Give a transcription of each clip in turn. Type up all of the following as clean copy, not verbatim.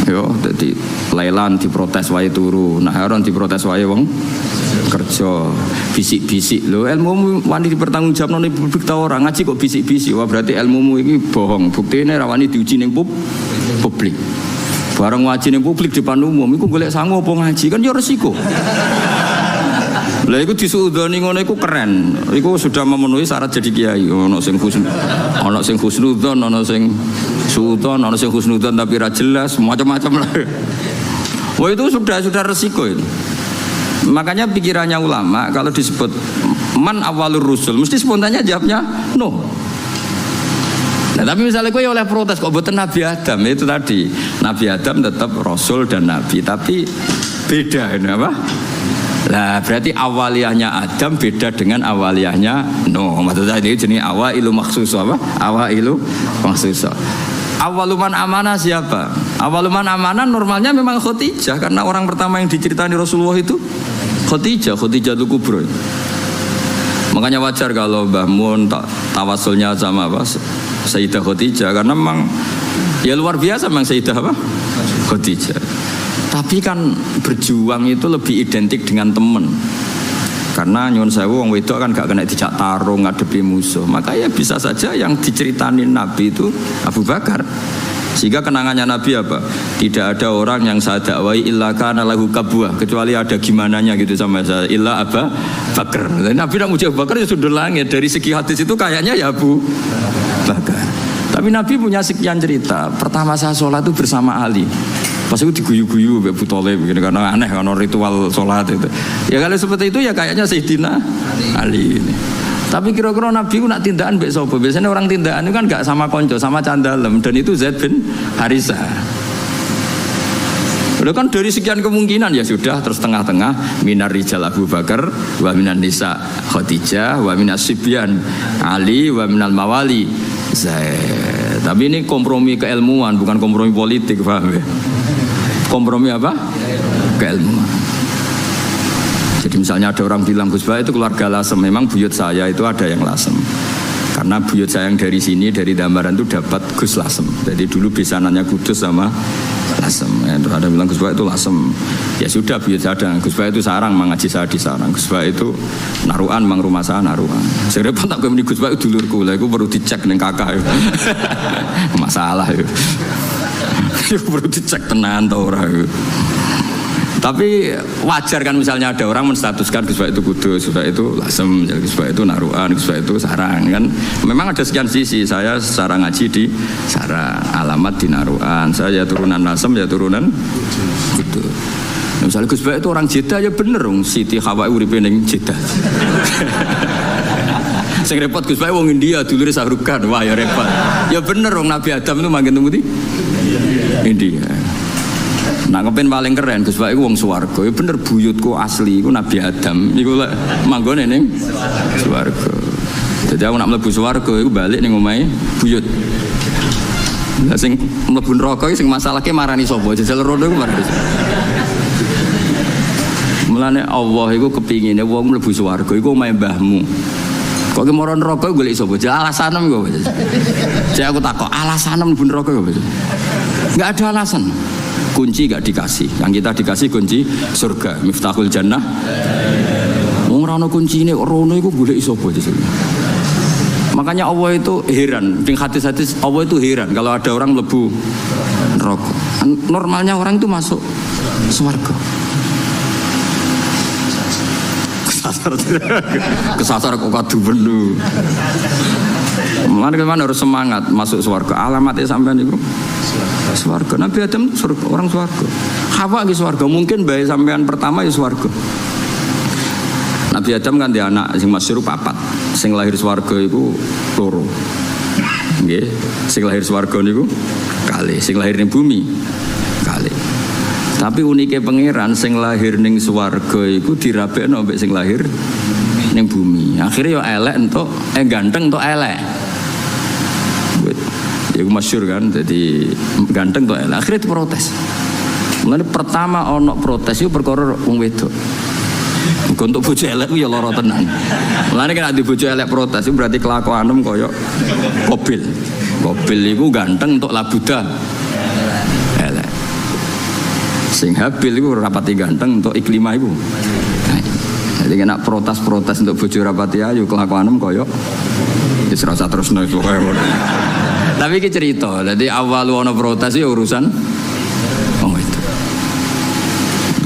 Yo, jadi Lailan diprotes wae turu, Naharon diprotes wae wong kerja, bisik-bisik. Lho, ilmumu wani dipertanggungjawabno ning publik ta ora? Ngaji kok bisik-bisik. Wah, berarti ilmumu iki bohong. Buktine ra wani diuji ning publik. Bareng ngaji ning publik depan umum iku golek sangu apa ngaji kan ya resiko. Lah iku disuudoni ngono iku keren. Iku sudah memenuhi syarat jadi kiai. Ono sing husnudzon, ono sing suudzon, ono sing husnudzon tapi ra jelas, macam-macam lah. Wah itu sudah resiko itu. Makanya pikirannya ulama kalau disebut man awalur rusul mesti spontannya jawabnya no. Nah, tapi misalnya gue oleh protes kok buatan Nabi Adam itu tadi Nabi Adam tetap Rasul dan Nabi tapi beda ini apa? Lah berarti awaliyahnya Adam beda dengan awaliyahnya Nuh. Maksudnya ini jenis awailu maksus apa? Awailu maksus. Awaluman amanah siapa? Awaluman amanah normalnya memang Khadijah karena orang pertama yang diceritani Rasulullah itu Khadijah itu kubro. Makanya wajar kalau Mbah Mun tawasulnya sama apa? Sayyidah Khadijah karena memang ya luar biasa memang Sayyidah apa? Khadijah. Tapi kan berjuang itu lebih identik dengan teman. Karena nyuwun sewu wong wedok kan gak kena dijak tarung ngadepi musuh. Maka ya bisa saja yang diceritain Nabi itu Abu Bakar. Sehingga kenangannya Nabi apa? Tidak ada orang yang saya dakwai illa kana lahu kabwah, kecuali ada gimananya gitu sama saya illa Abu Bakar. Nabi nak muji Abu Bakar ya sudah langit. Dari segi hadis itu kayaknya ya Abu Bakar. Tapi Nabi punya sekian cerita. Pertama saya sholat itu bersama Ali. Pas itu diguyu-guyu Abu Thalib begini karena aneh karena ritual sholat itu. Ya kalau seperti itu ya kayaknya Sayyidina Ali ini. Tapi kira-kira Nabi itu nak tindakan mbek sapa? Biasanya orang tindakan itu kan gak sama konco, sama candalem dan itu Zaid bin Harisah. Udah kan dari sekian kemungkinan ya sudah terus tengah-tengah minar rijal Abu Bakar wa minan nisa Khadijah wa minas sibyan Ali wa minal mawali Zaid. Tapi ini kompromi keilmuan bukan kompromi politik, paham ya? Kompromi apa? Keilmuan. Jadi misalnya ada orang bilang Gus Bah itu keluarga Lasem, memang buyut saya itu ada yang Lasem. Karena buyut saya yang dari sini dari Dambaran itu dapat Gus Lasem. Jadi dulu besanannya Kudus sama Lasem. Ya, terus ada bilang Gus Bah itu Lasem. Ya sudah buyut saya ada. Gus Bah itu Sarang, mengaji saya di Sarang. Gus Bah itu Naruan, mang rumah saya Naruan. Saya repot tak kemini Gus Bah itu dulurku. Lah itu perlu dicek ning kakak. Masalah itu. Itu perlu dicek tenan ta ora. Tapi wajar kan misalnya ada orang menstatuskan Gus Bah itu Kudus, Gus Bah itu Lasem, Gus Bah itu Naruan, Gus Bah itu Sarang kan. Memang ada sekian sisi. Saya secara ngaji di Sarang, alamat di Naruan. Saya ya turunan Lasem, ya turunan Kudus. Nah, misalnya Gus Bah itu orang Jeddah ya bener dong. Siti Hawa uripe ning Jeddah. Sing repot Gus Bah wong India dulure Sahrukan. Wah ya repot. Ya bener dong Nabi Adam itu manggen temu di India. Nah kepen paling keren Gus Bah iku wong swarga. Ya bener buyutku asli iku Nabi Adam. Iku lek manggone ning swarga. Jadi aku nak mlebu swarga iku balik ning omahe buyut. Lah sing mlebu neraka iki sing masalahke marani sapa? Jajal rono iku marani. Mulane Allah iku kepingine wong mlebu swarga iku omahe mbahmu. Kok ki mara neraka golek sapa? Alasanem kok. Jadi aku takok, alasanem mlebu neraka kok. Enggak ada alasan. Kunci gak dikasih, yang kita dikasih kunci surga, miftahul jannah. Wong ora ono kuncine kok rono iku golek sapa jese. Makanya Allah itu heran, di hadis-hadis Allah itu heran kalau ada orang mlebu neraka. Normalnya orang itu masuk surga. Kesasar kok kadu benu. Mulane kemana harus semangat masuk surga. Alamatnya sampean itu surga. Nabi Adam itu surga, orang surga. Hawa di surga. Mungkin bayi sampean pertama ya surga. Nabi Adam kan dia anak sing masyhur papat. Sing lahir surga itu loro. Nggih, sing lahir surga niku kali, sing lahir ning bumi kali. Tapi unike pangeran sing lahir ning swarga iku dirabekno mbek sing lahir ning bumi. Akhirnya yo elek entuk ganteng entuk elek. Iku masyhur kan, jadi ganteng entuk elek. Akhirnya diprotes. Mulane pertama ono protes iku perkara wong wedok. Engko entuk bojo elek ku ya lara tenan. Mulane kan nek bojo elek protes iku berarti kelakuanem koyo Qabil. Qabil iku ganteng entuk labuda. Sing Habil iku rapati ganteng untuk Iklimah iku. Nah, jadi kena protes untuk bojo rapati ayu kelakuanem koyo wis ora usah terusno iku koyo ngono. Tapi iki cerita, jadi awal ono protes ya urusan itu.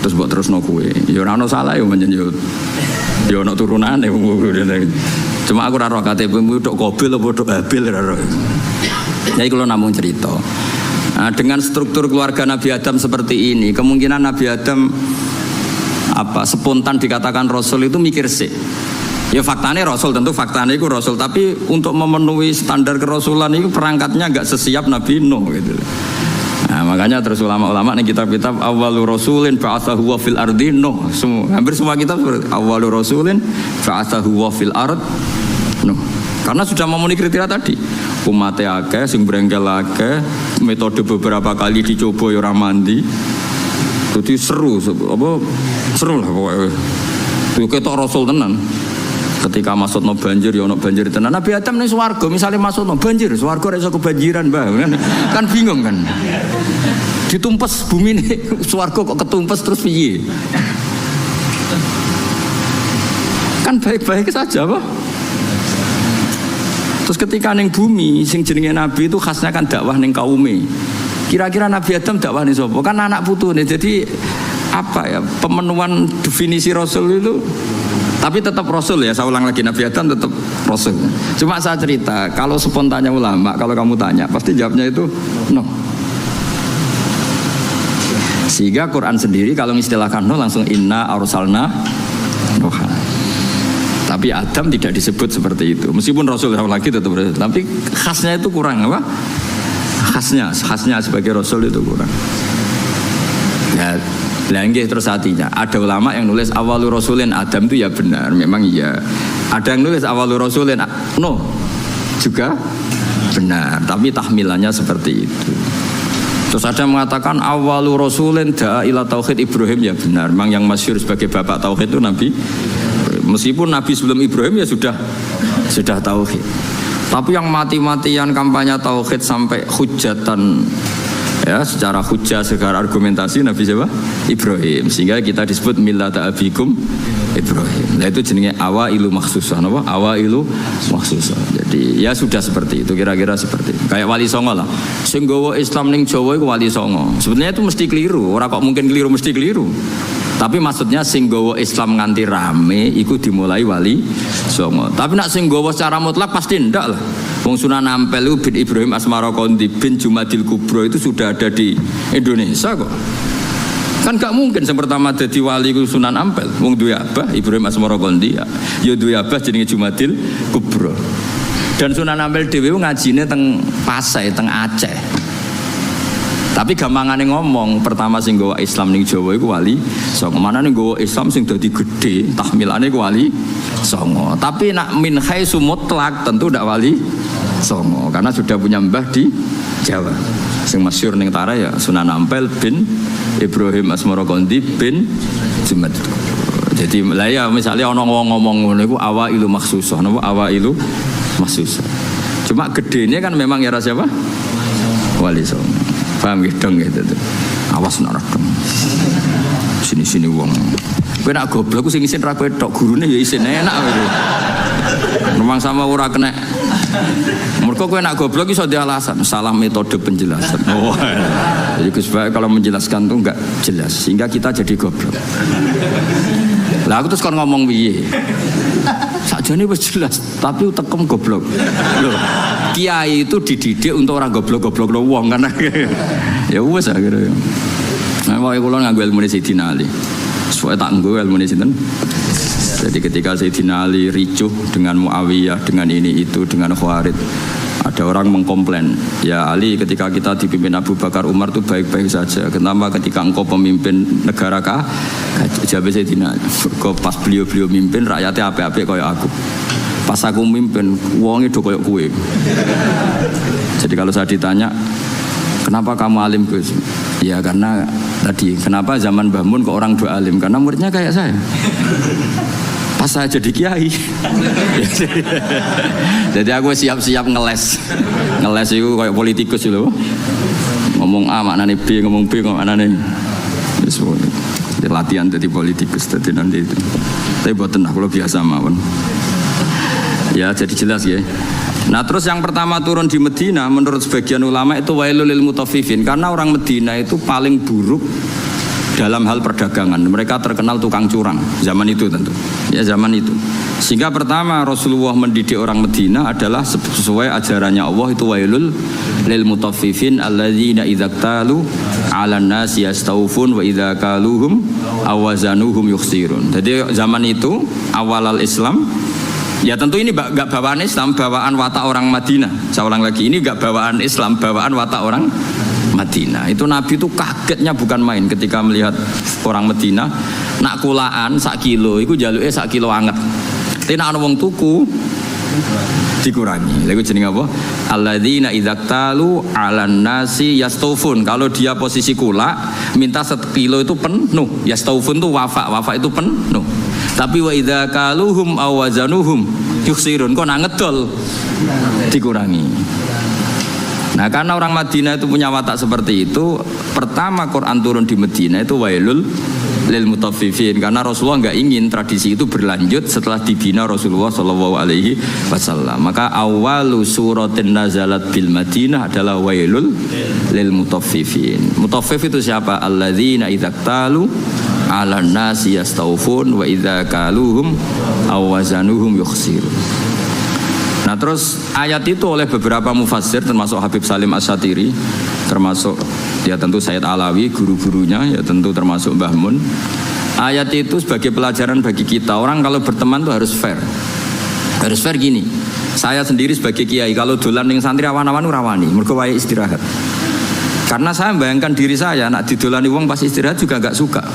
Terus buat terusno kowe. Ya ora ono salah ya menjen yo. Ya ono turunane. Cuma aku ora roh KTP-mu tok Qabil apa tok Habil ora roh. Jadi kalau namun cerita. Nah, dengan struktur keluarga Nabi Adam seperti ini, kemungkinan Nabi Adam spontan dikatakan Rasul itu mikir sih. Ya faktanya Rasul, tentu faktanya itu Rasul, tapi untuk memenuhi standar kerasulan itu perangkatnya agak sesiap Nabi Nuh gitu. Nah, makanya terus ulama-ulama nih kitab-kitab awwalu rasulin ba'atsahu wa fil ardi Nuh. Hampir semua kitab seperti awwalu rasulin ba'atsahu wa fil ard Nuh. Karena sudah memenuhi kriteria tadi. Umatnya akeh, sing brengkel akeh, metode beberapa kali dicoba ya ora mandi. Jadi seru lah pokoknya. Itu ketok Rasul tenan. Ketika masukno banjir ya ono banjir tenan. Nabi Adam ning swarga misalnya masukno banjir, swarga ora iso kebanjiran, Mbah. Kan bingung kan. Ditumpes bumi nih swarga kok ketumpes terus piye? Kan baik-baik saja, Pak. Terus ketika ning bumi sing jenenge nabi itu khasnya kan dakwah ning kaume. Kira-kira Nabi Adam dakwah ning sapa? Kan anak putune. Jadi pemenuhan definisi Rasul itu tapi tetap Rasul ya. Saya ulang lagi, Nabi Adam tetap Rasul. Cuma saya cerita, kalau spontannya ulama, kalau kamu tanya pasti jawabnya itu no. Sehingga Quran sendiri kalau mengistilahkan no langsung inna arsalna Nuhan. Tapi Adam tidak disebut seperti itu. Meskipun Rasul lagi tetap Rasul, tapi khasnya itu kurang apa? Khasnya sebagai Rasul itu kurang. Ya, lagi terus hatinya. Ada ulama yang nulis awalul Rasulin Adam itu ya benar, memang iya. Ada yang nulis awalul Rasulin no juga benar, tapi tahmilannya seperti itu. Terus ada yang mengatakan awalul Rasulin da'a ila tauhid Ibrahim ya benar. Memang yang masyhur sebagai bapak tauhid itu Nabi. Meskipun Nabi sebelum Ibrahim ya sudah tauhid. Tapi yang mati-matian kampanye tauhid sampai hujatan ya secara hujah secara argumentasi Nabi siapa? Ibrahim. Sehingga kita disebut millata abikum Ibrahim. Nah itu jenenge awailu makhsusah, napa? Awailu makhsusah. Jadi ya sudah seperti itu, kira-kira seperti itu. Kayak Wali Songo lah. Sing nggawa Islam ning Jawa iku Wali Songo. Sebenarnya itu mesti keliru. Ora kok mungkin keliru, mesti keliru. Tapi maksudnya sing nggawa Islam nganti rame iku dimulai Wali Songo. Tapi nak sing nggawa secara mutlak pasti ndak lah. Wong Sunan Ampel itu bin Ibrahim Asmara Kondi bin Jumadil Kubro itu sudah ada di Indonesia kok. Kan gak mungkin yang pertama jadi wali ku Sunan Ampel. Wong duwe abah Ibrahim Asmara Kondi ya duwe abah jenenge Jumadil Kubro. Dan Sunan Ampel dhewe ngajine teng Pasai, teng Aceh. Tapi gampangane ngomong, pertama sing nggawa Islam ning Jawa iku Wali Songo. Manane nggawa Islam sing dadi gedhe, tahmilane iku Wali Songo. Tapi nak min haitsu mutlak tentu ndak Wali Songo karena sudah punya mbah di Jawa. Sing masyhur ning Tara ya Sunan Ampel bin Ibrahim Asmara Kondi bin Jumat. Jadi lah ya misalnya ana wong ngomong ngono iku awailu makhsusah, napa awailu makhsusah. Cuma gedene kan memang era siapa? Wali Songo. Paham gitu dong gitu tuh. Awas nak dong. Sini wong. Kowe nak goblok ku sing isin ra kowe tok, gurune ya isin enak gitu. Memang sama ora kena. Mergo kowe nak goblok iso di alasan salah metode penjelasan. Oh. Jadi Gus Bae kalau menjelaskan tuh enggak jelas sehingga kita jadi goblok. Lah aku terus kon ngomong piye? Sakjane wis jelas, tapi utekem goblok. Loh, kiai itu dididik untuk orang goblok-goblok lo wong kan. Ya wis akhirnya. Nah, wae kula nganggo ilmu Sayyidina Ali. Soale tak nggo ilmu sinten. Jadi ketika Sayyidina Ali ricuh dengan Muawiyah, dengan ini itu, dengan Khawarij, ada orang mengkomplain, ya Ali ketika kita dipimpin Abu Bakar Umar itu baik-baik saja. Kenapa ketika engkau pemimpin negara kah? Jawab Sayyidina Ali, pas beliau mimpin rakyatnya apik-apik kayak aku. Pas aku mimpin, wong itu kayak kue. Jadi kalau saya ditanya, kenapa kamu alim Gus? Ya karena tadi, kenapa zaman Mbah Mun kok orang dua alim? Karena muridnya kayak saya. Pas saya jadi kiai. Jadi aku siap-siap ngeles itu kayak politikus loh. Ngomong A maknanya B, ngomong B maknanya. latihan jadi politikus jadi nanti itu. Tapi buat tenang kalau biasa mawon. Ya jadi jelas ya. Nah terus yang pertama turun di Medina menurut sebagian ulama itu wailul lil mutaffifin, karena orang Medina itu paling buruk dalam hal perdagangan. Mereka terkenal tukang curang zaman itu tentu. Ya zaman itu. Sehingga pertama Rasulullah mendidik orang Medina adalah sesuai ajarannya Allah, itu wailul lil mutaffifin alladzina idza talu 'alan nasi yastawfun wa idza kaluhum awazanuhum yukhsirun. Jadi zaman itu awal al-Islam, ya tentu ini enggak bawaan Islam, bawaan watak orang Madinah. Saya ulang lagi, ini enggak bawaan Islam, bawaan watak orang Madinah. Itu Nabi itu kagetnya bukan main ketika melihat orang Madinah nak kulaan sak kilo, itu jaluke sak kilo anget. Tapi nak ana wong tuku dikurangi. Lha iku jenenge apa? Alladzina idza talu 'alan nasi yastawfun. Kalau dia posisi kula, minta 1 kilo itu penuh. Yastawfun itu wafa itu penuh. Tapi wa idza kaluhum aw wazanuhum yukhsirun. Kok nak ngedol dikurangi. Nah, karena orang Madinah itu punya watak seperti itu, pertama Quran turun di Madinah itu wailul lil mutaffifin, karena Rasulullah enggak ingin tradisi itu berlanjut setelah dibina Rasulullah sallallahu alaihi wasallam. Maka awalu suratin nazalat bil Madinah adalah wailul lil mutaffifin. Mutaffif itu siapa? Alladzina idza talu 'alan nasi yastawfun wa idza kaluhum aw wazanuhum yukhsirun. Nah terus ayat itu oleh beberapa mufassir termasuk Habib Salim Asy-Syatiri, termasuk ya tentu Sayyid Alawi guru-gurunya, ya tentu termasuk Mbah Mun. Ayat itu sebagai pelajaran bagi kita, orang kalau berteman itu harus fair. Harus fair gini. Saya sendiri sebagai kiai kalau dolan ning santri awan-awan rawani, mergo wae istirahat. Karena saya membayangkan diri saya nak didolani wong pas istirahat juga enggak suka.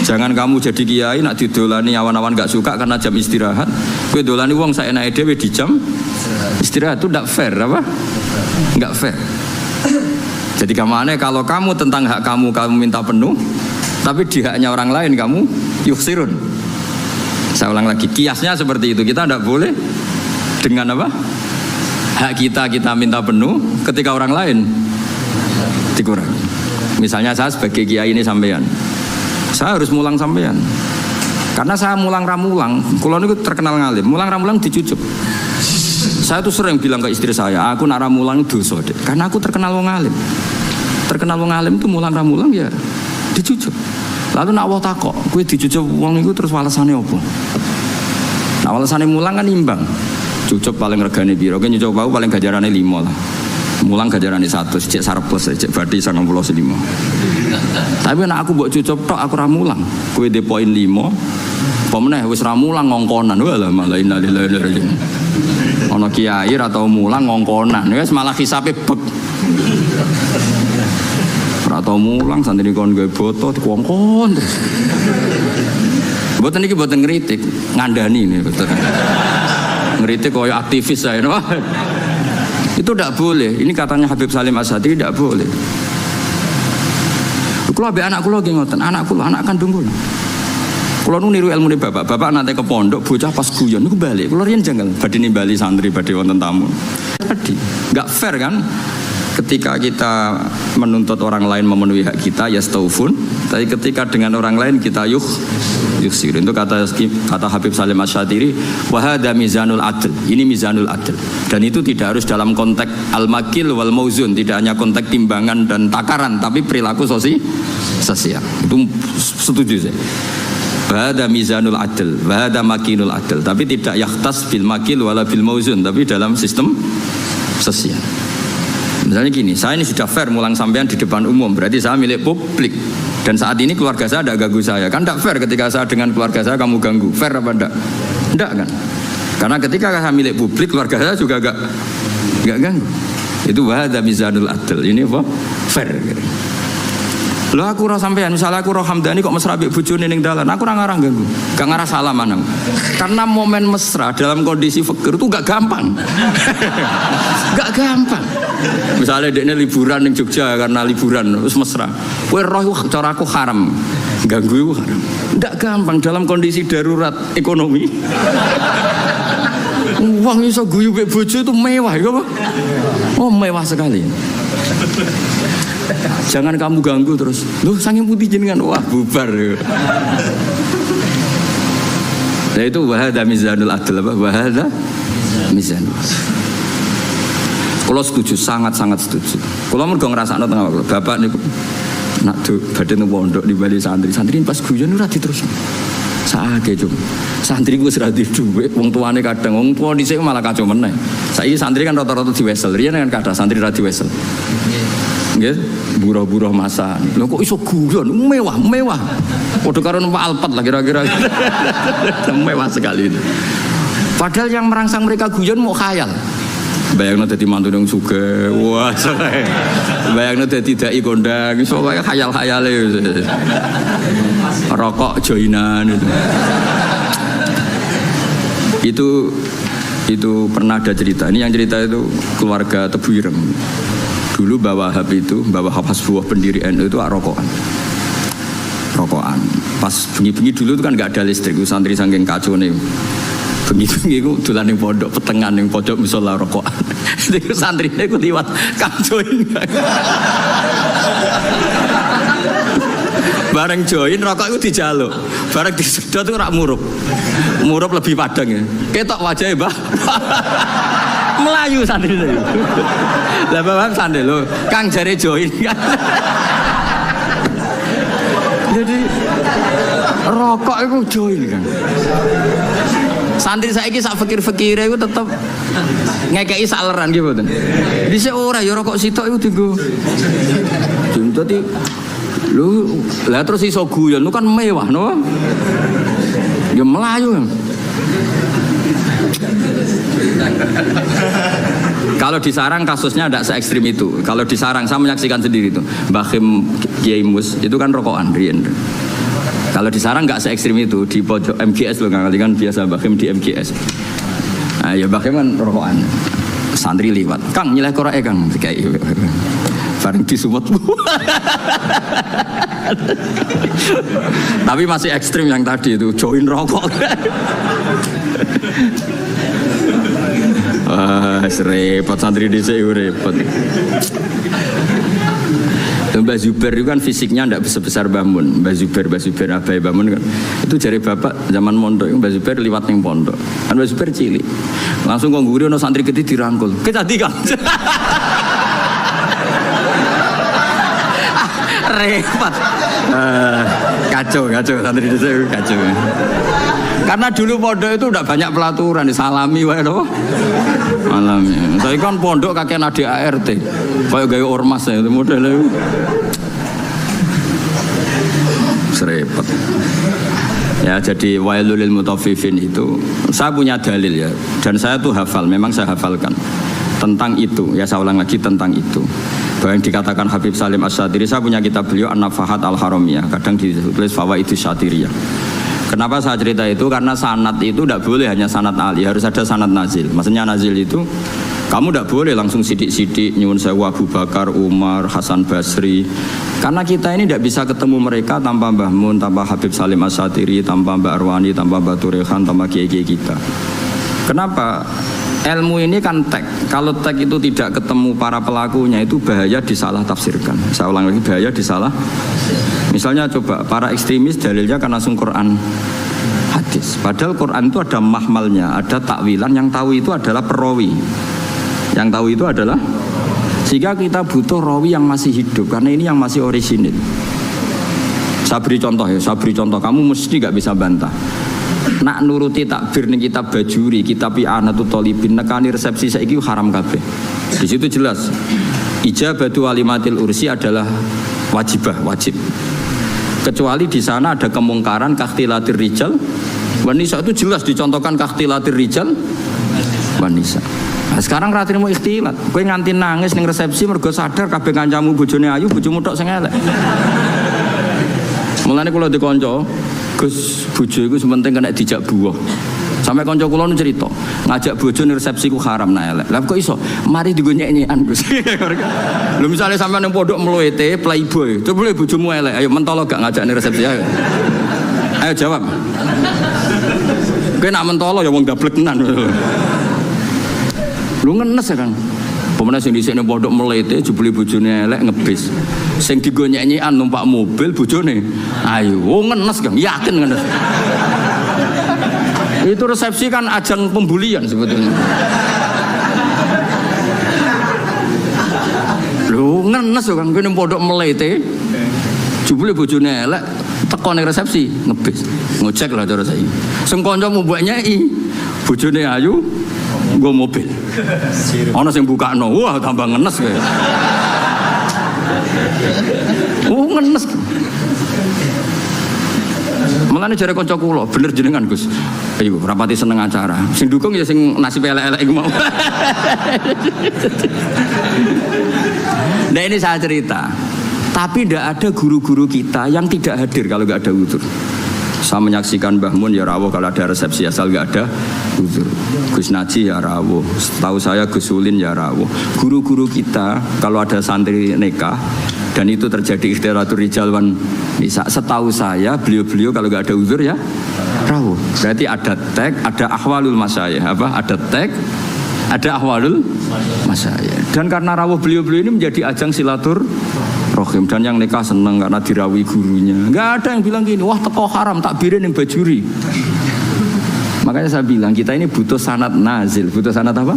Jangan kamu jadi kiai nak didolani awan-awan gak suka karena jam istirahat. Kowe dolani wong saenake dhewe di jam istirahat, itu ndak fair apa? Enggak fair. Jadi kemana kalau kamu tentang hak kamu minta penuh, tapi di haknya orang lain kamu yuksirun. Saya ulang lagi, kiasnya seperti itu. Kita ndak boleh dengan apa? Hak kita minta penuh, ketika orang lain dikurangi. Misalnya saya sebagai kiai ini sampean, saya harus mulang sampean. Karena saya mulang ramulang, kalau itu terkenal ngalim, mulang ramulang dicucup. Saya tuh sering bilang ke istri saya, aku nak ramulang dosa deh. Karena aku terkenal wong alim. Terkenal wong alim itu mulang ramulang ya dicucup. Lalu nak Allah takok, kowe dicucup wong itu terus walasane opo? Nah walasane mulang kan imbang. Cucup paling regane piro? Kowe nyucup wau paling gajarane 5 lah. Mulang gajarane 100, cek sarples, cek badhi 95. Tapi nek aku mbok cucup tok aku ra mulang. Kowe de poin 5. Apa meneh wis ra mulang ngongkonan. Walah malah innalillahi wa inna ilaihi raji'un. Ana kiai ra tau mulang ngongkonan. Wis malah hisabe bek. Ra tau mulang santri kon gawe boto dikongkon terus. Mboten iki mboten ngritik, ngandani ini betul. Ngritik koyo aktivis saya. Itu tidak boleh. Ini katanya Habib Salim Asy-Syatiri tidak boleh. Kalau ambek anak kula nggih ngoten, anak kandung kula. Kula nu niru ilmune bapak nate ke pondok, bocah pas guyon niku balik. Kula riyen janggal badhe nimbali santri badhe wonten tamu. Tadi enggak fair kan? Ketika kita menuntut orang lain memenuhi hak kita ya yastaufun, tapi ketika dengan orang lain kita yuksir. Itu kata Habib Salim Asy-Syatiri, wa hadza mizanul adl. Ini mizanul adl. Dan itu tidak harus dalam konteks al-makil wal mauzun, tidak hanya konteks timbangan dan takaran, tapi perilaku sosial. Itu setuju saya. Wa hadza mizanul adl, wa hadza makinul adl. Tapi tidak yakhtas bil makil wala bil mauzun, tapi dalam sistem sosial. Misalnya gini, saya ini sudah fair mulang sampean di depan umum, berarti saya milik publik. Dan saat ini keluarga saya tidak ganggu saya. Kan tidak fair ketika saya dengan keluarga saya kamu ganggu. Fair apa tidak? Tidak kan? Karena ketika saya milik publik, keluarga saya juga enggak ganggu. Itu wahada mizanul adl. Ini apa? Fair. Lah aku ora sampean, misalnya aku roh Hamdani kok mesra mbek bojone ning dalan, aku ora ngarang ganggu. Gak ngarah salaman aku. Karena momen mesra dalam kondisi fakir itu gak gampang. Gak gampang. Misalnya dekne liburan ning Jogja karena liburan terus mesra. Kowe roh cara aku haram. Ganggu itu haram. Gak gampang dalam kondisi darurat ekonomi. Uang iso guyu mbek bojo itu mewah, ya apa? Oh, mewah sekali. Jangan kamu ganggu terus. Loh, saking putih jenengan, wah bubar. Nah itu wahada mizanul adl apa? Wahada mizanul adl. Kalau setuju, sangat-sangat setuju. Kalau mergo ngrasakno tengah waktu, bapak niku nak badan pondok di Bali santri pas guyon ora diterus. Saake cum. Santri ku wis ra duwe, wong tuane kadang wong tuwa dhisik malah kacau meneh. Saiki santri kan rata-rata diwesel, riyen kan kada santri ra diwesel. Nggih, buruh-buruh masa. Lho kok iso guyon mewah. Padha karo numpak Alphard lah kira-kira. Mewah sekali itu. Padahal yang merangsang mereka guyon mau khayal. Bayangno dadi mantu nang sugih. Wah, bayangno dadi dai kondang, iso kaya khayal-khayale. Rokok joinan itu pernah ada cerita. Ini yang cerita itu keluarga Tebu Ireng. Dulu Mbah Wahab Hasbuah pendiri NU itu rokokan. Pas bengi-bengi dulu itu kan nggak ada listrik, santri saking kacau nih. Bengi-bengi itu dolan ning pondok petengan ning pojok musala rokokan. Itu santrine ku liwat kancoin. Bareng join rokok itu dijaluk. Bareng disedot itu rak murup. Murup lebih padang ya. Ketok wajahnya Mbah. Melayu santri itu. Lah Mbah santri lho, Kang jare join kan. Jadi rokok itu join kan. Santri saiki sak fikir-fikire iku tetep ngekeki saleran gitu mboten. Dhisik ora ya rokok sitok iku dienggo. Dadi lu lah terus iso guyon lu kan mewah no. Ya melayu. Kalau di Sarang kasusnya tidak se-ekstrim itu. Kalau di Sarang saya menyaksikan sendiri itu. Mbah Khim Kiai Mus itu kan rokokan riyen. Kalau di Sarang nggak se-ekstrim itu, di pojok MGS loh kan biasa Mbah Khim di MGS. Nah, ya Mbah Khim kan rokokan. Santri liwat. Kang nyileh korake Kang kayak bareng disumut. Tapi masih ekstrim yang tadi itu join rokok. Repot santri dhisik repot. Mbah Zubair itu kan fisiknya tidak sebesar Mbah Mun. Mbah Zubair Abai Mbah Mun kan. Itu jari bapak zaman mondok Mbah Zubair liwat ning pondok. Kan Mbah Zubair cilik. Langsung kok ngguri ono santri gede dirangkul. Ketadi Kang. Repot. Kacau santri dhisik kacau. Karena dulu pondok itu udah banyak pelaturan, disalami wae lho. Alami. Saya kan pondok kakek nadi ART. Kayak gaya ormas ya itu modelnya. Serempet. Ya jadi wailul lil mutaffifin itu saya punya dalil ya dan saya tuh hafal, memang saya hafalkan tentang itu. Ya saya ulang lagi tentang itu. Bahwa yang dikatakan Habib Salim Asy-Syatiri, saya punya kitab beliau An-Nafahat Al-Haramiyah, kadang ditulis Fawaidus Syatiriyah. Kenapa saya cerita itu? Karena sanad itu tidak boleh hanya sanad ali, harus ada sanad nazil. Maksudnya nazil itu kamu tidak boleh langsung sidik-sidik nyuwun sewu Abu Bakar, Umar, Hasan Basri. Karena kita ini tidak bisa ketemu mereka tanpa Mbah Mun, tanpa Habib Salim Asy-Syatiri, tanpa Mbak Arwani, tanpa Mbak Turehan, tanpa kiai-kiai kita. Kenapa? Ilmu ini kan teks. Kalau teks itu tidak ketemu para pelakunya itu bahaya disalah tafsirkan. Saya ulang lagi, bahaya disalah. Misalnya coba para ekstremis dalilnya kan langsung Quran hadis. Padahal Quran itu ada mahmalnya, ada takwilan. Yang tahu itu adalah perawi. Yang tahu itu adalah, sehingga kita butuh rawi yang masih hidup karena ini yang masih orisinil. Saya beri contoh ya, kamu mesti gak bisa bantah. Nak nuruti takbir ning kitab Bajuri, kitab I'anatul Thalibin, nekani resepsi saiki haram kabeh. Di situ jelas ijabatu walimatil ursi adalah wajib. Kecuali di sana ada kemungkaran kakhtilatir rijal wanisa, itu jelas dicontohkan kakhtilatir rijal wanisa. Nah, sekarang ratirimu ikhtilat, kowe nganti nangis ning resepsi mergo sadar kabeh kancamu bojone ayu, bojomu tok sing elek. Mulane kula dikonco, Gus, bojo iku sementing kena dijak buah. Sampai kanca kula nu cerita, ngajak bojo ning resepsi ku haram nah elek. Lah kok iso? Mari digo nyek-nyekan, Gus. Lho misale sampean ning pondok mluwete playboy, coba bojomu elek, ayo mentolo gak ngajak ning resepsi ayo. Ayo jawab. Kowe nak mentolo ya wong dablek tenan. Lu ngenes ya Kang. Pemene sing dhisik ning pondok melete jebule bojone elek ngebis. Sing digo nyek-nyekan numpak mobil bojone ayo. Oh ngenes Kang, yakin ngenes. Itu resepsi kan ajang pembulian sebetulnya. Lho ngenes kok Kang ning pondok melete. Jebule bojone elek teko ning resepsi ngebis. Ngojek lah cara saiki. Sing kanca mbok nyeki bojone ayu nggo mobil. Ana sing bukakno, wah tambah ngenes kowe. Oh ngenes. Mulane jare kanca kula, bener jenengan Gus. Ayo rapati seneng acara. Sing dukung ya sing nasib elek-elek iku mau. Nah ini saya cerita. Tapi tidak ada guru-guru kita yang tidak hadir kalau nggak ada uzur. Saya menyaksikan Mbah Mun ya rawuh kalau ada resepsi asal nggak ada uzur. Gus Naji ya rawuh. Setahu saya Gus Ulin ya rawuh. Guru-guru kita kalau ada santri nikah dan itu terjadi ikhtiratul rijal wan nisa. Setahu saya beliau-beliau kalau nggak ada uzur ya rawuh. Berarti ada tag, ada ahwalul masyayikh. Apa? Ada tag, ada ahwalul masyayikh. Dan karena rawuh beliau-beliau ini menjadi ajang silaturahim dan yang nikah seneng karena dirawi gurunya. Nggak ada yang bilang gini, wah teko haram takbirin yang bajuri. Makanya saya bilang kita ini butuh sanad nazil. Butuh sanad apa?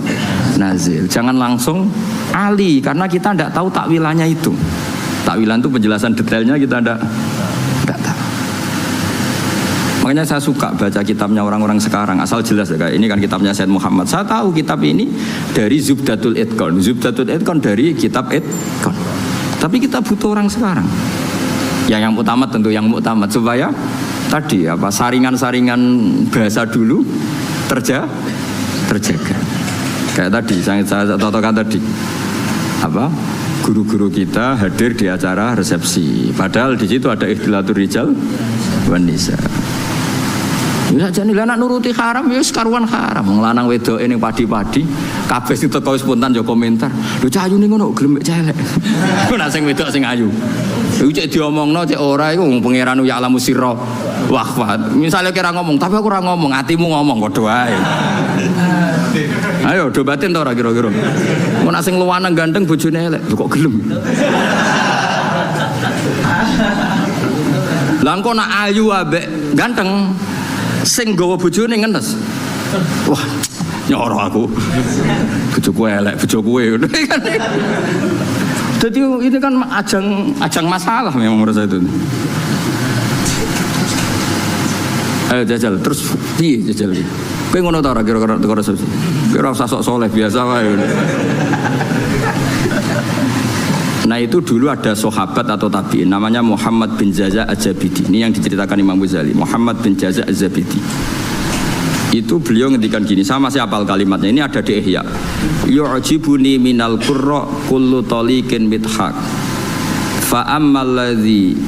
Nazil. Jangan langsung ali karena kita tidak tahu takwilannya itu. Takwilan itu penjelasan detailnya kita tidak tahu. Makanya saya suka baca kitabnya orang-orang sekarang asal jelas ya, ini kan kitabnya Said Muhammad. Saya tahu kitab ini dari Zubdatul Itqan. Zubdatul Itqan dari kitab Itqan. Tapi kita butuh orang sekarang. Yang utama tentu yang muktamad supaya tadi apa saringan-saringan bahasa dulu terjaga. Kayak tadi saya contohkan tadi apa guru-guru kita hadir di acara resepsi. Padahal di situ ada ikhtilatur rijal wan nisa. Ya jane anak nuruti haram ya karuan haram. Lanang wedok ning padi-padi kabeh sing teko spontan yo komentar. Lho cah ayune ngono gelem mek celek. Nek sing wedok sing ayu. Iku cek diomongno cek ora iku wong pangeran ya alamu sirra. Wah, misale kira ngomong tapi aku ora ngomong, atimu ngomong padha wae. Ayo do batin to ora kira-kira. Mun sing luwanang ganteng bojone elek kok gelem. Lah engko nak ayu ambek ganteng sing gawa bojone ngenes. Wah, nyoro aku. Bojoku elek, bojoku ngono kan. Jadi itu kan ajang masalah memang menurut saya itu. Ayo jajal terus piye jajal iki. Kowe ngono ta ora kira-kira resepsi. Kira usah sok soleh biasa wae. Nah itu dulu ada sahabat atau tabi'in namanya Muhammad bin Jaza Az-Zabidi. Ini yang diceritakan Imam Ghazali. Muhammad bin Jaza Az-Zabidi. Itu beliau ngendikan gini, sama masih hafal kalimatnya. Ini ada di Ihya. Yu'jibuni minal qurra kullu taliqin mithaq. Fa ammal ladzi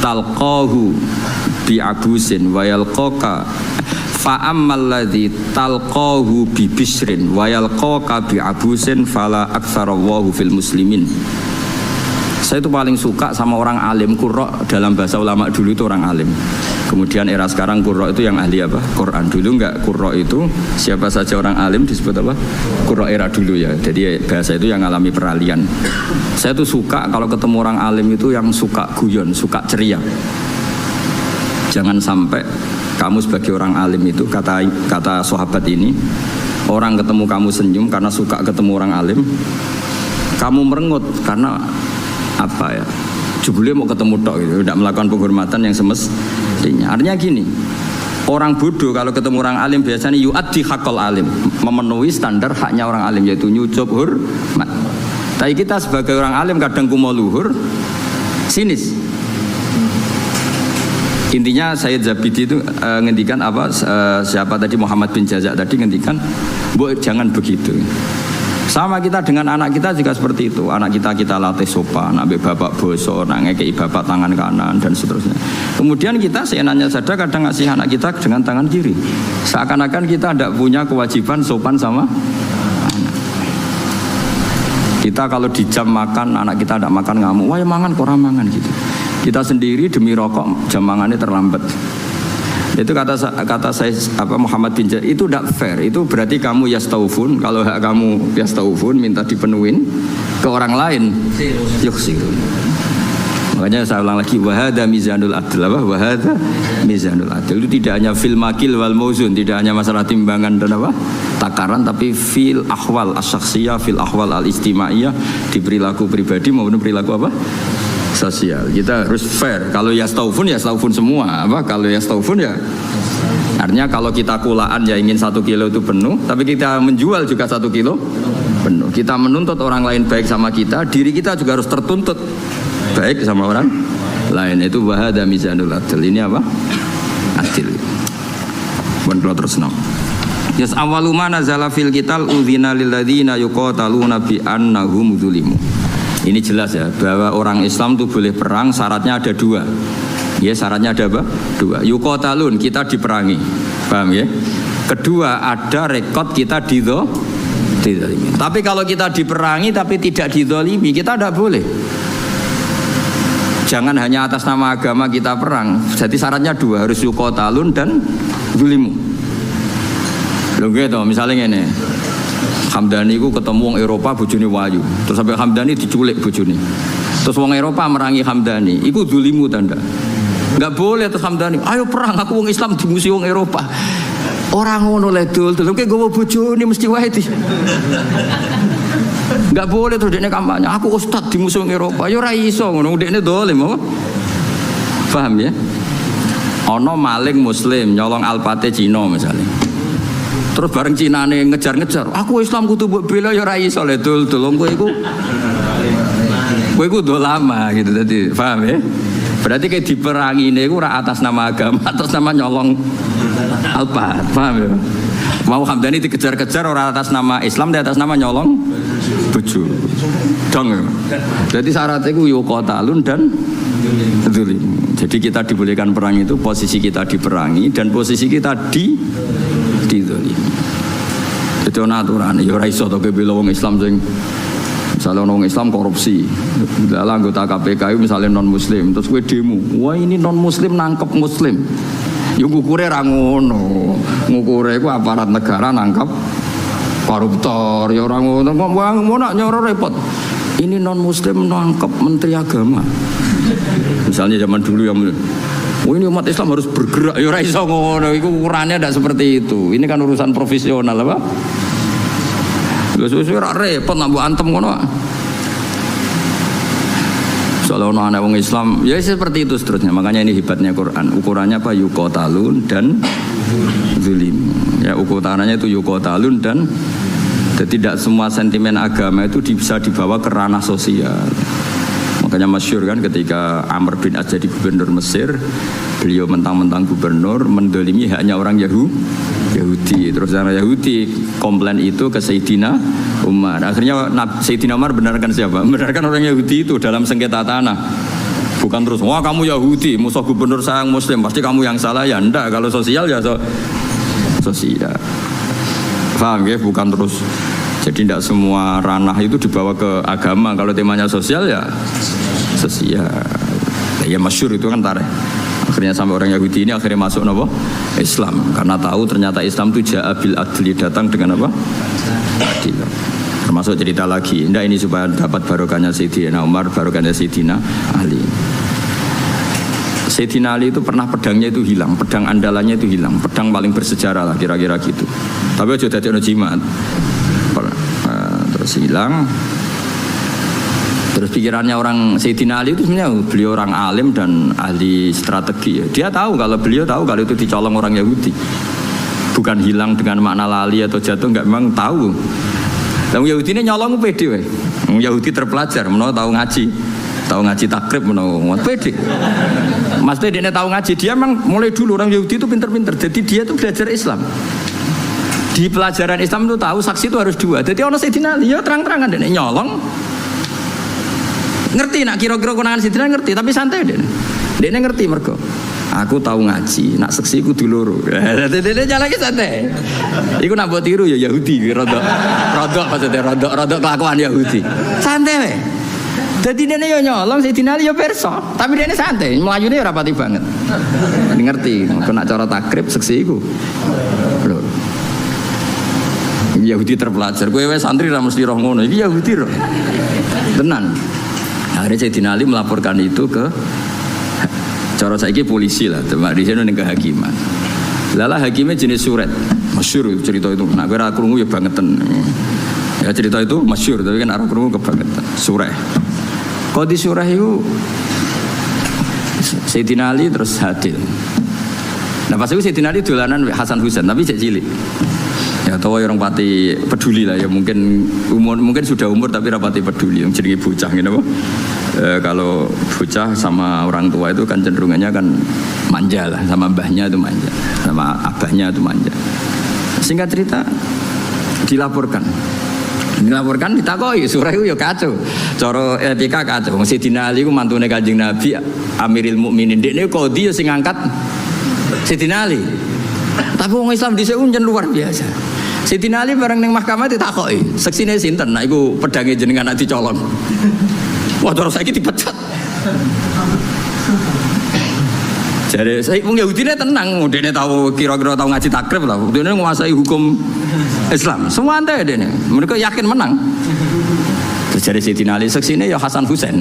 talqahu bi abusin wa yalqaka fa ammal ladzi talqahu bi bisrin wa yalqaka bi abusin fala aktsarallahu fil muslimin. Saya itu paling suka sama orang alim. Qurra dalam bahasa ulama dulu itu orang alim. Kemudian era sekarang qurra itu yang ahli apa? Quran. Dulu enggak, qurra itu siapa saja orang alim disebut apa? Qurra era dulu ya. Jadi bahasa itu yang alami peralihan. Saya tuh suka kalau ketemu orang alim itu yang suka guyon, suka ceria. Jangan sampai kamu sebagai orang alim itu kata sahabat ini, orang ketemu kamu senyum karena suka ketemu orang alim, kamu merengut karena apa ya? Jebule mau ketemu tok gitu, tidak melakukan penghormatan yang semestinya. Artinya gini, orang bodoh kalau ketemu orang alim biasanya yu'addi haqqal alim, memenuhi standar haknya orang alim yaitu nyucup hormat. Tapi kita sebagai orang alim kadang kumo luhur, sinis. Intinya Sayyid Zabidi itu ngendikan apa? Siapa tadi Muhammad bin Jaza tadi ngendikan, "Bu, jangan begitu." Sama kita dengan anak kita juga seperti itu. Anak kita latih sopan, ambil bapak bosor, ngekei bapak tangan kanan dan seterusnya. Kemudian kita seenaknya saja kadang ngasih anak kita dengan tangan kiri. Seakan-akan kita tidak punya kewajiban sopan sama anak. Kita kalau di jam makan, anak kita tidak makan ngamuk, wah ya mangan, kurang mangan gitu. Kita sendiri demi rokok jam mangannya terlambat. Itu kata saya Muhammad bin Jabir itu tidak fair. Itu berarti kamu yastaufun, kalau hak kamu yastaufun minta dipenuhin ke orang lain yuksirun. Makanya saya ulang lagi, wahada mizanul adl, apa? Wahada mizanul adl. Itu tidak hanya fil makil wal mauzun, tidak hanya masalah timbangan dan apa? Takaran, tapi fil ahwal as-syakhsiyah, fil ahwal al-istimaiyah, di perilaku pribadi maupun perilaku apa? Sosial. Kita harus fair. Kalau yastaufun semua, apa? Kalau yastaufun ya artinya kalau kita kulaan ya ingin 1 kilo itu penuh, tapi kita menjual juga 1 kilo penuh. Kita menuntut orang lain baik sama kita, diri kita juga harus tertuntut baik sama orang lain. Itu wahada mizanul adil. Ini apa? Adil. Bukan kalau terus nom. Yas awalu ma nazala fil qital udzina lil ladzina yuqataluna bi annahum zulimu. Ini jelas ya bahwa orang Islam itu boleh perang, syaratnya ada 2. Ya, syaratnya ada apa? 2. Yuqatalun, kita diperangi. Paham ya? Kedua, ada rekod kita dizalimi. Tapi kalau kita diperangi tapi tidak dizalimi, kita tidak boleh. Jangan hanya atas nama agama kita perang. Jadi syaratnya 2, harus yuqatalun dan zulimu. Lho gitu, misalnya ini Hamdani ku ketemu wong Eropa bojone wayu. Terus sampai Hamdani diculik bojone. Terus wong Eropa merangi Hamdani, iku zulimu tanda. Enggak boleh terus Hamdani, ayo perang, aku wong Islam dimusuhi wong Eropa. Orang ngono le dul, kok gowo bojone mesti wae di. Enggak boleh terus dekne kampanye, aku ustaz dimusuhi wong Eropa. Ya ora iso ngono, dekne dolim apa? Paham ya? Ana maling muslim nyolong alpate Cina misalnya. Terus bareng Cinane ngejar-ngejar, aku Islam kudu mbok bela ya ora iso le dul, kowe iku do lama gitu tadi. Paham ya? Berarti kayak diperangi ini ora atas nama agama, atas nama nyolong alpat. Paham ya? Mau Hamdani dikejar-kejar orang atas nama Islam, di atas nama nyolong bojo. Dong. Jadi syaratnya itu yuqatalun dan zulim. Jadi kita dibolehkan perang itu posisi kita diperangi dan posisi kita dizulim. Itu aturan. Ya ora iso to bela wong Islam sing misalnya orang Islam korupsi, dalam anggota KPK misalnya non Muslim, terus gue demo, wah ini non Muslim nangkep Muslim, yuk ngukure rangono, ngukure gue aparat negara nangkep koruptor, ya orang ngono, mau nak nyoro repot, ini non Muslim nangkep Menteri Agama, misalnya zaman dulu yang oh ini umat Islam harus bergerak, ya ora iso ngono, itu ukurannya tidak seperti itu, ini kan urusan profesional apa? Sesuai repot nambah antem ngono. Soalnya anak orang Islam, ya seperti itu seterusnya. Makanya ini hebatnya Quran. Ukurannya apa? Yuqatalun dan zulim. Ya ukurannya itu yuqatalun dan tidak semua sentimen agama itu bisa dibawa ke ranah sosial. Makanya masyhur kan ketika Amr bin As jadi gubernur Mesir, beliau mentang-mentang gubernur mendolimi hanya orang Yahudi. Terus orang Yahudi komplain itu ke Sayyidina Umar. Akhirnya Sayyidina Umar benarkan siapa? Benarkan orang Yahudi itu dalam sengketa tanah. Bukan terus, wah kamu Yahudi, musuh gubernur saya Muslim, pasti kamu yang salah ya. Enggak, kalau sosial ya sosial. Paham ya? Bukan terus. Jadi tidak semua ranah itu dibawa ke agama. Kalau temanya sosial ya sosial. Ya masyhur itu kan tarik. Akhirnya sampai orang Yahudi ini akhirnya masuk apa? Islam. Karena tahu ternyata Islam itu ja'abil adli, datang dengan apa? Adil. Termasuk cerita lagi. Nah ini supaya dapat barokahnya Sayyidina Umar, barokahnya Sayyidina Ali. Sayyidina Ali itu pernah pedangnya itu hilang, pedang andalannya itu hilang, pedang paling bersejarah lah kira-kira gitu. Tapi aja dadi ono jimat. Terus hilang. Terus pikirannya orang Sayyidina Ali itu sebenarnya beliau orang alim dan ahli strategi. Dia tahu kalau beliau tahu kalau itu dicolong orang Yahudi. Bukan hilang dengan makna lali atau jatuh, enggak, memang tahu. Yang Yahudi ini nyolong pede weh. Yahudi terpelajar, menawa tahu ngaji takrib menawa pede. Maksudnya dia tahu ngaji, dia memang mulai dulu orang Yahudi itu pinter-pinter. Jadi dia itu belajar Islam. Di pelajaran Islam itu tahu saksi itu harus 2. Jadi orang Sayyidina Ali ya terang-terangan dia nyolong. Ngerti nak kira-kira konangan Sayyidina ngerti, tapi santai dia. Dia ngerti mergo. Aku tahu ngaji, nak seksi ku dulur. Dia jalan lagi santai. Iku nak buat tiru ya Yahudi, rodok maksudnya rodok kelakuan Yahudi. Santai weh. Jadi dia nyolong Sayyidina Ali ya perso, tapi dia santai, melayune ora pati banget. Ngerti, kena cara takrib seksi iku. Lho. Yahudi terpelajar, kowe wis santri ra mesti roh ngono. Iki Yahudi roh. Tenan. Akhirnya Sayyidina Ali melaporkan itu ke cara saiki polisi lah, teman di sini ning kehakiman. Lala hakimnya jenis suret, masyhur cerita itu. Nah, gue ora krungu ya bangetan. Ya cerita itu masyhur, tapi kan ora krungu kebangetan. Surah. Qadi surah itu Sayyidina Ali terus hadir. Nah pas itu Sayyidina Ali dolanan Hasan Husain, tapi cek cilik. Ya tahu orang pati peduli lah ya, mungkin sudah umur tapi rapati peduli yang jenenge bocah gitu apa. Kalau bocah sama orang tua itu kan cenderungannya kan manja lah, sama mbahnya itu manja, sama abahnya itu manja. Singkat cerita dilaporkan ditakoi surah itu ya kacau, cara etika kacau. Sayyidina Ali ku mantune Kanjeng Nabi Amirul Mukminin, dekne qadhi ya sing ngangkat Sayyidina Ali. Tapi wong Islam dhisik njen luar biasa. Sayyidina Ali bareng ning mahkamah ditakoki, seksine sinten? Nah iku pedange jenengan nak dicolong. Wah, terus saiki dipecat. Jadi saya wong Yahudine tenang, dene tahu kira-kira tahu ngaji takrib lah. Dene nguasai hukum Islam. Semua ante dene. Mereka yakin menang. Terus jadi Sayyidina Ali seksine ya Hasan Husain.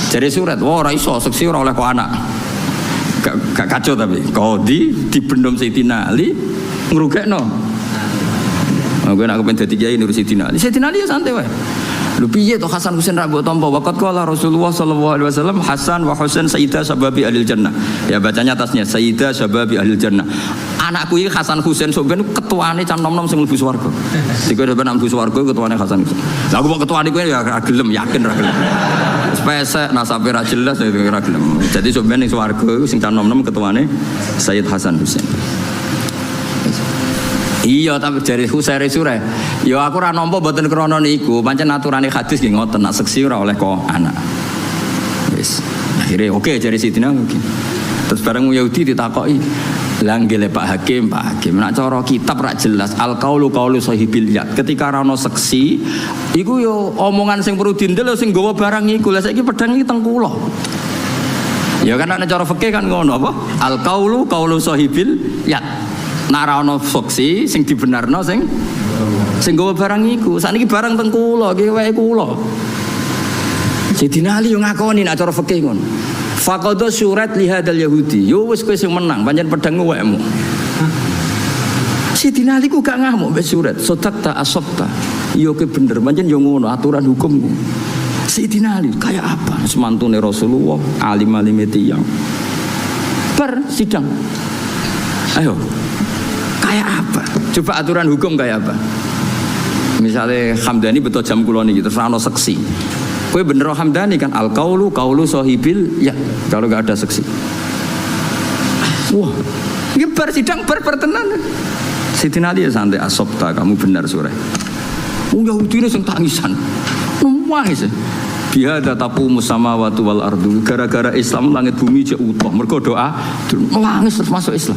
Jadi surat, wah ora iso seksi ora oleh kok anak. Gak kacau tapi qadhi dibendom Sayyidina Ali ngrugekno. Gue nak kepen dadi kiai nurut Sayyidina Ali. Sayyidina Ali ya santai wae. Lho piye to Hasan Husain ra mbok tampa waqat qala Rasulullah sallallahu alaihi wasallam Hasan wa Husain sayyidah sababi ahli jannah. Ya bacanya atasnya sayyidah sababi ahli jannah. Anakku iki Hasan Husain sampeyan ketuane cah nom-nom sing mlebu swarga. Dikowe sampeyan mlebu swarga ketuane Hasan Husain. Lah aku kok ketuane kowe ya ra gelem, yakin ra gelem. Spesek nasabe ra jelas ya ra gelem. Jadi sampeyan ning swarga sing cah nom-nom ketuane Sayyid Hasan Husain. Iya tapi dari Husairi Surah. Ya aku ora nampa mboten krana niku, pancen aturane hadis nggih ngoten, nak seksi ora oleh kok anak. Wis. Akhire oke jare Sidina mungkin. Terus bareng Yahudi ditakoki, "Lah nggih Pak Hakim, nak cara kitab rak jelas al-qaulu qaulu sahibil yad." Ketika ora ono seksi, iku yo omongan sing perlu dindel sing nggawa barang iku. Lah saiki pedang iki teng kula. Ya kan nek cara fikih kan ngono apa? Al-qaulu qaulu sahibil yad. Nara ono foksi sing dibenarno sing nggawa barang iku. Sakniki barang teng kula, iki wae kula. Sayyidina Ali yo ngakoni nek cara fikih ngono. Faqada surat li hadzal yahudi. Yo wis kowe sing menang, pancen pedangmu wekmu. Sayyidina Ali ku gak ngamuk mbek surat. Sodakta asabta. Yo ke bener, pancen yo ngono aturan hukumku. Sayyidina Ali kayak apa? Semantune Rasulullah, alim-alime tiyang. Sidang. Ayo. Kayak apa? Coba aturan hukum kayak apa? Misalnya Hamdani betul jam kulon ini terus ana seksi. Kowe bener Hamdani kan al-qaulu qaulu sahibil ya kalau enggak ada seksi. Wah, ini sidang bertenan. Sayyidina Ali santai asabta kamu benar sore. Wong Yahudi ini sing tangisan. Nangis. Bihadza taqumus samawati wal ardu. Gara-gara Islam langit bumi jek utuh. Mergo doa nangis terus masuk Islam.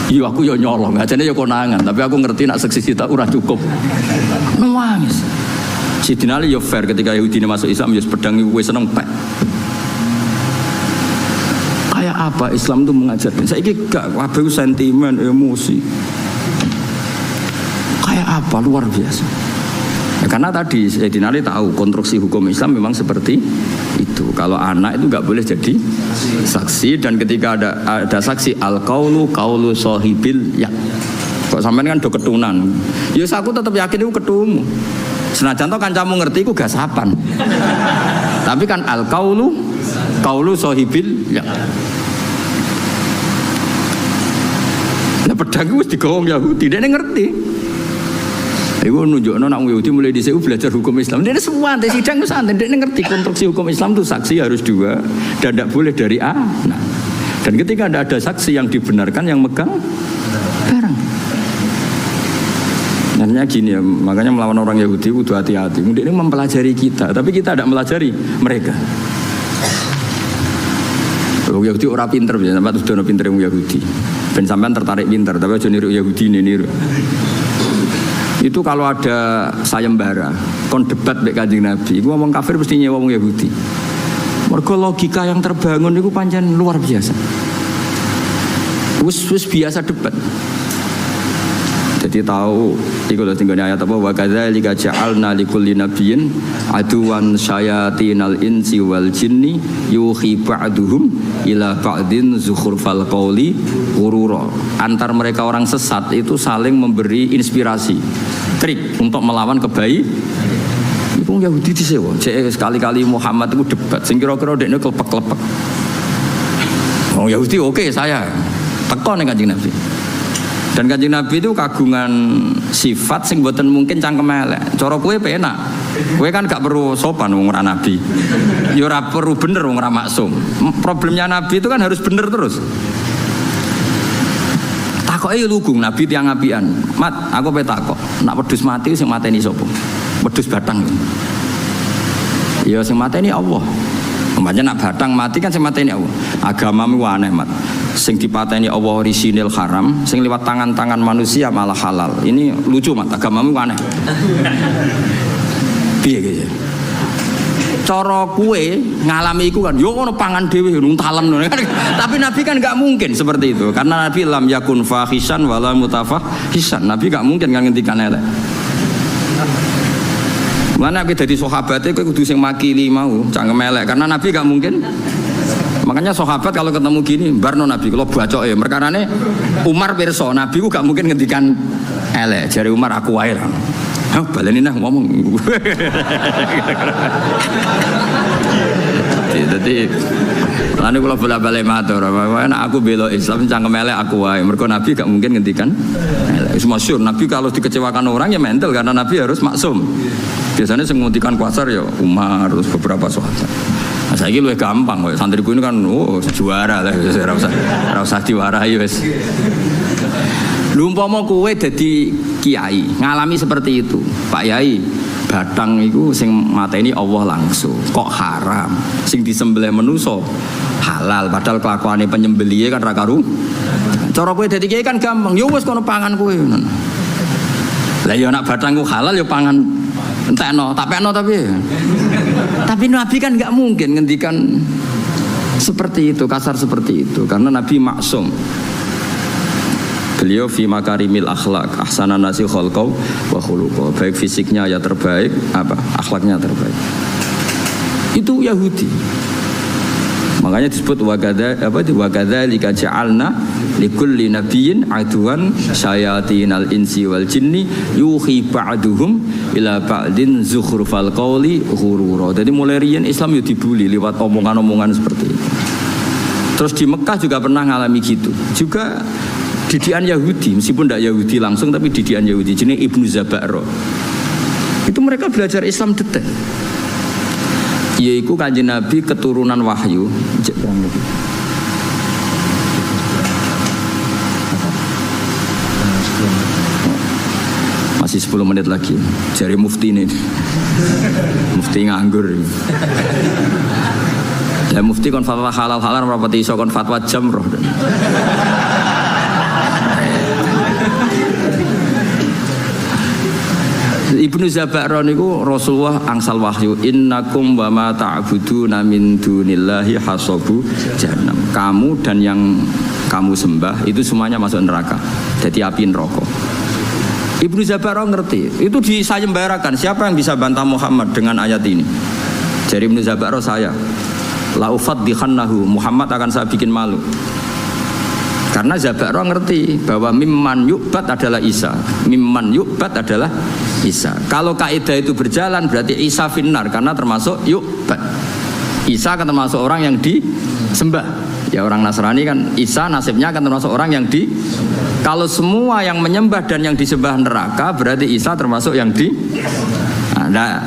Iya aku ya nyolong, ajane ya konangan, tapi aku ngerti nak seksi kita ora cukup. Nangis. Sayyidina Ali ya fair ketika Yahudi ini masuk Islam ya pedang iku wis seneng pek. Kayak apa Islam itu mengajarkan? Saiki gak kabeh sentimen, emosi. Kayak apa luar biasa. Ya, karena tadi Sayyidina Ali tahu konstruksi hukum Islam memang seperti itu. Kalau anak itu nggak boleh jadi saksi dan ketika ada saksi al-qaulu qaulu sahibil ya. Kok sampean kan do ketunan. Ya aku tetap yakin itu ketumu. Senajan to kancamu ngerti iku gasapan. Tapi kan al-qaulu qaulu sahibil ya. Lah pedang wis digowong Yahudi, dene ngerti. Iku nunjukno nak Yahudi mulai dhisik belajar hukum Islam. Dia semua di sidang itu santai, dia ngerti konstruksi hukum Islam itu saksi harus dua dan tidak boleh dari A. Nah, dan ketika ada saksi yang dibenarkan yang megang barang. Nantinya gini ya, makanya melawan orang Yahudi itu hati-hati. Dia ini mempelajari kita, tapi kita tidak melajari mereka. Orang Yahudi orang pinter, sampai tuh dono pinter yang Yahudi. Ben sampean tertarik pinter, tapi aja niru Yahudi ini niru. Itu kalau ada sayembara, kon debat mbek Kanjeng Nabi, iku ngomong kafir mesti nyewa wong Yahudi. Mergo logika yang terbangun itu pancen luar biasa. Wis biasa debat. Jadi tahu iku lho tinggone ayat apa wa kadzalika ja'alna likulli nabiyyin aduwan syayatinal insi wal jinni yuhi ba'duhum ila ba'din zukhrufal qawli ghurura. Antar mereka orang sesat itu saling memberi inspirasi, trik untuk melawan kebaikan. Iku Yahudi disewa. Sekali-kali Muhammad itu debat sing kira-kira dekne klepek-klepek. Oh Yahudi oke saya teko ning Kanjeng Nabi. Dan Kanjeng Nabi itu kagungan sifat sing mboten mungkin cangkem elek. Cara kowe penak. Kowe kan gak perlu sopan wong ora nabi. Ya ora perlu bener wong ora maksum. Problemnya Nabi itu kan harus bener terus. Takoke lugung Nabi tiyang apian. Mat, aku pe takok. Nak wedhus mati sing mateni sapa? Wedhus batang. Ya sing mateni Allah. Umpamanya nak batang mati kan sing mateni Allah. Agamamu aneh, Mat. Sing dipateni Allah orisinil haram, sing lewat tangan-tangan manusia malah halal. Ini lucu, Mat. Agamamu aneh. Piye gitu. Cara kue ngalami iku kan yo ono pangan dhewe nuntalen. Tapi Nabi kan enggak mungkin seperti itu. Karena Nabi lam yakun fahishan wala mutafahishan. Nabi enggak mungkin kan ngendikan elek. Mana kita jadi sahabatnya kowe kudu sing makili mau, cangkem elek karena Nabi enggak mungkin. Makanya sahabat kalau ketemu gini, barno Nabi kalau bacoke perkarane Umar pirsa, Nabi ku gak mungkin ngendikan elek. Jare Umar aku wae lah. Hah, baleni nah ngomong. Jadi lalu kalau bola-balik matur, nek aku bela Islam cangkem elek aku wae. Mergo Nabi gak mungkin ngendikan elek. Wis masyhur Nabi kalau dikecewakan orang ya mental karena Nabi harus maksum. Biasanya sing nguntikan kuasar ya Umar terus beberapa sahabat. Nah, saiki luwih gampang kok santriku ini kan juara lah ora usah diwarahi wis. Lha umpama kowe dadi kiai, ngalami seperti itu. Pak Yai, batang iku sing mateni Allah langsung. Kok haram? Sing disembelih manusa halal padahal kelakuane penyembelihe kan ra karu. Cara kowe dadi kiai kan gampang. Ya wis kono pangan kowe. Lah ya nek batangku halal ya pangan entekno, tapekno tapi Nabi kan nggak mungkin ngendikan seperti itu, kasar seperti itu karena Nabi maksum. Beliau fi makarimil akhlak, ahsanan nasi khalqau wa khuluqau. Baik fisiknya ya terbaik, akhlaknya terbaik. Itu Yahudi. Makanya disebut wakadzalika ja'alna likulli nabiyyin aduwan syayatinal insi wal jinni yuhi ba'duhum ila ba'din zukhrufal qawli ghurura. Jadi mulai riyen Islam yo dibuli lewat omongan-omongan seperti itu. Terus di Mekah juga pernah ngalami gitu. Juga didikan Yahudi, meskipun tidak Yahudi langsung tapi didikan Yahudi jenenge Ibnu Zabaro. Itu mereka belajar Islam detail. Yaitu Kanjeng Nabi keturunan wahyu. Masih 10 menit lagi. Jari mufti ini. Mufti nganggur. Ya mufti kon fatwa halal-halal rapati iso kon fatwa jamroh. Ibnu Zabaro niku Rasulullah angsal wahyu innakum wa ma ta'buduna min dunillahi hasabu jahannam. Kamu dan yang kamu sembah itu semuanya masuk neraka. Jadi api neraka. Ibnu Zabaro ngerti. Itu disayembarakan. Siapa yang bisa bantah Muhammad dengan ayat ini? Jadi Ibnu Zabaro saya. La ufaddihannahu, Muhammad akan saya bikin malu. Karena Zabaro ngerti bahwa mimman yu'bad adalah Isa. Mimman yu'bad adalah Isa. Kalau kaidah itu berjalan berarti Isa finnar karena termasuk yu'bad. Isa kan termasuk orang yang disembah. Ya orang Nasrani kan Isa nasibnya kan termasuk orang yang di. Kalau semua yang menyembah dan yang disembah neraka berarti Isa termasuk yang di. Nah,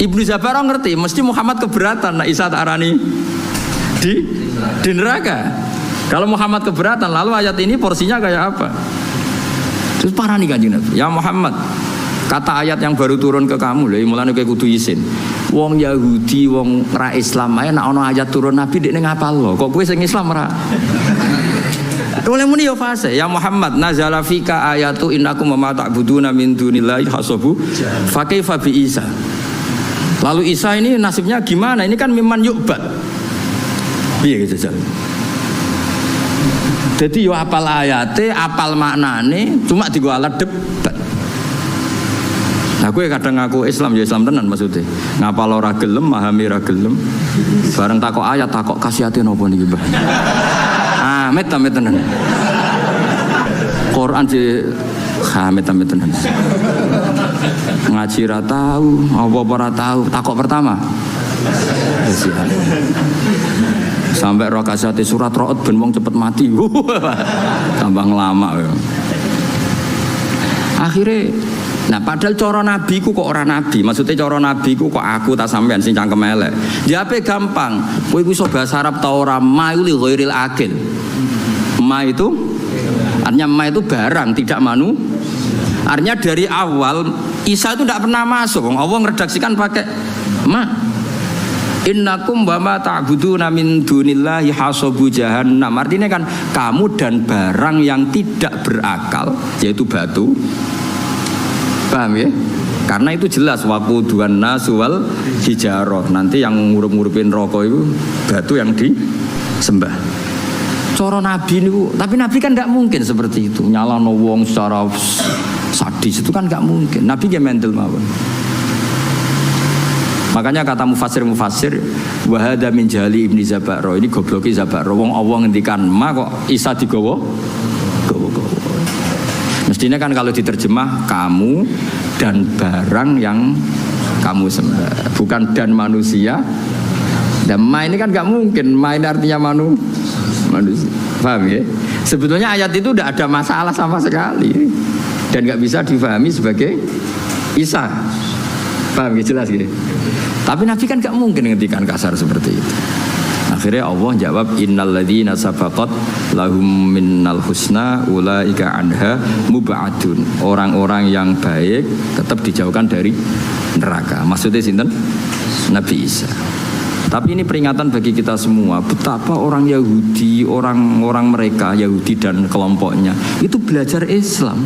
Ibnu Zabaro ngerti mesti Muhammad keberatan. Nah Isa tak arani di neraka. Kalau Muhammad keberatan, lalu ayat ini porsinya kayak apa? Terus parah nih Kanjeng Nabi. Ya Muhammad, kata ayat yang baru turun ke kamu, lho, mulane kowe kudu isin. Wong Yahudi, wong ra Islam ae nek ana ayat turun Nabi dekne ngapal lho. Kok kowe sing Islam ra? Oleh muni yo fase ya Muhammad nazala fika ayatu innakum ma ta'buduna min dunillahi hasabu fa kaifa bi Isa. Lalu Isa ini nasibnya gimana? Ini kan miman yu'bad. Piye gitu jal. Jadi yo apal ayate, apal maknane, cuma digo alat debat. Aku kadang ngaku Islam ya Islam tenan maksudnya. Ngapal ora gelem, memahami ora gelem. Bareng takok ayat, takok kasihate napa niki, Mbah? Amit tenan. Quran di amit tenan. Ngaji ra tahu, apa-apa ra tahu. Takok pertama. Sampai roh kasihate surat Ra'd ben wong cepet mati. Tambah ngelama. Akhirnya nah padahal cara nabi ku kok ora nabi, maksudnya cara nabi ku kok aku tak sampean sing cangkem elek. Jape gampang, kowe iku iso bahasa Arab ta ora ma li ghairil akil. Ma itu artinya ma itu barang tidak manu. Artinya dari awal Isa itu tidak pernah masuk. Allah ngeredaksikan pakai ma. Innakum wa ma ta'buduna min dunillahi hasabu jahannam. Artinya kan kamu dan barang yang tidak berakal yaitu batu. Paham ya? Karena itu jelas waquduhan nas wal hijarah. Nanti yang ngurup-ngurupin rokok itu batu yang disembah. Cara nabi niku, tapi nabi kan enggak mungkin seperti itu. Nyalano wong secara sadis itu kan enggak mungkin. Nabi dia mental mawon. Makanya kata mufassir wa hadza min jahli ibni Zabaro, ini gobloki Zabaro. Wong Allah ngendikan ma kok Isa digawa. Mestinya kan kalau diterjemah kamu dan barang yang kamu sembah, bukan dan manusia. Dan ma ini kan nggak mungkin, ma ini artinya manusia. Paham ya? Sebetulnya ayat itu tidak ada masalah sama sekali dan nggak bisa difahami sebagai Isa. Paham ya? Jelas ya? Tapi Nabi kan nggak mungkin ngendikan kasar seperti itu. Akhirnya Allah jawab innal ladzina sabaqat lahum minnal husna ulaika anha mub'adun. Orang-orang yang baik tetap dijauhkan dari neraka. Maksudnya sinten? Nabi Isa. Tapi ini peringatan bagi kita semua betapa orang Yahudi, orang-orang mereka Yahudi dan kelompoknya itu belajar Islam.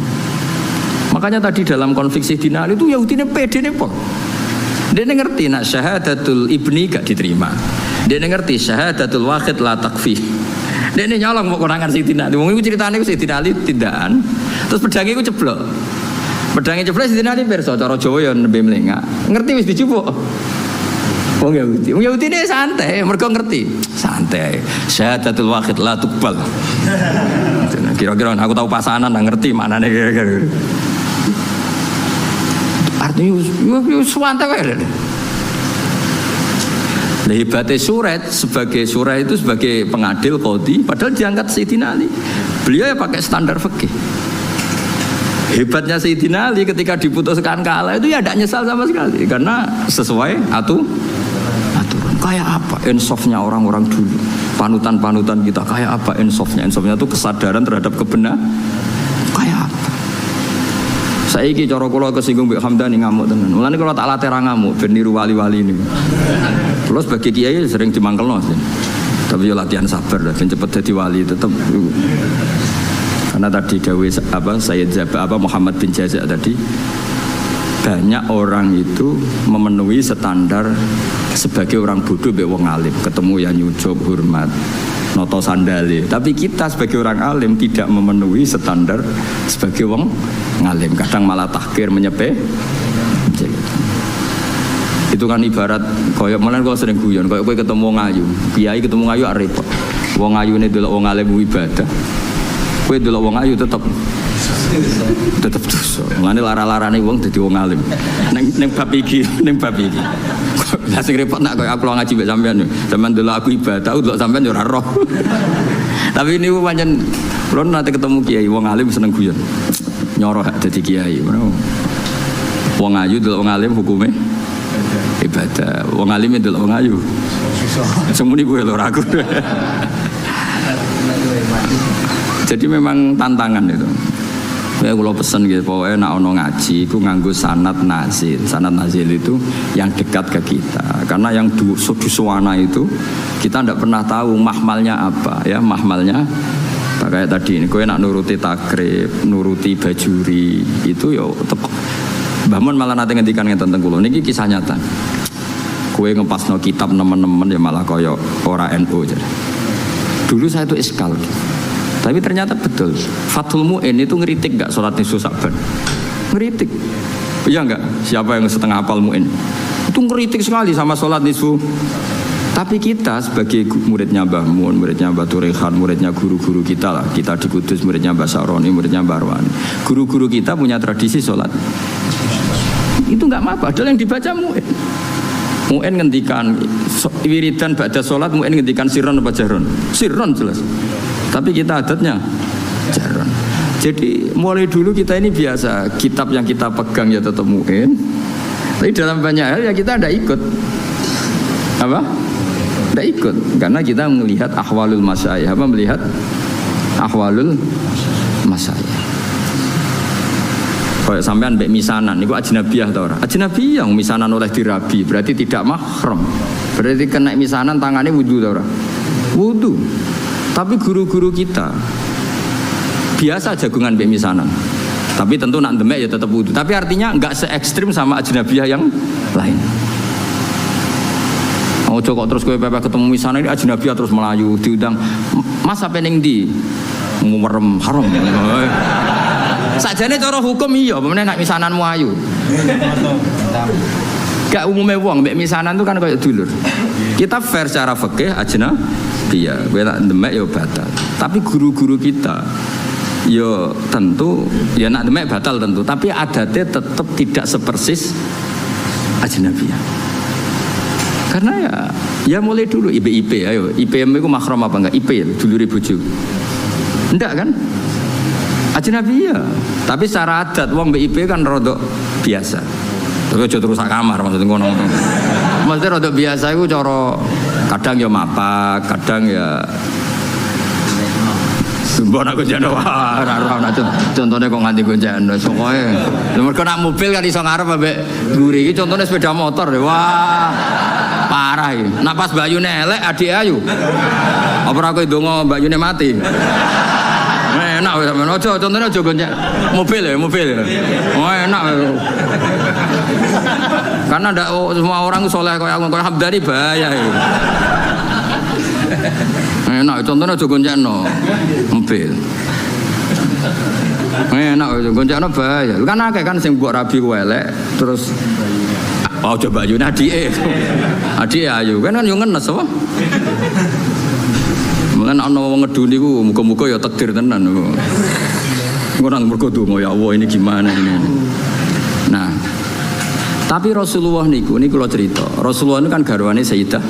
Makanya tadi dalam konflik Sayyidina Ali itu Yahudi ini pede nih Pak. Dia ngerti nak syahadatul ibni gak diterima. Dia ngerti syahadatul wahid la takfi. Dia nyolong mau kurangan Sayyidina Ali. Wong iku critane ku Sayyidina Ali tindakan. Terus pedangnya ku ceblok. Pedangnya ceblok Sayyidina Ali pirsa cara Jawa ya nembe mlengak. Ngerti wis dijupuk. Wong Yahudi ini santai, mereka ngerti. Santai. Syahadatul wahid la tuqbal. Kira-kira aku tahu pasanan ngerti maknane kira-kira. Artinya suwante wae. Nah, hebatnya Suret sebagai Suret itu sebagai pengadil qadhi, padahal diangkat Sayyidina Ali. Beliau ya pakai standar fikih. Hebatnya Sayyidina Ali ketika diputuskan kalah itu ya tidak nyesal sama sekali karena sesuai aturan. Kayak apa insafnya orang-orang dulu, panutan-panutan kita kayak apa insafnya? Insafnya itu kesadaran terhadap kebenaran. Kayak apa? Saiki cara kula kesinggung Mbak Hamdani ngamuk tenan. Mulane kula tak latih ra ngamuk ben niru wali-wali ini. Kula sebagai kiai sering dimangkelno sih. Tapi yo latihan sabar lah ben cepet dadi wali tetep. Karena tadi dawuh Sayyid Muhammad bin Jazak tadi banyak orang itu memenuhi standar sebagai orang bodoh mbek wong alim, ketemu ya nyucup hormat noto sandale. Tapi kita sebagai orang alim tidak memenuhi standar sebagai wong ngalim, kadang malah tahkir menyepe. Itu kan ibarat koyo menen kok sering guyon koyo kowe ketemu wong ayu, kiai ketemu ayu repot. Wong ayune delok wong alim ibadah. Kowe delok wong ayu tetep dosa. Mulane lara-larane wong dadi wong alim. Ning bab iki. Lah sing repot nak koyo aku ngaji mbek sampean. Sampeyan delok aku ibadah, delok sampean yo ora roh. Tapi niku pancen kula nate ketemu kiai wong alim seneng guyon. Nyoroh dadi kiai. Wong ayu delok wong alim hukume ibadah. Wong alim delok wong ayu. Semuni kuwi lho aku. Jadi memang tantangan itu. Kayak kalau pesen gitu, pokoknya nak ono ngaji, aku nganggo sanad nazil. Sanad nazil itu yang dekat ke kita. Karena yang dusuwana itu kita tidak pernah tahu mahmalnya apa, ya mahmalnya Kayak tadi ini, kowe nak nuruti takrib, nuruti bajuri, itu ya tepuk. Mbah Mun malah nate ngendikan ngeten teng kula niki kisah nyata. Kowe ngepasno kitab nemen-nemen ya malah kaya ora NU jadi. Dulu saya itu iskal. Tapi ternyata betul. Fathul Mu'in itu ngeritik enggak salat nisfu Sa'ban? Ngeritik. Iya enggak? Siapa yang setengah hafal Mu'in? Itu ngeritik sekali sama salat nisfu. Tapi kita sebagai muridnya Mbah Mun, muridnya Mbah Turehan, muridnya guru-guru kita lah. Kita di Kudus muridnya Mbah Saroni, muridnya Mbah Arwani. Guru-guru kita punya tradisi sholat. Itu enggak apa-apa, padahal yang dibaca Mu'in. Mu'in ngendikan wiridan ba'da sholat, Mu'in ngendikan sirron apa jaron? Sirron jelas. Tapi kita adatnya jaron. Jadi mulai dulu kita ini biasa, kitab yang kita pegang ya tetap Mu'in. Tapi dalam banyak hal ya kita tidak ikut. Apa? Tidak ikut karena kita melihat ahwalul masyayikh, apa melihat ahwalul masyayikh. Kayak sampean mbek misanan niku ajnabiyah ta ora? Ajnabiyah misanan oleh dirabi, berarti tidak mahram. Berarti kena misanan tangannya wudu ta ora? Wudu. Tapi guru-guru kita biasa jagungan mbek misanan. Tapi tentu nak demek ya tetap wudu. Tapi artinya enggak se ekstrim sama ajnabiyah yang lain. Ojo kok terus kowe pepe ketemu misanan ini ajnabiyah terus melayu diundang Mas apa ning ndi? Merem haram. Sakjane cara hukum iya, pemene nek misananmu ayu. Gak umume wong mbek misanan itu kan kayak dulur. Kita fair secara fikih ajnabiyah. Kowe tak demek ya batal. Tapi guru-guru kita ya tentu ya nak demek batal tentu, tapi adatnya tetap tidak sepersis ajnabiyah. Karena ya mulai dulu IP, ayo IPM itu mahram apa enggak? IP ya, dulure bojo. Enggak kan? Ajnabiyah. Tapi secara adat wong BIP kan rodok biasa. Tapi aja terus sak kamar maksudnya ngono. Maksudnya rodok biasa itu cara kadang ya mapak, kadang ya mbok nak gonjano ora contohnya kok nganti gonjano sokoe mergo nak mobil kan iso ngarep ambek mburi iki contohnya sepeda motor wah parah iki nak pas Mbak Yune elek adik ayu apa ora kowe ndonga Mbak Yune mati enak wis sampean aja contohnya aja gonjak mobil enak karena ndak semua orang soleh kayak aku kayak Hamdani bahaya iki enak contohnya aja goncakno mobil enak aja goncakno bahaya kan akeh kan sing mbok rabi ku elek terus coba ayo adike ayu kan yo ngenes apa mungkin ana wong ngedhu niku muga-muga ya takdir tenan orang mergo donga ya Allah ini gimana ini. Nah tapi Rasulullah niku kula cerita Rasulullah itu kan garwane Sayyidah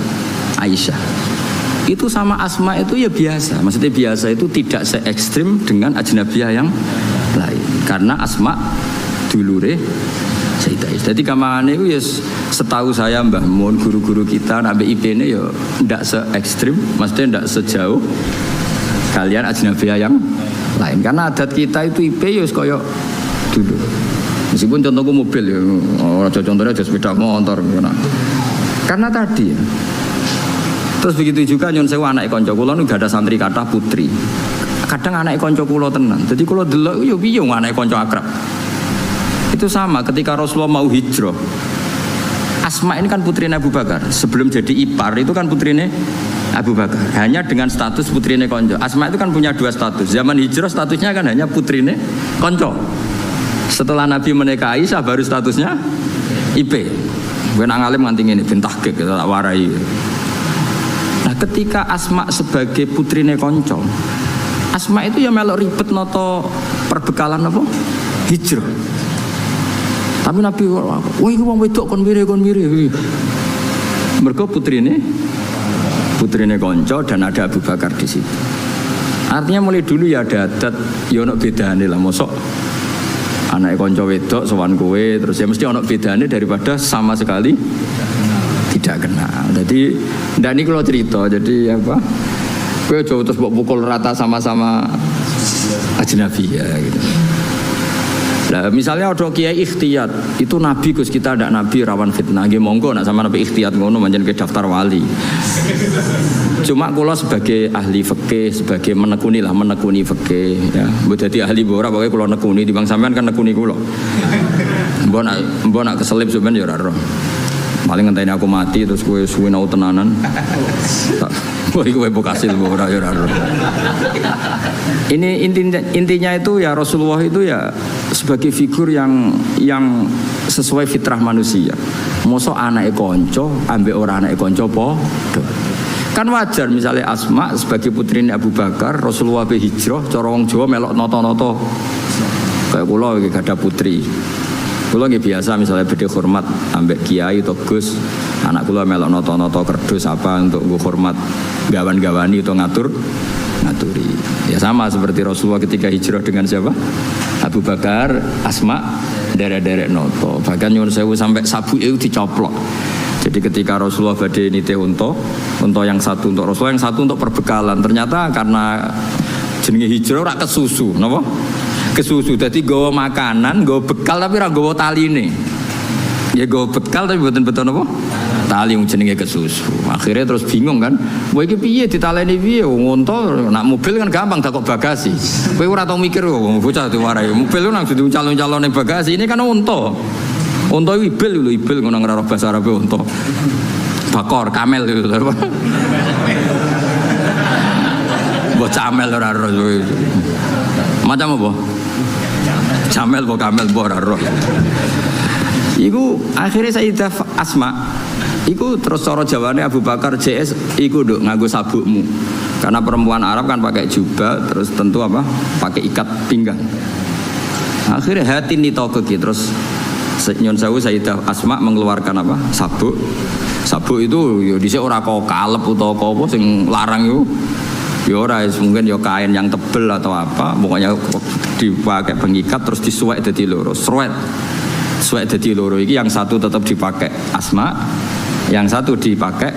Aisyah. Itu sama Asma itu ya biasa. Maksudnya biasa itu tidak se ekstrim dengan ajnabiyah yang lain. Karena Asma dulure Sayyidah Aisyah. Jadi kamane itu ya setahu saya Mbah Mun guru-guru kita nak IP-ne ya ndak se ekstrim, maksudnya ndak sejauh kalian ajnabiyah yang lain. Karena adat kita itu IP ya kaya dulu. Meskipun contohku mobil ya, contohnya aja sepeda motor. Karena tadi ya. Terus begitu juga nyon sewu anak konco kula nu gak ada santri kathah putri. Kadang anak konco kula tenan. Jadi kula delok yo piye anak konco akrab. Itu sama ketika Rasulullah mau hijrah. Asma ini kan putrinya Abu Bakar. Sebelum jadi ipar itu kan putrinya Abu Bakar. Hanya dengan status putrinya konco. Asma itu kan punya dua status. Zaman hijrah statusnya kan hanya putrinya konco. Setelah Nabi menikah Aisyah baru statusnya IP. Gue nang alim nganti ngene ben tahqiq tak warai. Nah ketika Asma sebagai putrine konco, Asma itu ya melok ribet noto perbekalan apa? Hijrah. Tapi Nabi wah iki wong wedok kon mire. Mergo putrine konco dan ada Abu Bakar di situ. Artinya mulai dulu ya ada adat ya ono bedane lah mosok anake konco wedok sowan kowe terus ya mesti ono bedane daripada sama sekali tidak kenal. Jadi ndak niki kalau cerita jadi apa kowe aja terus mbok pukul rata sama-sama ajnabi ya gitu. Nah, misalnya ada kiai ikhtiyat, itu nabi Gus, kita ada nabi rawan fitnah. Nggih monggo nak sama nabi ikhtiyat ngono pancen ke daftar wali. Cuma kula sebagai ahli fikih, sebagai menekuni fikih ya. Mbok dadi ahli ora pokoke kula nekuni timbang sampean kan nekuni kula. Mbok nak keselip sampean ya ora roh. Paling ngenteni aku mati terus kowe suwe nau tenanan. Kowe kasil ora ya ora. Ini intinya itu ya Rasulullah itu ya sebagai figur yang sesuai fitrah manusia. Mosok anake kanca ambek ora anake kanca padha. Kan wajar misalnya Asma sebagai putrine Abu Bakar, Rasulullah be hijrah, cara wong Jawa melok nata-nata. Kayak kula iki gadah putri. Kula nggih biasa misalnya beda hormat ambek kiai atau Gus, anak kula melok nata-nata kerdus apa untuk nggo hormat gawan-gawani atau ngaturi. Ya sama seperti Rasulullah ketika hijrah dengan siapa? Abu Bakar, Asma, derek-derek noto. Bahkan nyuwun sewu sampai sabu itu dicoplok. Jadi ketika Rasulullah badhe nitih unta yang satu untuk Rasulullah, yang satu untuk perbekalan. Ternyata karena jenenge hijrah ora kesusu, napa? Kesusu. Dadi nggawa makanan, nggawa bekal tapi ora nggawa taline. Ya nggawa bekal tapi mboten beton apa? Tali yang jenenge kesusu. Akhirnya terus bingung kan. Wah iki piye ditaleni piye? Unta nak mobil kan gampang takok bagasi. Kowe ora tau mikir bocah diwarai. Mobil nang dudu calon-calone bagasi. Ini kan unta. Unta ibil ngono ngraro bahasa Arab unta. Bakor, kamel itu. Mbok camel ora ro. Macam apa? Camel apa kamel ora ro. Iku akhirnya Sayyidah Asma iku terus cara jawane Abu Bakar JS iku nduk nganggo sabukmu. Karena perempuan Arab kan pakai jubah terus tentu apa? Pakai ikat pinggang. Akhirnya hati nitoko gitu terus nyon sewu Sayyidah Asma mengeluarkan apa? Sabuk. Sabuk itu yo dhisik ora kok kalep utawa apa sing larang yo. Ya ora mungkin ya kain yang tebel atau apa, pokoknya dipakai pengikat terus disuwek dadi loro. Suwek dadi loro iki yang satu tetap dipakai Asma, yang satu dipakai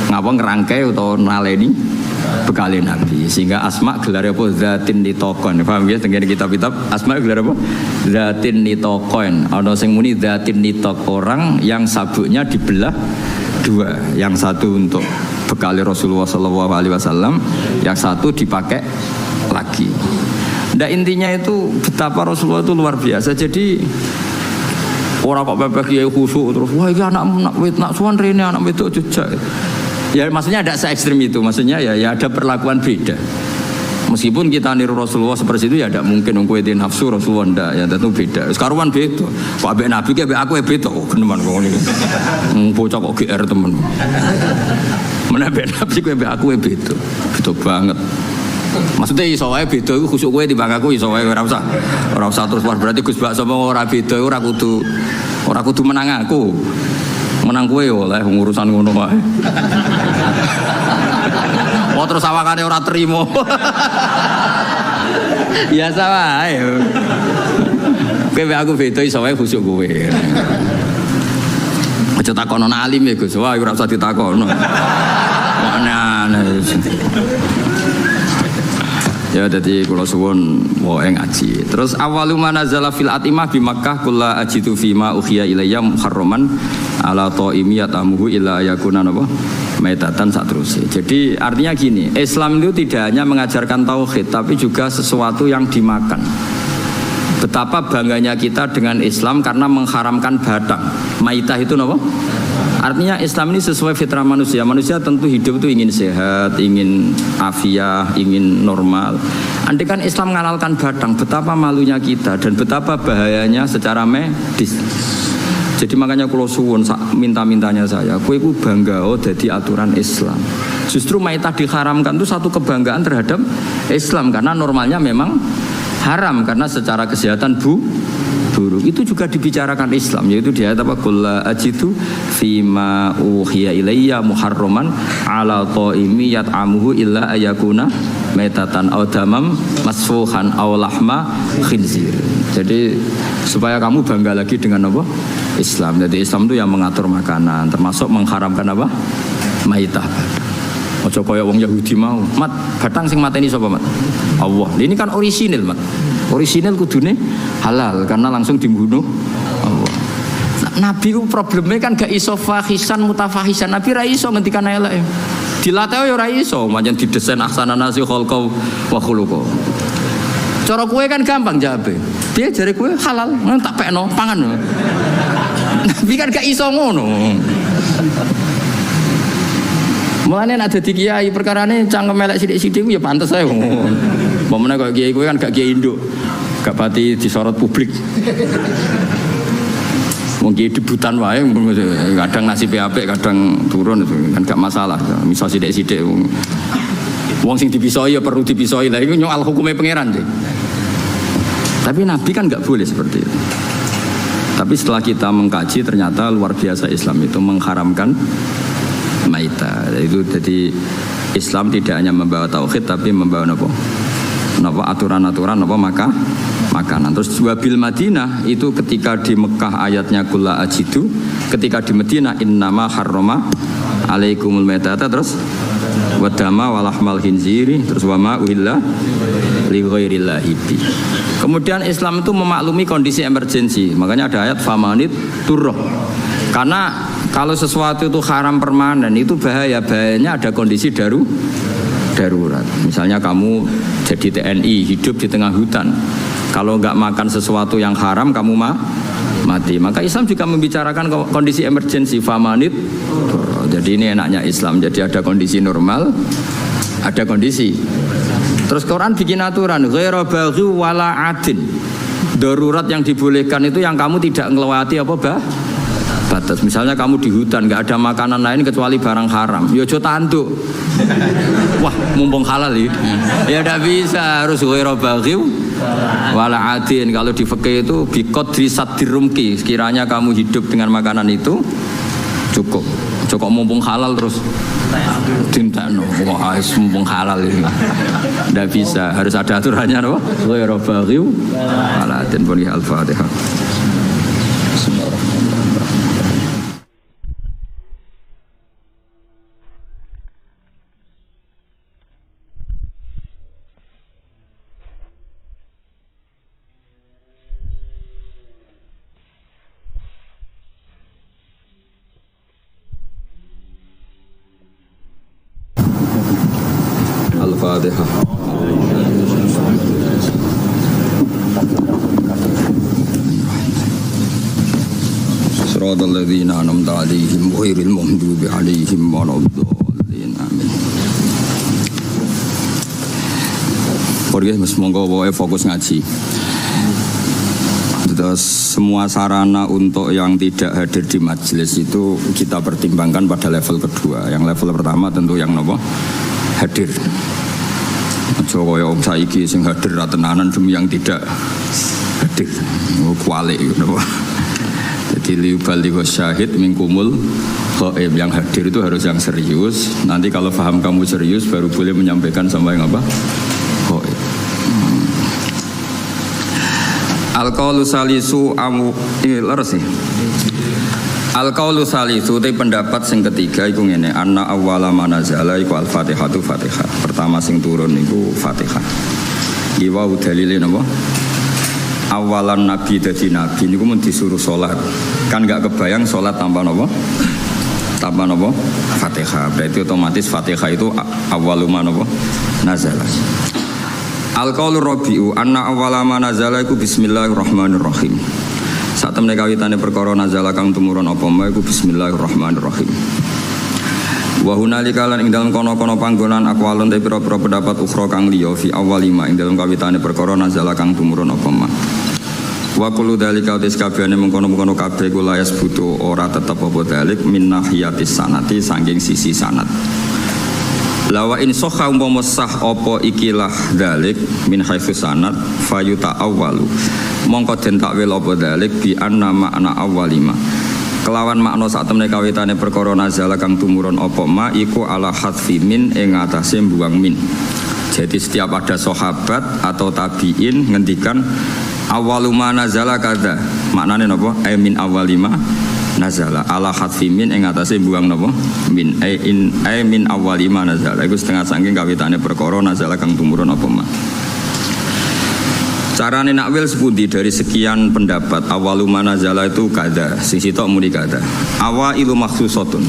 ngapa ngerangkai atau naleni bekali Nabi. Sehingga Asma gelar apa? Zatin nitokon. Paham ya tengene kitab-kitab Asma gelar apa? Zatin nitokon. Ana sing muni zatin nitok, orang yang sabuknya dibelah dua, yang satu untuk bekali Rasulullah SAW, yang satu dipakai lagi. Nah intinya itu betapa Rasulullah itu luar biasa. Jadi orang kok pepeh kiai khusyuk terus wah iki anak suwan rene anak wedok jejak. Ya maksudnya ada se-ekstrim itu, maksudnya ya ada perlakuan beda. Meskipun kita niru Rasulullah seperti itu ya tidak mungkin kowe di nafsu Rasulullah ndak, ya tentu beda. Sekaruan beda. Kok ambek Nabi ki ambek aku beda kok geneman kok ngene. Bocah kok GR temen. Menawa ambek Nabi kowe ambek aku beda. Beda banget. Maksudnya iso wae beda iku khusuk kowe timbang aku iso wae ora usah terus berarti Gus Bak sapa ora beda ora kudu menang aku. Menang kowe oleh urusan ngono wae. Oh terus awakane ora trimo. Biasa wae. Kowe aku beda iso wae khusuk kowe. Aja takono alim ya Gus, wah ora usah ditakono. Aneh-aneh. Ya jadi kula suwun wae ngaji. Terus awalu manazala fil atimah bi Makkah kulla ajitu fima ukhiya ilayya muharraman ala taimi yatamuhu illa yakuna napa maitatan satruse. Jadi artinya gini, Islam itu tidak hanya mengajarkan tauhid tapi juga sesuatu yang dimakan. Betapa bangganya kita dengan Islam karena mengharamkan badak. Maitah itu napa? Artinya Islam ini sesuai fitrah manusia. Manusia tentu hidup itu ingin sehat, ingin afiah, ingin normal. Andai kan Islam menghalalkan badang, betapa malunya kita dan betapa bahayanya secara medis. Jadi makanya kalau suwun minta-mintanya saya, kowe iku bangga dadi aturan Islam. Justru maitah diharamkan itu satu kebanggaan terhadap Islam karena normalnya memang haram karena secara kesehatan buruk. Itu juga dibicarakan Islam, yaitu di ayat apa? Qul la ajidu fima uhiya ilayya muharraman ala taimi yat'amuhu illa ayakuna maitatan aw damam masfuhan aw lahma khinzir. Jadi supaya kamu bangga lagi dengan apa? Islam. Jadi Islam itu yang mengatur makanan, termasuk mengharamkan apa? Maitah. Aja kaya wong Yahudi mau. Mat, batang sing mateni sapa, Mat? Allah. Ini kan orisinil, Mat. Orisinil kudune halal karena langsung dibunuh Allah. Nabi ku problemnya kan gak iso fahisan mutafahisan. Nabi ra iso ngendikan elek. Dilatih ya ora iso, pancen didesain ahsanan nasi khalqa wa khuluqa. Cara kowe kan gampang jawabe. Piye jare kowe halal, nang tak pekno pangan. Nabi kan gak iso ngono. Mulane nek dadi kiai perkarane cangkem elek sithik-sithik ya pantes ae. Momene kok kiai kowe kan gak kiai induk. Gak pati disorot publik. Mungkin debutan wae kadang nasibnya apik, kadang turun itu kan gak masalah. Misal sithik-sithik wong sing dipisoi ya perlu dipisoi lah, itu nyoal hukumnya pangeran sih. Tapi Nabi kan gak boleh seperti itu. Tapi setelah kita mengkaji ternyata luar biasa Islam itu mengharamkan maita. Itu jadi Islam tidak hanya membawa tauhid tapi membawa apa aturan-aturan apa makanan. Terus wabil Madinah itu ketika di Mekah ayatnya kulla ajidu, ketika di Madinah innama harrama alaikumul maitata, terus wadama walahmal khinziri, terus wama uhilla li ghairillahi bi. Kemudian Islam itu memaklumi kondisi emergensi. Makanya ada ayat famanit turroh. Karena kalau sesuatu itu haram permanen itu bahayanya ada kondisi darurat. Misalnya kamu jadi TNI hidup di tengah hutan. Kalau nggak makan sesuatu yang haram kamu mati. Maka Islam juga membicarakan kondisi emergensi famanit. Jadi ini enaknya Islam. Jadi ada kondisi normal, ada kondisi. Terus Quran bikin aturan ghairu baghi wala adin. Darurat yang dibolehkan itu yang kamu tidak ngelewati apa batas. Misalnya kamu di hutan nggak ada makanan lain kecuali barang haram. Ya aja tanduk. Wah, mumpung halal ya. Ya tidak bisa, harus ghairu baghi wala adin. Kalau di fikih itu biqadri sadirumki. Sekiranya kamu hidup dengan makanan itu cukup mumpung halal terus tintakno. Wah, mumpung halal ini. Tidak bisa, harus ada aturannya loh. Ghairu baghi wala adin. Boleh Al-Fatihah. Al-Fatihah. Siratal ladzina an'amta 'alaihim ghairil maghdubi 'alaihim waladdallin. Amin. Porge monggo wae fokus ngaji. Terus semua sarana untuk yang tidak hadir di majelis itu kita pertimbangkan pada level kedua. Yang level pertama tentu yang nopo hadir. Aja kaya wong saiki sing hadir ra tenanan demi yang tidak hadir. Kualik napa. Jadi liubaligh syahid minkumul ghaib, yang hadir itu harus yang serius. Nanti kalau paham kamu serius baru boleh menyampaikan sama yang apa? Ghaib. Al-qaulu salisu amu ini leres sih. Al-qaulu salisu te pendapat sing ketiga iku ngene, anna awwala manazala iku al-Fatihatu Fatihah. Pertama sing turun niku Fatihah. Iki wae dalile napa? Awalan Nabi dadi Nabi niku mun disuruh salat. Kan enggak kebayang salat tanpa napa? Tanpa napa? Fatihah. Berarti otomatis Fatihah itu awwalu manapa? Nazala. Al-qaulu rabi'u anna awwala manazala iku bismillahirrahmanirrahim. Saat temne kawitane perkara nazala kang tumurun apa ma iku bismillahirrahmanirrahim. Wa hunalika lan ing dalem kono-kono panggonan aqwalun te pira-pira pendapat ukhra kang liya fi awalima ing dalem kawitane perkara nazala kang tumurun apa ma. Wa kullu dalika tes kabehane mengkono-mengkono kabeh kula yasbutu ora tetep apa dalik min nahiyatis sanati saking sisi sanad. Lawa in sahha umpama sah apa ikilah dalik min haitsu sanad fayuta awwalu mongko den takwil apa dalik bi anna makna awwalima kelawan makna sak temene kawitane perkara nazala kang tumurun apa ma iku ala hadfi min ing atase mbuang min. Jadi setiap ada sahabat atau tabiin ngendikan awwaluma nazala kadza maknane napa min awwalima nazala ala hadfi min ing atase buang napa min min awwali ma nazala iku setengah saking kawitane perkara nazala kang tumurun apa ma. Carane nakwil sepundi dari sekian pendapat awalu ma nazala itu kada sing sitok muni kada awailu makhsusatun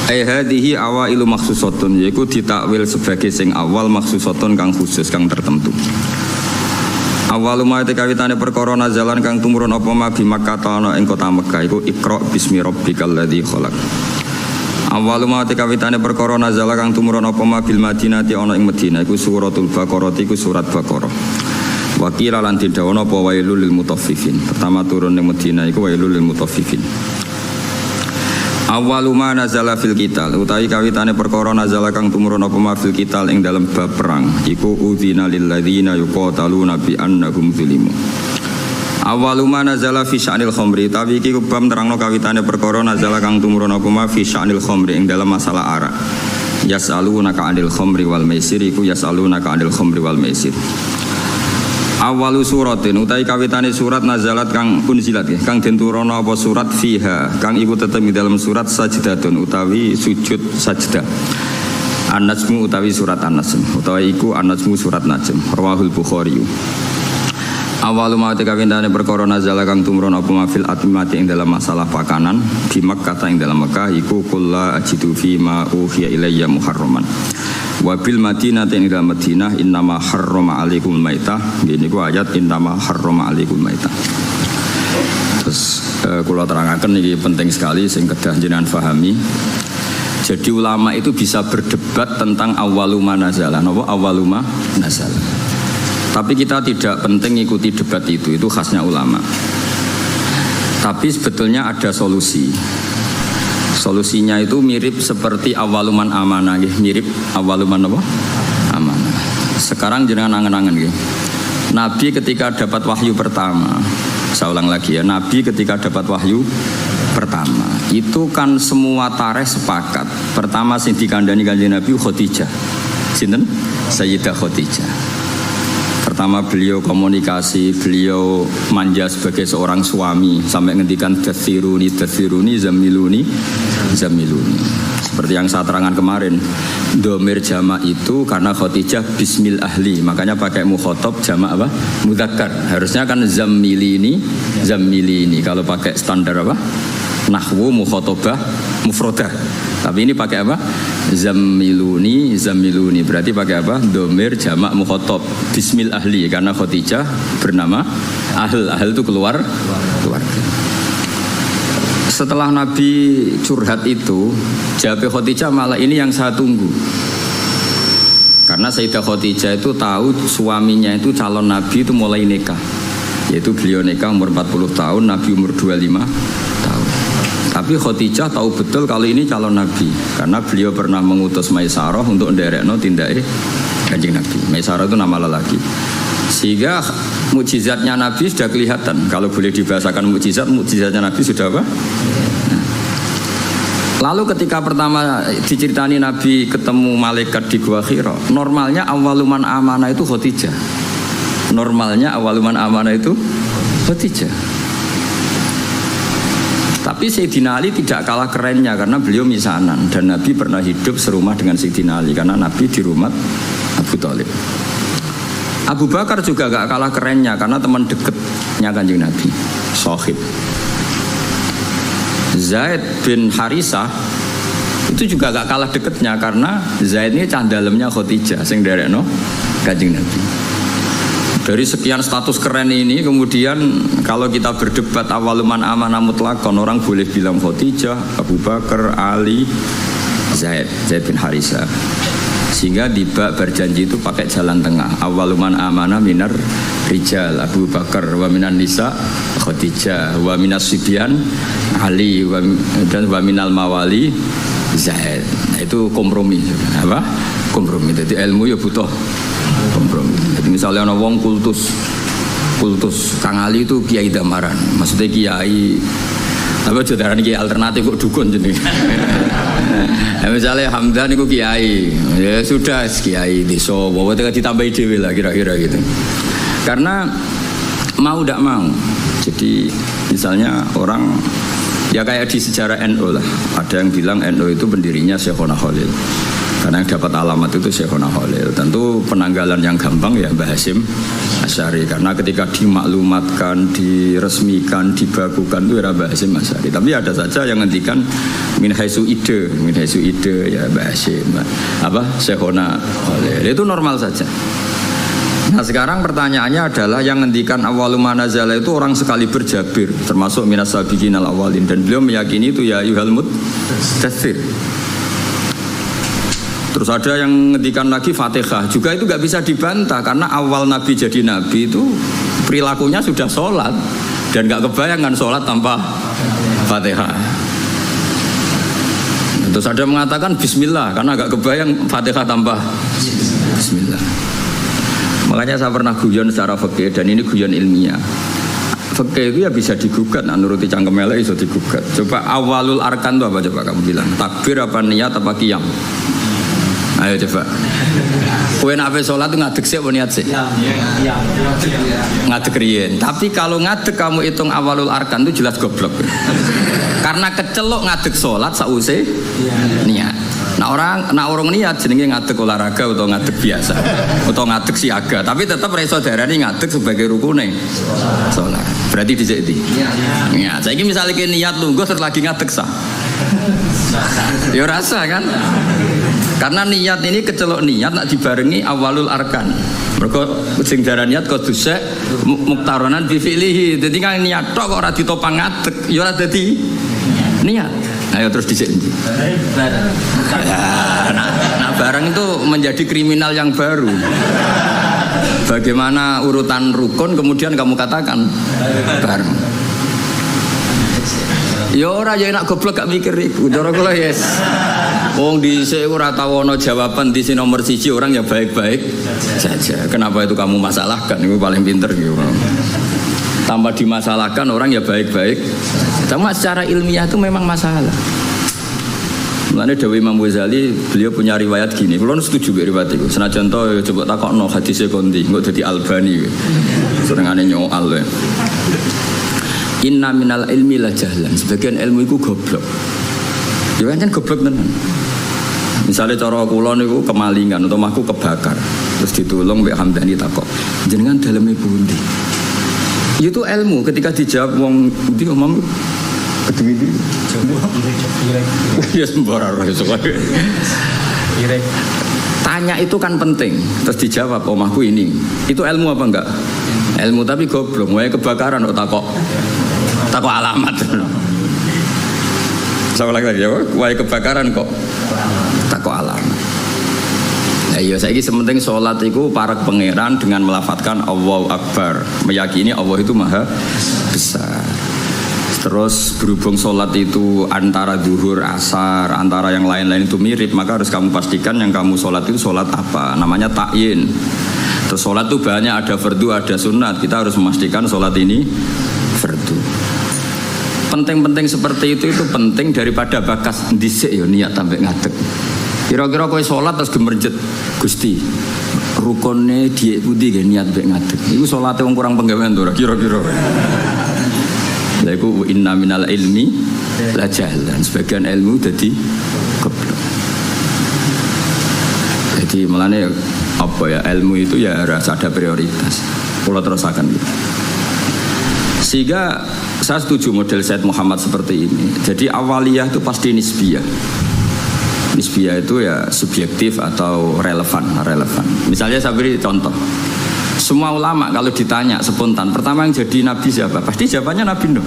hadhihi awailu makhsusatun yaiku ditakwil sebagai sing awal makhsusatun kang khusus kang tertentu. Awalu ma te kawitane perkara nazalan kang tumurun apa ma bi Makkah ana ing kota Mekah iku Iqra bismi rabbikal ladzi khalaq. Awalu ma te kawitane perkara nazala kang tumurun apa ma bil Madinati ana ing Madinah iku suratul Baqarah iku surat Baqarah. Wakil lan didawono apa wailul lil mutaffifin. Pertama turun ning Madinah iku wailul lil mutaffifin. Awalu ma nazala fil qital utawi kawitane perkara nazala kang tumurun apa ma fil qital ing dalem bab perang iku udzina lil ladzina yuqataluna bi annahum zulimu. Awalu ma nazala fi sya'nil khamri utawi iki bab nerangno kawitane perkara nazala kang tumurun apa ma fi sya'nil khamri ing dalem masalah arak. Yas'alunaka 'anil khamri wal maisir iku yas'alunaka 'anil khamri wal maisir. Awalu suratin utai kawitane surat nazalat kang unzilat kang den turono apa surat fiha kang iku tetep ing dalam surat sajdatun utawi sujud sajdah. An-Najmu utawi surat An-Najm utawi iku An-Najmu surat Najm rawahul Bukhari. Awalu ma te kawitane perkara nazala kang tumurun apa mafil atimati ing dalam masalah pakanan di Makkah ing dalam Makkah iku kulla ajidu fi ma uhiya ilayya muharraman. Wabil Madinah ing dalam Madinah innama harrama alaikum maitah. Ini ku ayat innama harrama alaikum maitah. Terus kula terangaken iki penting sekali sing kedah jenengan pahami. Jadi ulama itu bisa berdebat tentang awaluma nazala, napa awaluma nazala. Tapi kita tidak penting ikuti debat itu khasnya ulama. Tapi sebetulnya ada solusi. Solusinya itu mirip seperti awaluman amanah, mirip awaluman apa? Amanah. Sekarang jenengan angen-angen nggih. Nabi ketika dapat wahyu pertama, saya ulang lagi ya, Nabi ketika dapat wahyu pertama, itu kan semua tarikh sepakat. Pertama sing dikandani Kanjeng Nabi Khadijah. Sinten? Sayyidah Khadijah. Pertama beliau komunikasi, beliau manja sebagai seorang suami sampai ngendikan dathiruni zamiluni. Seperti yang saya terangkan kemarin, domir jamak itu karena Khadijah bismil ahli, makanya pakai mukhotob jamak apa? Mudzakkar. Harusnya kan zamilini. Kalau pakai standar apa? Nahwu mukhotobah mufrodah. Tapi ini pakai apa? Zamiluni. Berarti pakai apa? Domir jamak mukhotob bismil ahli karena Khadijah bernama Ahl itu keluarga. Setelah Nabi curhat itu, jawab Khadijah malah ini yang saya tunggu. Karena Sayyidah Khadijah itu tahu suaminya itu calon Nabi itu mulai nikah. Yaitu beliau nikah umur 40 tahun, Nabi umur 25 tahun. Tapi Khadijah tahu betul kalau ini calon Nabi, karena beliau pernah mengutus Maisarah untuk nderekno tindake Kanjeng Nabi. Maisarah itu nama lelaki. Sehingga mukjizatnya Nabi sudah kelihatan. Kalau boleh dibahasakan mukjizatnya Nabi sudah apa? Nah. Lalu ketika pertama diceritani Nabi ketemu malaikat di Gua Hira, normalnya awaluman amanah itu Khadijah. Tapi Sayyidina Ali tidak kalah kerennya karena beliau misanan dan Nabi pernah hidup serumah dengan Sayyidina Ali karena Nabi di rumah Abu Thalib. Abu Bakar juga gak kalah kerennya karena teman dekatnya Kanjeng Nabi, Sohib. Zaid bin Harisah itu juga gak kalah dekatnya karena Zaid ini cah dalemnya Khadijah sing derekno Kanjeng Nabi. Dari sekian status keren ini kemudian kalau kita berdebat awaluman amanah mutlakon, orang boleh bilang Khadijah, Abu Bakar, Ali, Zaid bin Harisah. Sehingga di bab berjanji itu pakai jalan tengah. Awaluman amanah minar rijal Abu Bakar, wa minan nisa Khadijah, wa minas sibyan Ali, dan wa minal mawali Zaid. Nah, itu kompromi. Apa? Kompromi. Jadi ilmu ya butuh kompromi. Jadi misalnya ada wong kultus Kang Ali itu kiai damaran. Maksudnya kiai apa jodaran kiai alternatif kok dukun jenenge. Misalnya Hamdan itu kiai, ya sudah kiai desa, bahwa ditambahi dhewe lah kira-kira gitu. Karena mau tidak mau. Jadi misalnya orang Ya kayak di sejarah NU lah. Ada yang bilang NU itu pendirinya Syekhona Khalil. Karena yang dapat alamat itu Syekhona Khalil. Tentu penanggalan yang gampang ya Mbah Hasyim Asy'ari. Karena ketika dimaklumatkan, diresmikan, dibakukan itu era Mbah Hasyim Asy'ari. Tapi ada saja yang ngendikan min haitsu ide ya Mbah Hasyim. Syekhona Khalil. Itu normal saja. Nah sekarang pertanyaannya adalah yang ngendikan awwalu manazala itu orang sekali berjabir termasuk minas sabiqinal awwalin, dan beliau meyakini itu ya ayyuhal mudaththir. Terus ada yang ngendikan lagi Fatihah, juga itu gak bisa dibantah karena awal Nabi jadi Nabi itu perilakunya sudah sholat dan gak kebayangkan sholat tanpa Fatihah. Terus ada yang mengatakan Bismillah karena gak kebayang Fatihah tanpa Bismillah. Makanya saya pernah guyon secara fikih, dan ini guyon ilmiah. Fikih itu ya bisa digugat, nah nuruti cangkemele iso digugat. Coba awalul arkan itu apa coba kamu bilang? Takbir apa niat apa qiyam? Ayo coba. Kowe nek ape salat ngadeg sik apa niat sik? Ngadeg riyen. Tapi kalau ngadeg kamu hitung awalul arkan itu jelas goblok. Karena kecelok ngadeg salat sause niat. Nah orang niat jenenge ngadeg olahraga atau ngadeg biasa atau ngadeg siaga, tapi tetap ra iso darani ngadeg sebagai rukune salat. Berarti dhisik iki. Ya, saiki misale ke niat lungguh terus lagi ngadeg sah. Ya rasa kan? Karena niat ini kecelok niat nak dibarengi awalul arkan. Mergo sing darani niat kudu sek muktaronan bi fi'lihi. Dadi kan niat tok kok ora ditopang ngadeg, ya ora dadi niat. Ayo terus dhisik. Nah barang itu menjadi kriminal yang baru. Bagaimana urutan rukun kemudian kamu katakan bareng. Ya ora ya enak goblok gak mikir iku. Cara kula yes. Wong dhisik ora tau ana jawaban di nomor 1 orang ya baik-baik saja. Kenapa itu kamu masalahkan? Itu paling pinter gitu. Tanpa dimasalahkan orang ya baik-baik. Cuma secara ilmiah itu memang masalah. Mulane Dewi Imam Ghazali beliau punya riwayat gini. Kalau setuju dengan riwayat itu. Senajan to coba takokno hadise kondi, engko dadi Albani. Senengane nyoal wae. Inna minal ilmi la jahlan. Sebagian ilmu itu goblok. Ya kan goblok tenan. Misalnya cara kula niku kemalingan atau mahku kebakar. Terus ditolong Mbak Hamdani takok. Jenengan daleme pundi? Itu ilmu ketika dijawab wong ndi omam kedhi ya sembarang tanya itu kan penting terus dijawab omahku ini itu ilmu apa enggak ilmu tapi goblok wae kebakaran kok takok alamat saya lagi ya wae kebakaran kok takok alamat. Ya saiki sementing sholat itu para pangeran dengan melafatkan Allahu Akbar, meyakini Allah itu maha besar. Terus berhubung sholat itu antara duhur, asar, antara yang lain-lain itu mirip, maka harus kamu pastikan yang kamu sholat itu sholat apa, namanya ta'yin. Terus sholat itu banyak, ada fardu, ada sunat, kita harus memastikan sholat ini fardu. Penting-penting seperti itu penting daripada bakas dhisik ya niat sampai ngadeg. Kira-kira kowe sholat terus gemerjet Gusti rukune dhiik pundi nggih niat mbek ngadeg. Iku salate wong kurang penggawean to ora kira-kira. Lha iku inna minal ilmi la jahlan. Sebagian ilmu dadi goblok. Jadi melane apa ya ilmu itu ya harus ada prioritas. Kula terusaken gitu. Sehingga saya setuju model Said Muhammad seperti ini. Jadi awaliyah itu pasti nisbiyah. Nisbiyah itu ya subjektif atau relevan. Misalnya saya beri contoh. Semua ulama kalau ditanya spontan, pertama yang jadi nabi siapa? Pasti jawabannya Nabi Nuh.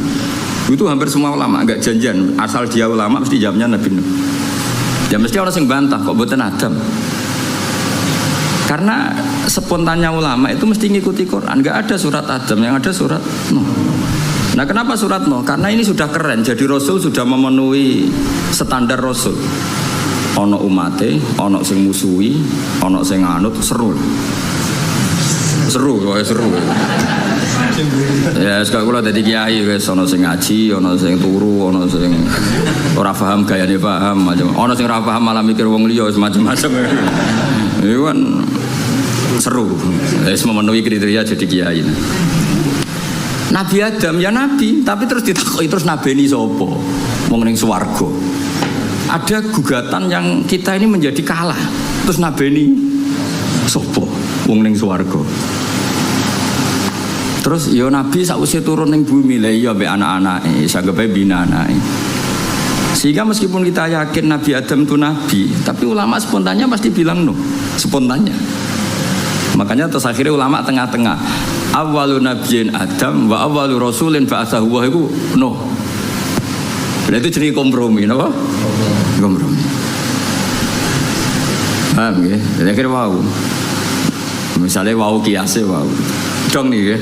Itu hampir semua ulama, enggak janjian. Asal dia ulama pasti jawabnya Nabi Nuh. Ya mesti orang yang bantah kok mboten Adam. Karena spontannya ulama itu mesti ngikuti Quran. Enggak ada surat Adam, yang ada surat Nuh. Nah kenapa surat Nuh? Karena ini sudah keren. Jadi Rasul sudah memenuhi standar Rasul. Ono umate, ono sing musuhi, ono sing anut, seru. Ya sekarang kula dadi kiai wis ono sing ngaji, ono sing turu, ono sing ora paham gayane paham, macam ono sing ora paham malah mikir wong liya macam-macam. Iku kan seru. Wis memenuhi kriteria jadi kiai. Nabi Adam ya nabi, tapi terus ditakoki terus nabeni sapa? Wong ning swarga. Ada gugatan yang kita ini menjadi kalah. Terus nabeni sapa? Wong ning swarga. Terus ya nabi sakwise turun ning bumi lha iya mbek anak-anake, sanggepe bina anake. Sehingga meskipun kita yakin Nabi Adam itu nabi, tapi ulama spontannya pasti bilang no, spontannya. Makanya terus akhirnya ulama tengah-tengah. Awwalu nabiyyin Adam wa awwalu rasulin ba'atsahu wa iku no. Nah itu jadi kompromi, napa? Kompromi. Paham ya? Jadi akhirnya wow. Misalnya wow kiasnya wow. Dong nih ya.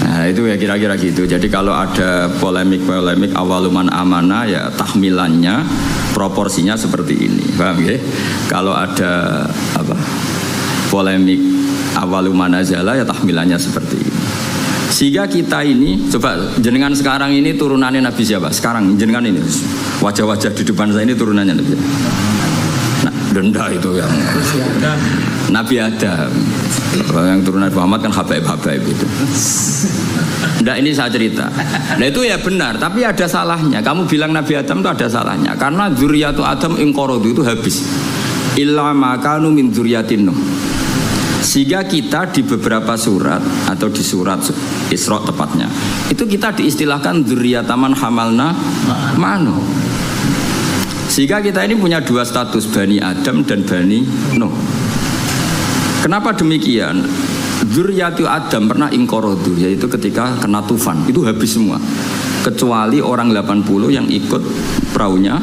Nah itu ya kira-kira gitu. Jadi kalau ada polemik awaluman amanah ya tahmilannya proporsinya seperti ini. Paham ya? Kalau ada apa? Polemik awaluman azala ya tahmilannya seperti ini. Sehingga kita ini coba jenengan sekarang ini turunannya Nabi siapa? Sekarang jenengan ini wajah-wajah di depan saya ini turunannya Nabi. Nah, denda itu yang Nabi Adam. Yang turunan Muhammad kan habaib-habaib itu. Nggak, ini saya cerita. Nah itu ya benar, tapi ada salahnya. Kamu bilang Nabi Adam itu ada salahnya. Karena dzurriyyatu Adam inqaradu itu habis. Illa ma kanu min dzurriyyatin Nuh. Sehingga kita di beberapa surat atau di surat Isra tepatnya itu kita diistilahkan dzurriyyataman hamalna ma'anu. Sehingga kita ini punya dua status, Bani Adam dan Bani Nuh. Kenapa demikian? Dzurriyyatu Adam pernah inqaradu, yaitu ketika kena tufan itu habis semua kecuali orang 80 yang ikut perahunya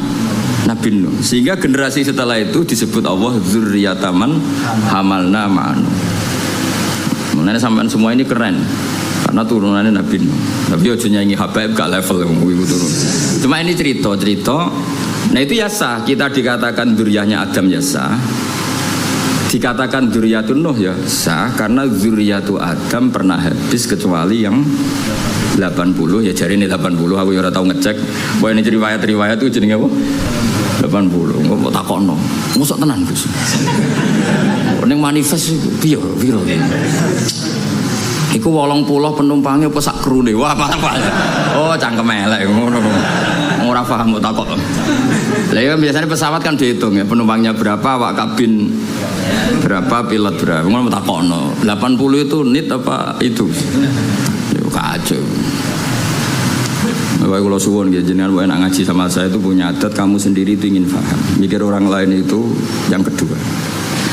Nabi Nuh. Sehingga generasi setelah itu disebut Allah dzurriyyataman hamalna ma'anu. Mengenai sampean semua ini keren karena turunannya Nabi Nuh. Tapi ojo nyanyi habaib gak level itu turun. Cuma ini cerita. Nah itu ya sah, kita dikatakan dzurriyyahnya Adam ya sah. Dikatakan dzurriyyatun Nuh ya sah karena dzurriyyatu Adam pernah habis kecuali yang 80 ya jari ini 80 aku ya ora tau ngecek. Wah ini riwayat itu jenenge apa? 80. Kok takokno. Mosok tenan Gus. Ning manifest piye piro. Iku 80 penumpangnya apa sak krune. Wah apa. Oh cangkem elek ngono. Ora paham kok takok. Lah ya biasanya pesawat kan dihitung ya penumpangnya berapa, awak kabin berapa, pilot berapa. Ngono takokno. 80 itu nit apa itu? Ya kacau. Bapak kalau suwon ya jenengan mau enak ngaji sama saya itu punya adat kamu sendiri itu ingin paham. Mikir orang lain itu yang kedua.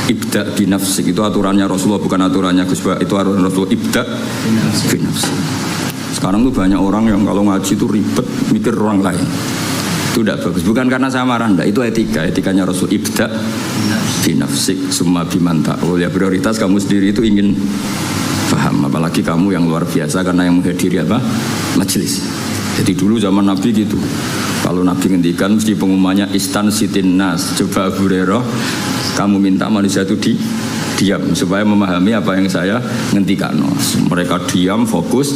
Ibda binafsik itu aturannya Rasulullah bukan aturannya Gus Ba. Itu aturan Rasulullah ibda binafsik. Sekarang tuh banyak orang yang kalau ngaji itu ribet mikir orang lain. Itu tidak bagus. Bukan karena saya marah, enggak. Itu etikanya Rasul ibda binafsik summa biman ta'ul. Ya prioritas kamu sendiri itu ingin paham. Apalagi kamu yang luar biasa karena yang menghadiri apa? Majelis. Jadi dulu zaman Nabi gitu. Kalau Nabi ngendikan mesti pengumumannya istan sitin nas. Coba Abu Hurairah, kamu minta manusia itu diam supaya memahami apa yang saya ngendikan. Mereka diam, fokus.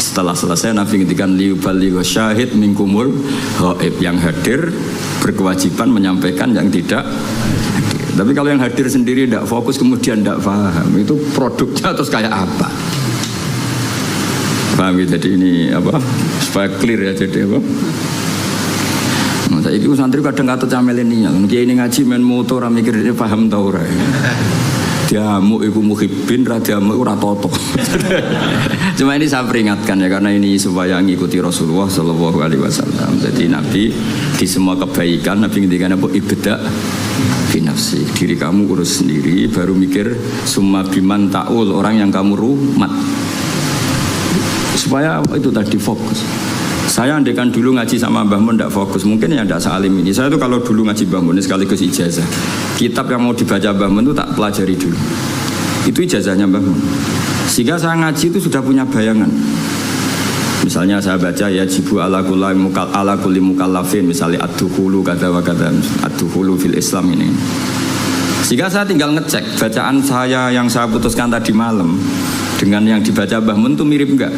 Setelah selesai Nabi ngendikan liubaligha syahid minkumul ghaib. Yang hadir berkewajiban menyampaikan yang tidak hadir. Tapi kalau yang hadir sendiri tidak fokus kemudian tidak paham, itu produknya terus kayak apa? Paham gitu, jadi ini apa supaya clear ya, jadi apa saya itu santri kadang kata camelenial kayak ini ngaji main motor mikir ini paham tau ora diamuk iku muhibbin radiamuk ora toto. Cuma ini saya peringatkan ya karena ini supaya ngikuti Rasulullah Shallallahu Alaihi Wasallam. Jadi Nabi di semua kebaikan Nabi ngendikan apa ibda binafsi, diri kamu urus sendiri baru mikir summa biman ta'ul, orang yang kamu rumat. Supaya itu tadi fokus. Saya andaikan dulu ngaji sama Mbah Mun tidak fokus, mungkin ya tidak sealim ini. Saya tuh kalau dulu ngaji Mbah Mun sekaligus ijazah. Kitab yang mau dibaca Mbah Mun itu tak pelajari dulu. Itu ijazahnya Mbah Mun. Sehingga saya ngaji itu sudah punya bayangan. Misalnya saya baca ya jibu ala kulli mukallafin, misalnya ad-dukhulu kata wa kata, ad-dukhulu fil Islam ini. Sehingga saya tinggal ngecek bacaan saya yang saya putuskan tadi malam dengan yang dibaca Mbah Mun itu mirip enggak?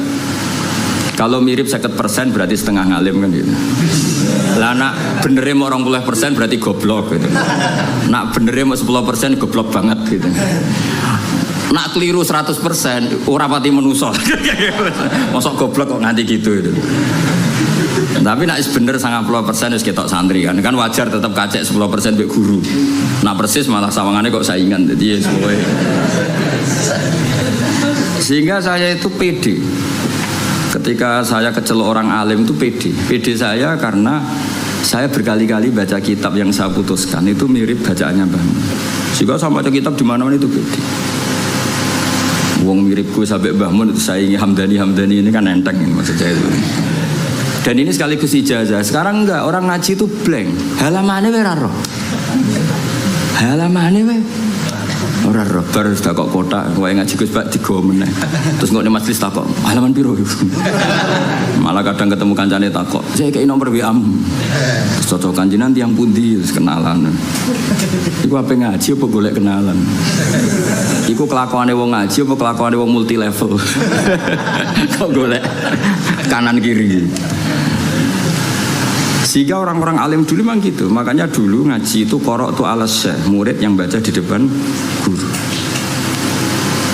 Kalau mirip 50% berarti setengah ngalim kan gitu. Lah nak benernya mau 20% berarti goblok gitu. Nak benernya mau 10% goblok banget gitu. Nak keliru 100% ora pati menuso. Mosok goblok kok nganti gitu itu. Tapi nak bener 90% wis ketok santri kan wajar tetap kacek 10% mbek guru. Nak persis malah sawangannya kok saingan jadi semua. Sehingga saya itu pede. Ketika saya kecelok orang alim itu pede. Pede saya karena saya berkali-kali baca kitab yang saya putuskan itu mirip bacaannya Mbah Mun. Sehingga saya baca kitab di mana-mana itu pede. Wong miripku sampai Mbah Mun itu saingi Hamdani ini kan enteng maksud saya itu. Dan ini sekaligus ijazah. Sekarang enggak, orang ngaji itu blank. Halamannya ora roh. Halamannya ora roh. Baru sudah kok kotak, wae ngaji Gus Pak digo meneh. Terus kok ning majelis takok, halaman piro? Malah kadang ketemu kancane takok, "Saya kei nomor WA-mu." Terus cocokan jenengan tiyang pundi wis kenalan. Iku ape ngaji apa golek kenalan? Iku kelakuane wong ngaji apa kelakuane wong multi level? Kok golek kanan kiri. Sehingga orang-orang alim dulu memang gitu. Makanya dulu ngaji itu korok itu alas syekh, murid yang baca di depan guru.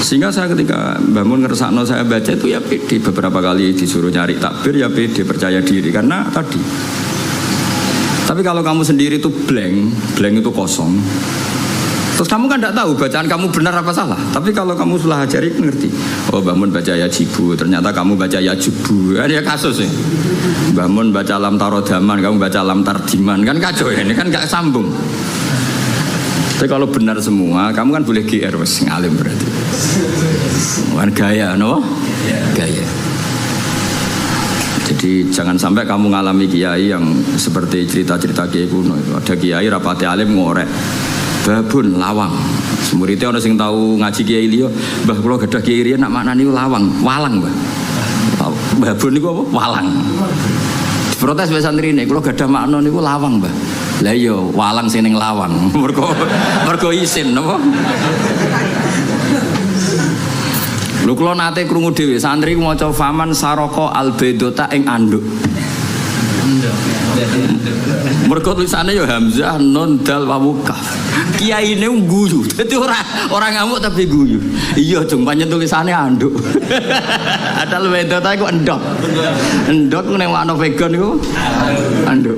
Sehingga saya ketika Mbah Mun ngersakno saya baca itu ya pede. Beberapa kali disuruh nyari takbir ya pede, percaya diri. Karena tadi. Tapi kalau kamu sendiri itu blank itu kosong. Terus kamu kan tidak tahu bacaan kamu benar apa salah. Tapi kalau kamu sudah ajari ngerti. Oh Mbah Mun baca ya jibu, ternyata kamu baca ya jubu. Ini ya kasus ya. Mbah Mun baca lam tarodaman, kamu baca lam tardiman. Kan kacau ya, ini kan gak sambung. Tapi kalau benar semua, kamu kan boleh GR wes ngalim berarti. Bukan gaya, no? Gaya. Jadi jangan sampai kamu ngalami kiai yang seperti cerita-cerita kiai kuno itu. Ada kiai rapati alim ngorek. Babun lawang. Muridnya orang sing tahu ngaji kiai liya, Mbah kula gadah kiai riyen nak maknane lawang, walang, Mbah. Babun niku apa? Walang. Diprotes wae santrine, kula gadah makna niku lawang, Mbah. Lah iya, walang sing ning lawang. Mergo isin napa? Lho kula nate krungu dhewe santri maca faman saroko albedota ing anduk. Mergo tulisane ya hamzah nun dal wawu kaf. Kiai ini guyu. Dadi orang ngamuk tapi guyu. Iya jeng pancen tulisane anduk. Adal wedota iku endok. Endok ning makna vegan iku anduk.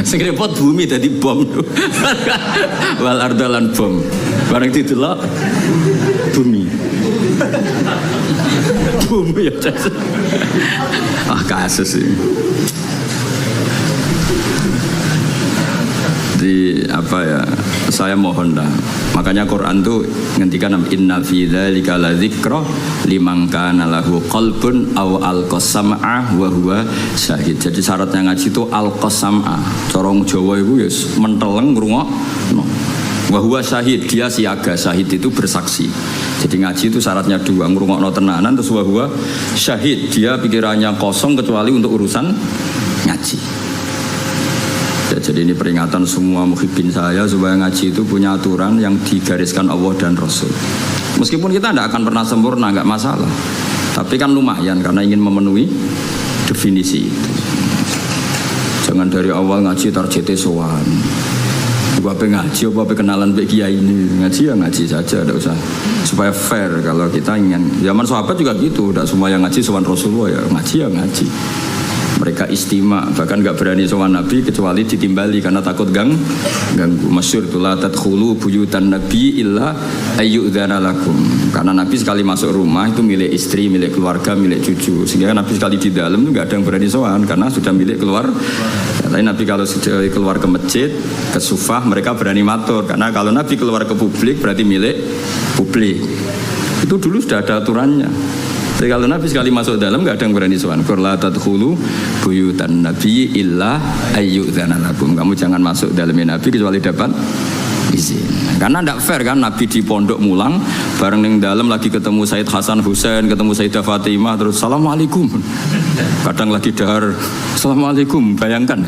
Sing repot bumi dadi bom. Wal ardalan bom. Bareng didelok bumi. Bumi ya. Kasus sih. Di apa ya? Saya mohon dah. Makanya Quran tuh ngendikan inna fi dzalika ladzikra liman kana lahu qalbun aw alqasam'a wa huwa syahid. Jadi syaratnya ngaji itu alqasam'a. Corong Jawa iku ya menteleng ngrungokno. Wa huwa syahid, dia siaga. Syahid itu bersaksi. Jadi ngaji itu syaratnya dua, ngrungokno tenanan terus wa huwa syahid. Dia pikirannya kosong kecuali untuk urusan ngaji. Ya, jadi ini peringatan semua muhibbin saya supaya ngaji itu punya aturan yang digariskan Allah dan Rasul. Meskipun kita tidak akan pernah sempurna, nggak masalah. Tapi kan lumayan karena ingin memenuhi definisi itu. Jangan dari awal ngaji targetnya sowan. Apa ngaji, apa kenalan Pak Kiai ini. Ngaji ya ngaji saja, tidak usah. Supaya fair kalau kita ingin. Zaman sahabat juga gitu, tidak semua yang ngaji sowan Rasulullah ya ngaji ya ngaji. Mereka istimewa, bahkan gak berani sowan Nabi kecuali ditimbali karena takut ganggu. Masyhur itu la tadkhulu buyutan Nabi illa ayyudzana lakum. Karena Nabi sekali masuk rumah itu milik istri, milik keluarga, milik cucu. Sehingga Nabi sekali di dalam itu gak ada yang berani sowan karena sudah milik keluar. Tapi Nabi kalau sudah keluar ke masjid, ke sufah mereka berani matur karena kalau Nabi keluar ke publik berarti milik publik. Itu dulu sudah ada aturannya. Jadi kalau Nabi sekali masuk dalam nggak ada yang berani sowan. Qur'an tadkhulu buyutan Nabi illa ayyudzana lakum. Kamu jangan masuk dalamnya Nabi kecuali dapat izin. Karena tidak fair kan Nabi di pondok mulang bareng ning dalam lagi ketemu Said Hasan Husain, ketemu Sayyidah Fatimah terus assalamualaikum. Kadang lagi dahar assalamualaikum. Bayangkan.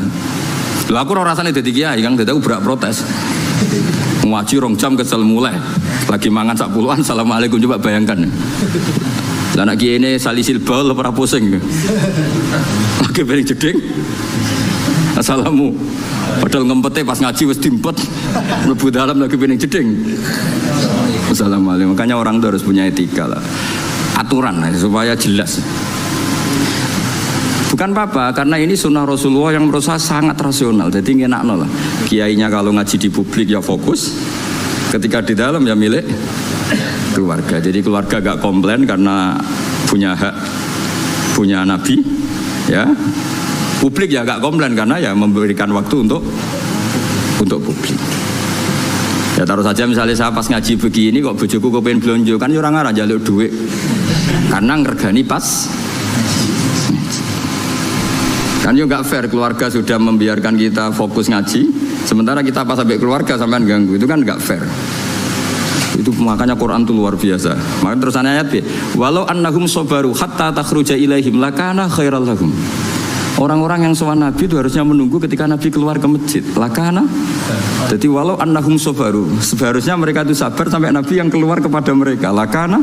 Lha aku ora rasane dadi kiai Kang dadi aku berak protes. Ngaji 2 jam kesel mulai. Lagi mangan sak puluhan assalamualaikum coba bayangkan. Lah anak kiai ini salisil baul ora pusing. Lagi paling jeding. Assalamu. Padahal ngempete pas ngaji wis dimpet. Mlebu dalam lagi paling jeding. Assalamualaikum. Makanya orang itu harus punya etika lah. Aturan lah, supaya jelas. Bukan apa-apa, karena ini sunnah Rasulullah yang menurut saya sangat rasional. Jadi ngenakno lah. Kiainya kalau ngaji di publik ya fokus. Ketika di dalam ya milik keluarga. Jadi keluarga gak komplain karena punya hak, punya nabi, ya. Publik ya gak komplain karena ya memberikan waktu untuk publik. Ya taruh saja misalnya saya pas ngaji begini kok bojoku kepengen blonjo kan orang ngarah jaluk duit karena ngergani pas kan juga gak fair keluarga sudah membiarkan kita fokus ngaji sementara kita pas sampai keluarga sampai ganggu itu kan gak fair. Itu makanya Quran itu luar biasa. Makanya terus ayat B walau annahum sabaru hatta takhruja ilaihim lakana khairal lahum. Orang-orang yang sowan Nabi itu harusnya menunggu ketika Nabi keluar ke masjid. Lakana. Jadi walau annahum sabaru, seharusnya mereka itu sabar sampai Nabi yang keluar kepada mereka. Lakana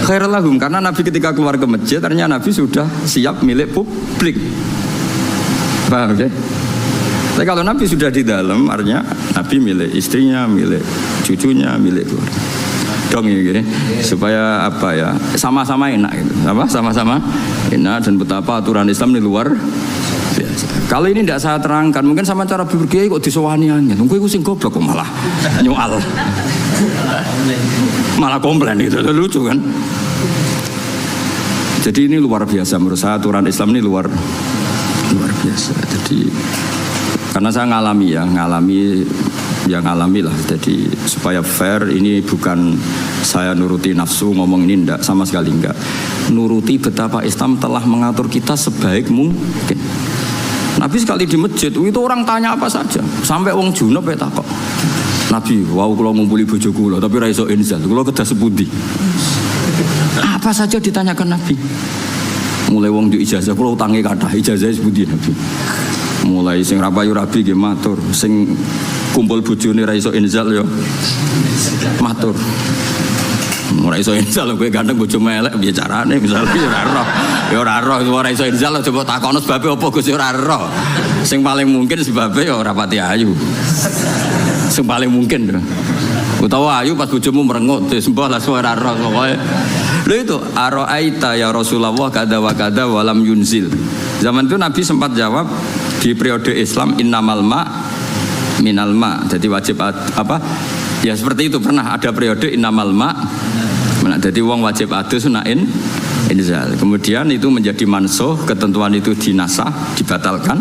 khairul lahum, karena Nabi ketika keluar ke masjid ternyata Nabi sudah siap milik publik. Paham ya? Tapi kalau Nabi sudah di dalam, artinya Nabi milik istrinya, milik cucunya, milik keluarga. Dong ini, supaya apa ya? Sama-sama enak gitu. Apa? Sama-sama enak dan betapa aturan Islam ini luar biasa. Kalau ini tidak saya terangkan, mungkin sama cara berkiai kok disowani angin. Mungkin aku sing goblok kok malah nyoal. Malah komplain gitu. Lucu kan? Jadi ini luar biasa menurut saya aturan Islam ini luar biasa. Jadi karena saya ngalami lah. Jadi supaya fair, ini bukan saya nuruti nafsu ngomong ini enggak, sama sekali enggak. Nuruti betapa Islam telah mengatur kita sebaik mungkin. Nabi sekali di masjid itu orang tanya apa saja, sampai wong junub ya takok. Nabi, wow kalau ngumpuli bojo kula tapi ra iso inzal, kula kedah sepundi. Apa saja ditanyakan Nabi. Mulai wong di ijazah kula utange kathah, ijazah sepundi Nabi. Mulai sing rapayu rabi nggih matur, sing kumpul bojone ra iso inzal yo matur. Ora iso inzal kowe ganteng bojo melek piye carane misalnya ya ora roh ora iso inzal coba takono sebabe apa Gus ora roh. Sing paling mungkin sebabe ya ora pati ayu. Sing paling mungkin. Utawa ayu pas bojomu merengut sembah lah ora roh pokoke. Lho itu araita ya Rasulullah kada wa kada walam yunzil. Zaman itu Nabi sempat jawab di periode Islam innamal ma minal ma. Jadi wajib apa? Ya seperti itu pernah ada periode innamal ma. Jadi wong wajib adus sunain inzal. Kemudian itu menjadi mansuh, ketentuan itu dinasah, dibatalkan.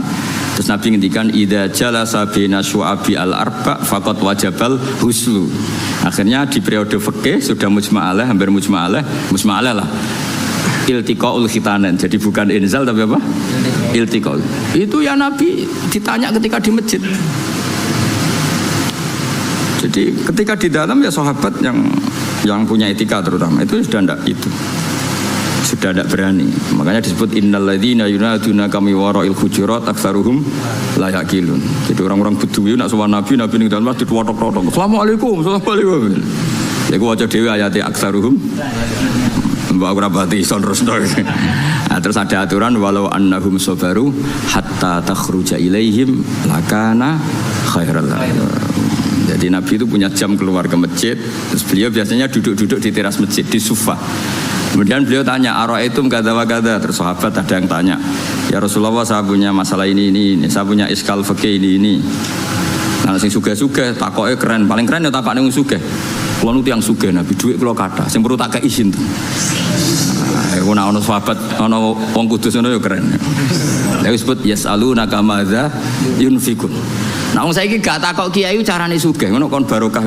Terus Nabi ngendikan idza jalasa baina syu'abi al-arba faqad wajabal huslu. Akhirnya di periode fikih sudah mujma'alah, hampir mujma'alah lah. Iltiqaul khitanan. Jadi bukan inzal tapi apa? Iltiqaul. Itu ya Nabi ditanya ketika di masjid. Jadi ketika di dalam ya sahabat yang punya etika terutama itu sudah tidak berani. Makanya disebut innalladzina yunaduna kami wara'il hujurat aktsaruhum la yaqilun. Jadi orang-orang Bedui nak sowan Nabi ning dalam masjid wotok-wotok. Assalamualaikum. Ya ku waca dhewe ayat aktsaruhum. Mbak ora pati ison resno. Terus ada aturan walau annahum sabaru hatta takhruja ilaihim lakana khairal lahum. Jadi Nabi itu punya jam keluar ke masjid. Terus beliau biasanya duduk-duduk di teras masjid di sufa. Kemudian beliau tanya ara'aitum kadza wa kadza. Terus sahabat ada yang tanya, ya Rasulullah saya punya masalah ini, saya punya iskal fikih ini. Nah sing sugih-sugih takoke keren, paling keren ya takokne wong sugih. Kulo nuti yang sugih Nabi, dhuwit kula kathah, sing perlu tak kei izin. Iku nek ana sahabat, ana wong kudus ngono ya keren. Lha disebut yasaluna kamadza yunfikun. Nah wong saiki gak takok kiai carane sugih, ngono kon barokah.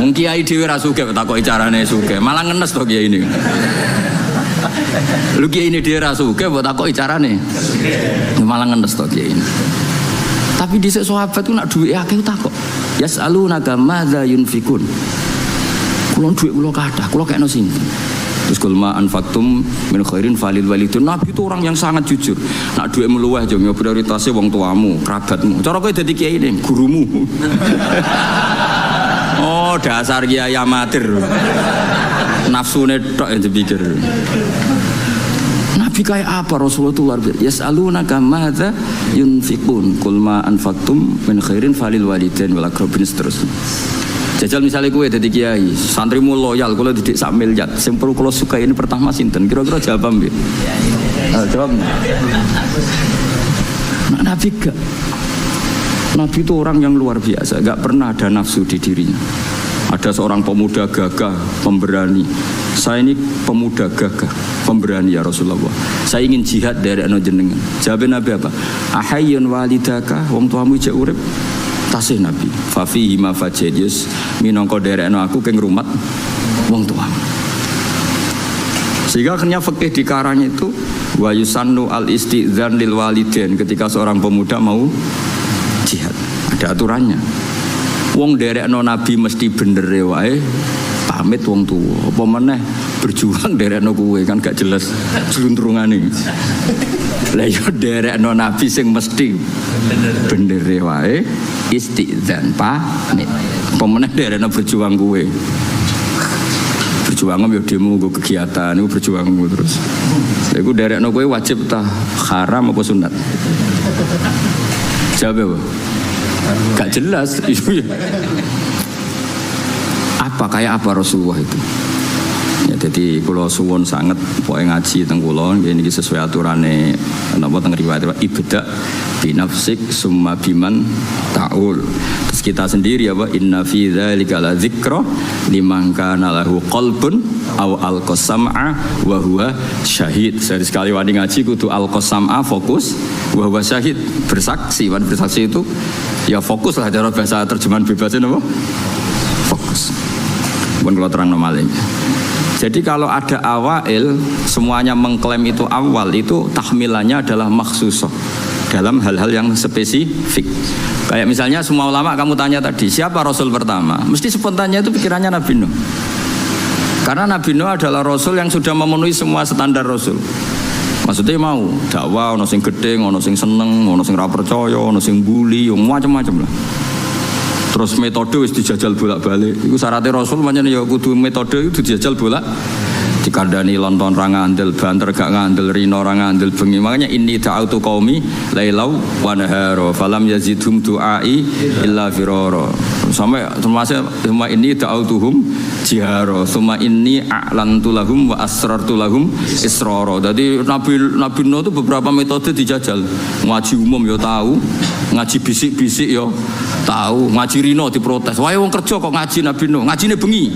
Wong kiai dhewe ra sugih takoki carane sugih, malah ngenes to kiai ini. Lu kiai ini dhewe ra sugih mbok takoki carane. Malah ngenes to kiai ini. Tapi dhisik sahabat ku nak duwe akeh takok. Yasaluna kamadza yunfikun. Kulo dhuwit kula kathah, kula kekno sinten. Terus kulma anfaqtum min khairin falil walidun. Nabi itu orang yang sangat jujur. Nak duit meluweh yo prioritasnya wong tuamu, kerabatmu. Cara kowe dadi kiai ini, gurumu. Oh, dasar kiai amatir. nafsune tok yang dipikir. Nabi kayak apa Rasulullah itu luar biasa. Yas'alunaka madza yunfiqun qul ma anfaqtum min khairin falil walidain wal aqrabin seterusnya. Jajal misalnya gue jadi kiai, santrimu loyal, kalau didik sak miliar, yang perlu kalau suka ini pertama sinten, kira-kira jawab ambil. Jawab. Nabi gak. Nabi itu orang yang luar biasa, gak pernah ada nafsu di dirinya. Ada seorang pemuda gagah, pemberani. Saya ini pemuda gagah, pemberani ya Rasulullah. Saya ingin jihad dari anak jenengan. Jawab Nabi apa? Ahayyun walidaka, wong tuamu ijak urip. Tasih Nabi. Fafihi ma fajedius minangka derekno aku keng rumat wong tuamu. Sehingga akhirnya fikih dikarang itu wa yusannu al istidzan lil walidain ketika seorang pemuda mau jihad. Ada aturannya. Wong derekno Nabi mesti bener wae pamit wong tuwa. Apa meneh berjuang derekno kowe kan gak jelas sluntrungane. Lah yo derekno Nabi sing mesti bener wae istidzan pamit. Apa meneh derekno berjuang kowe. Berjuang yo demo nggo kegiatan iku berjuangmu terus. Lha iku derekno kowe wajib ta haram apa sunat? Jawab apa? Gak jelas. Apa kayak apa Rasulullah itu? Ya, jadi kalau suwon sangat pokoke ngaji teng kula nggih niki sesuai aturane napa teng riwayat ibda binafsik summa biman taul. Terus kita sendiri apa inna fi dzalika la dzikra liman kana lahu qalbun aw alqasam'a wa huwa syahid. Sekali wani ngaji kudu alqasam'a fokus wa huwa syahid bersaksi. Wan bersaksi itu ya fokus lah cara bahasa terjemahan bebasnya apa? Fokus. Pun kalau terang normalnya. Jadi kalau ada awail semuanya mengklaim itu awal itu tahmilannya adalah maksusoh dalam hal-hal yang spesifik. Kayak misalnya semua ulama kamu tanya tadi siapa Rasul pertama, mesti spontannya itu pikirannya Nabi Nuh. Karena Nabi Nuh adalah Rasul yang sudah memenuhi semua standar Rasul. Maksudnya mau dakwah, ono sing gedhe, ono sing seneng, ono sing ra percaya, ono sing bully, macam-macam lah. Terus metode wis dijajal bolak-balik. Iku syaratnya Rasul pancen ya kudu metode itu dijajal bolak. Dikandani lonton ra ngandel, banter gak ngandel, rino ra ngandel bengi. Makanya inni ta'autu qaumi lailau wa nahara falam yazidhum du'ai illa firara. Sampai termasuk summa inni ta'autuhum jihara, summa inni a'lantu lahum wa asrartu lahum israra. Jadi Nabi Nuh itu beberapa metode dijajal. Ngaji umum ya tahu, ngaji bisik-bisik ya tahu, ngaji rino diprotes. Wae wong kerja kok ngaji Nabi Nuh, ngajine bengi.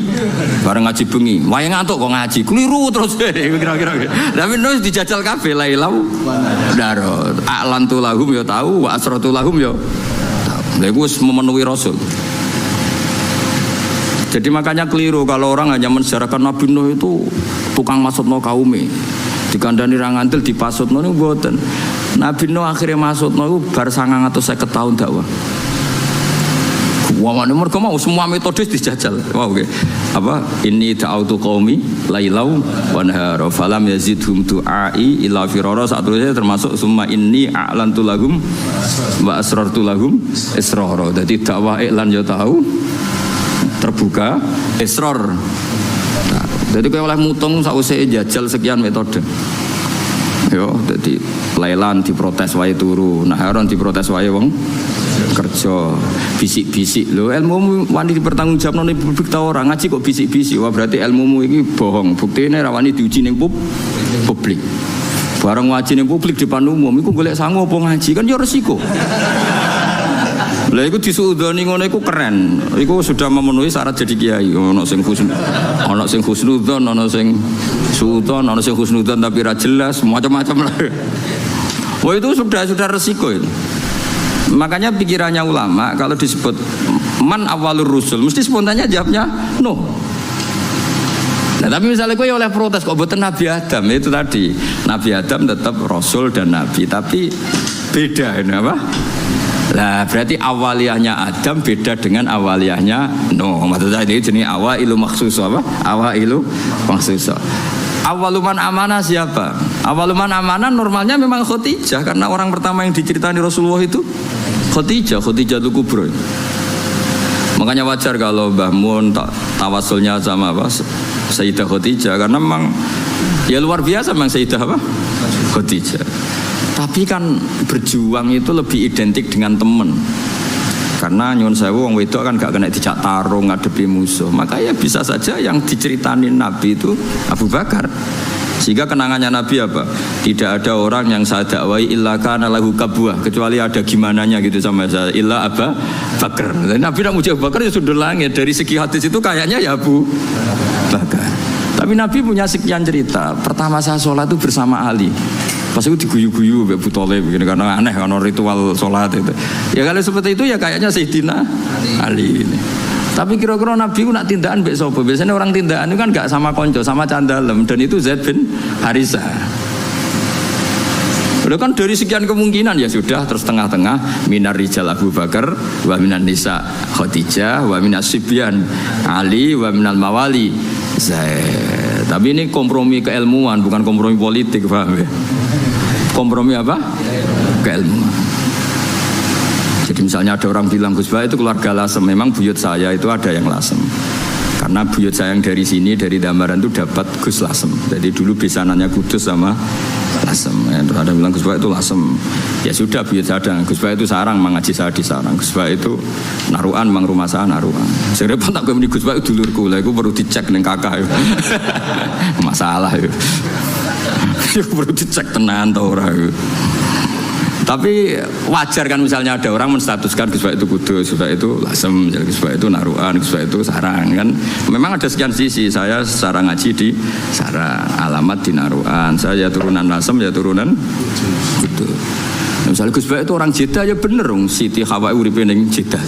Bareng ngaji bengi, wae ngantuk kok ngaji. Keliru terus kira-kira. Nabi Nuh dijajal kabeh lailau daro. A'lantu lahum ya tahu, wa asrartu lahum ya tahu. Lha iku wis memenuhi Rasul. Jadi makanya keliru kalau orang hanya mensejarahkan Nabi Nuh itu tukang masutno kaume. Dikandani ra ngandel dipasutno niku mboten. Nabi Nuh akhirnya masutno iku bar 950 tahun dakwah. Wah, mereka mau semua metode dijajal. Wow, okay. Apa? Ini ta'autu qaumi lailau wa nahara falam yazidhum du'ai illa firara. Saterusnya termasuk summa inni a'lantu lahum wa asrartu lahum israra. Jadi dakwah iklan yo tahu terbuka israr. Nah, jadi kowe oleh mutung sausé jajal sekian metode. Yo, jadi lailan diprotes wae turu, naharon diprotes wae wong kerja, bisik-bisik lho, ilmu wani dipertanggungjawabno ning publik ta ora, ngaji kok bisik-bisik. Wah berarti ilmumu iki bohong. Buktine ra wani diuji ning publik. Bareng ngaji ning publik depan umum iku golek sangu apa ngaji kan ya resiko. Lah iku disuudoni ngono iku keren. Iku sudah memenuhi syarat jadi kiai. Ono sing husnudzon, ono sing suudzon, ono sing husnudzon tapi ra jelas, macam-macam lah. Wah itu sudah resiko itu. Makanya pikirannya ulama kalau disebut man awalur rusul mesti spontannya jawabnya no. Nah, tapi misalnya gue oleh protes kok buatan Nabi Adam itu tadi Nabi Adam tetap Rasul dan Nabi tapi beda ini apa? Lah berarti awaliyahnya Adam beda dengan awaliyahnya no. Maksudnya ini jenis awailu maksus apa? Awailu maksus. Awaluman amanah siapa? Awaluman amanah normalnya memang Khadijah karena orang pertama yang diceritani Rasulullah itu Khadijah itu kubro. Makanya wajar kalau Mbah Mun tawasulnya sama apa? Sayyidah Khadijah karena memang ya luar biasa memang Sayyidah apa? Khadijah. Tapi kan berjuang itu lebih identik dengan teman. Karena nyun sewu wong wedok kan gak kena dijak tarung ngadepi musuh. Maka ya bisa saja yang diceritain Nabi itu Abu Bakar. Sehingga kenangannya Nabi apa? Tidak ada orang yang saya dakwai illa kana lahu kabwah, kecuali ada gimananya gitu sama saya, illa Abu Bakar. Nabi nak muji Abu Bakar ya sudah langit. Dari segi hadis itu kayaknya ya Abu Bakar. Tapi Nabi punya sekian cerita. Pertama saya sholat itu bersama Ali. Pas itu diguyu-guyu Abu Thalib begini karena aneh karena ritual sholat itu. Ya kalau seperti itu ya kayaknya Sayyidina Ali ini. Tapi kira-kira Nabi itu nak tindakan mbek sapa? Biasanya orang tindakan itu kan gak sama konco, sama candalem, dan itu Zaid bin Harisah. Udah kan dari sekian kemungkinan ya sudah terus tengah-tengah minar rijal Abu Bakar, wa minan nisa Khadijah, wa minas sibyan Ali, wa minal mawali Zaid. Tapi ini kompromi keilmuan bukan kompromi politik, paham ya? Kompromi apa? Keilmuan. Jadi misalnya ada orang bilang Gus Bah itu keluarga Lasem, memang buyut saya itu ada yang Lasem. Karena buyut saya yang dari sini dari Dambaran itu dapat Gus Lasem. Jadi dulu besanannya Kudus sama Lasem. Ya, ada yang bilang Gus Bah itu Lasem. Ya sudah buyut saya ada. Gus Bah itu Sarang, mengaji saya di Sarang. Gus Bah itu Naruan, mang rumah saya Naruan. Saya repot tak kemini Gus Bah itu dulurku lah. Itu perlu dicek dengan kakak. Masalah itu. Itu perlu dicek tenan atau orang. Tapi wajar kan misalnya ada orang menstatuskan Gus Bah itu Kudus, Gus Bah itu Lasem, Gus Bah itu Naruan, Gus Bah itu Sarang kan. Memang ada sekian sisi. Saya secara ngaji di Sarang, alamat di Naruan. Saya turunan Lasem, ya turunan Kudus. Misalnya Gus Bah itu orang Jeddah ya bener dong. Siti Hawa uripe ning Jeddah.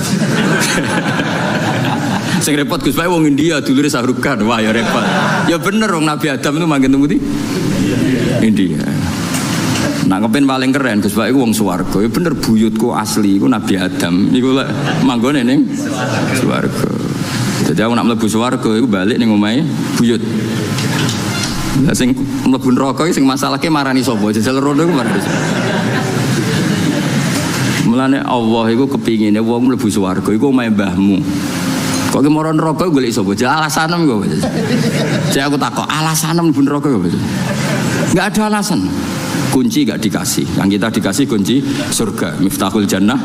Sing repot Gus Bah wong India dulure Sahrukan. Wah ya repot. Ya bener dong Nabi Adam itu manggen temu di India. Nah kepen paling keren Gus Bah iku wong swarga. Ya bener buyutku asli iku Nabi Adam. Iku lek manggone ning swarga. Jadi aku nak mlebu swarga iku balik ning omahe buyut. Lah sing mlebu neraka iki sing masalahke marani sapa? Jajal rono iku marani. Mulane Allah iku kepingine wong mlebu swarga iku omahe mbahmu. Kok ki mara neraka golek sapa? Alasanem kok. Saya aku takok, alasanem mlebu neraka kok. Enggak ada alasan. Kunci gak dikasih, yang kita dikasih kunci surga, miftahul jannah.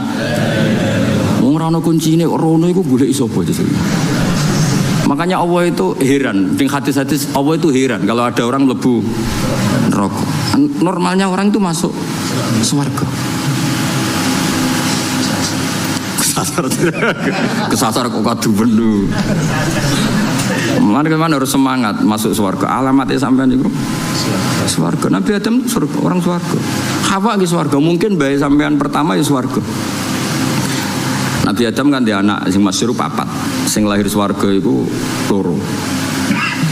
Wong ora ono kuncine, rono iku golek sapa aja. Makanya Allah itu heran, di hadis-hadis Allah itu heran kalau ada orang mlebu neraka. Normalnya orang itu masuk surga. Kesasar kok kadu benu. Mana harus semangat masuk surga. Alamatnya sampean itu surga. Nabi Adam surga, orang surga. Hawa ke surga. Mungkin bayi sampean pertama ya surga. Nabi Adam kan dia anak sing masyhur papat. Sing lahir surga itu loro.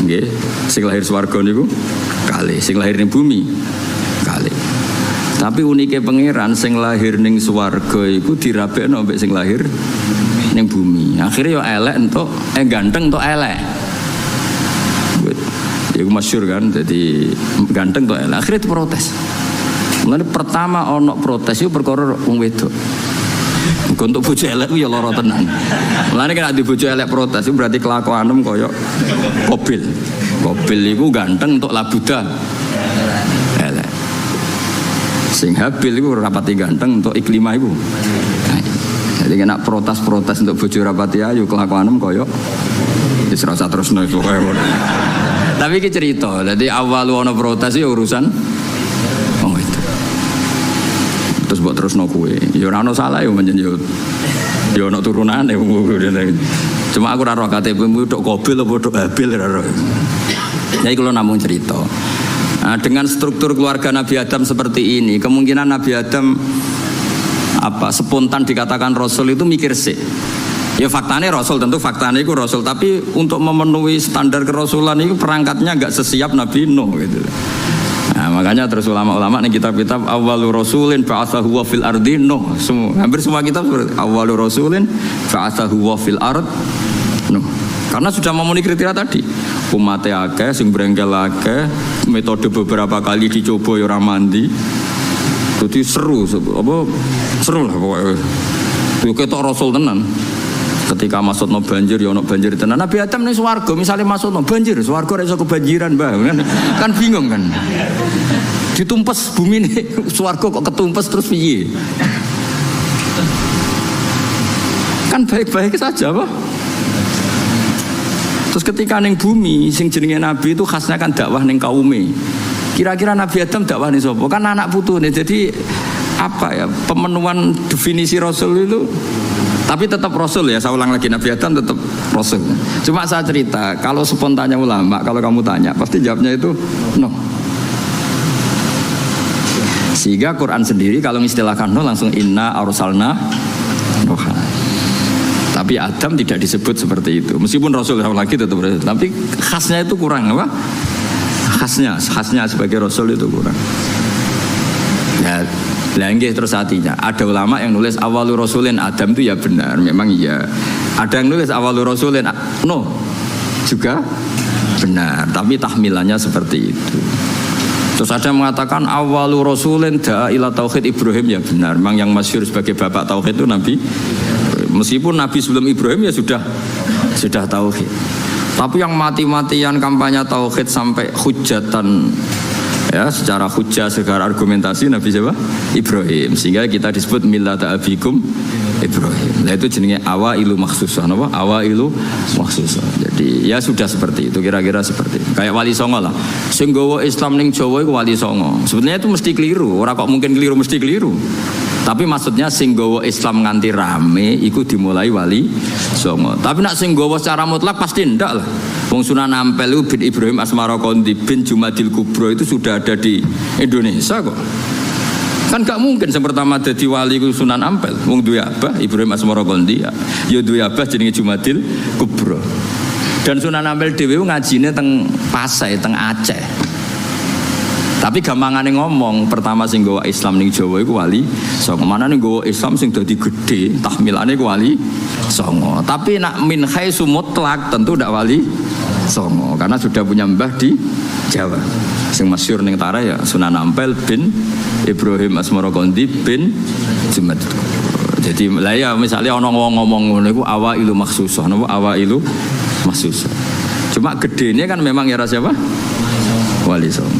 Nggih, sing lahir surga niku kali. Sing lahir ning bumi kali. Tapi unike pangeran sing lahir ning swarga iku dirabekno mbek sing lahir ning bumi. Akhirnya yo elek entuk ganteng entuk elek. Ya iku masyhur kan, jadi ganteng entuk elek. Akhirnya diprotes. Mulane pertama ono protes iku perkara wong wedok. Untuk bojo elek ku ya lara tenan. Mulane nek di bojo elek protes iku berarti kelakuanem koyo Qabil. Qabil iku ganteng entuk labuda. Sing Habil itu rapati ganteng untuk Iklimah itu. Jadi kena protes-protes untuk bojo rapati ayu kelakuanem koyo wis rasa terusno iku koyo. Tapi iki cerita, jadi awal ono protes ya urusan wong itu. Terus mbok terusno kowe. Ya ora ono salah ya menjen yo. Ya ono turunane. Cuma aku ora roh KTP-mu tok Qabil apa tok Habil ora roh. Jadi kalau namung cerita. Nah, dengan struktur keluarga Nabi Adam seperti ini, kemungkinan Nabi Adam spontan dikatakan Rasul itu mikir sih. Ya faktanya Rasul, tentu faktanya itu Rasul, tapi untuk memenuhi standar kerasulan itu perangkatnya nggak sesiap Nabi Nuh gitu. Nah, makanya terus ulama-ulama nih kitab-kitab awalur rasulin ba'atsahu wa fil ardi Nuh. Hampir semua kitab seperti awalur rasulin ba'atsahu wa fil ard Nuh. Karena sudah memenuhi kriteria tadi. Umatnya akeh, sing brengkel akeh, metode beberapa kali dicoba ya ora mandi. Jadi seru lah pokoknya. Itu ketok Rasul tenan. Ketika masukno banjir ya ono banjir tenan. Nabi Adam ning swarga misale masukno banjir, swarga ora iso kebanjiran, Mbah. Kan bingung kan. Ditumpes bumi ini swarga kok ketumpes terus piye? Kan baik-baik saja, Pak. Terus ketika ning bumi sing jenenge nabi itu khasnya kan dakwah ning kaume. Kira-kira Nabi Adam dakwah ning sapa? Kan anak putune. Jadi apa ya pemenuhan definisi Rasul itu, tapi tetap Rasul ya, saya ulang lagi, Nabi Adam tetap Rasul. Cuma saya cerita, kalau spontannya ulama, kalau kamu tanya, pasti jawabnya itu no. Sehingga Quran sendiri kalau mengistilahkan no langsung inna arsalna Nuha. Tapi Adam tidak disebut seperti itu. Meskipun Rasul lagi tetap Rasul, tapi khasnya itu kurang apa? Khasnya sebagai Rasul itu kurang. Ya, langgih terus hatinya. Ada ulama yang nulis awalur rasulin Adam itu ya benar, memang iya. Ada yang nulis awalur rasulin no juga benar, tapi tahmilannya seperti itu. Terus ada yang mengatakan awalur rasulin da'a ila tauhid Ibrahim, ya benar. Memang yang masyhur sebagai bapak tauhid itu Nabi. Meskipun Nabi sebelum Ibrahim ya sudah tauhid. Tapi yang mati-matian kampanye tauhid sampai hujatan, ya secara hujah, secara argumentasi Nabi siapa? Ibrahim. Sehingga kita disebut millata abikum Ibrahim. Nah itu jenenge awailu makhsusah, napa? Awailu makhsusah. Jadi ya sudah seperti itu, kira-kira seperti itu. Kayak Wali Songo lah. Sing nggawa Islam ning Jawa iku Wali Songo. Sebenarnya itu mesti keliru. Ora kok mungkin keliru, mesti keliru. Tapi maksudnya sing nggawa Islam nganti rame iku dimulai Wali Songo. Tapi nak sing nggawa secara mutlak pasti ndak lah. Wong Sunan Ampel itu bin Ibrahim Asmara Kondi bin Jumadil Kubro itu sudah ada di Indonesia kok. Kan gak mungkin yang pertama jadi wali ku Sunan Ampel. Wong duwe abah Ibrahim Asmara Kondi ya duwe abah jenenge Jumadil Kubro. Dan Sunan Ampel dhewe ngajine teng Pasai, teng Aceh. Tapi gampangane ngomong, pertama sing nggawa Islam ning Jawa iku Wali Songo. Manane nggawa Islam sing dadi gedhe, tahmilane iku Wali Songo. Tapi nak min haitsu mutlak tentu ndak Wali Songo karena sudah punya mbah di Jawa. Sing masyhur ning Tara ya Sunan Ampel bin Ibrahim Asmara Kondi bin Jumat. Jadi lah ya misalnya ana wong ngomong ngono iku awailu makhsusah, napa awailu makhsusah. Cuma gedene kan memang ya siapa? Wali Songo.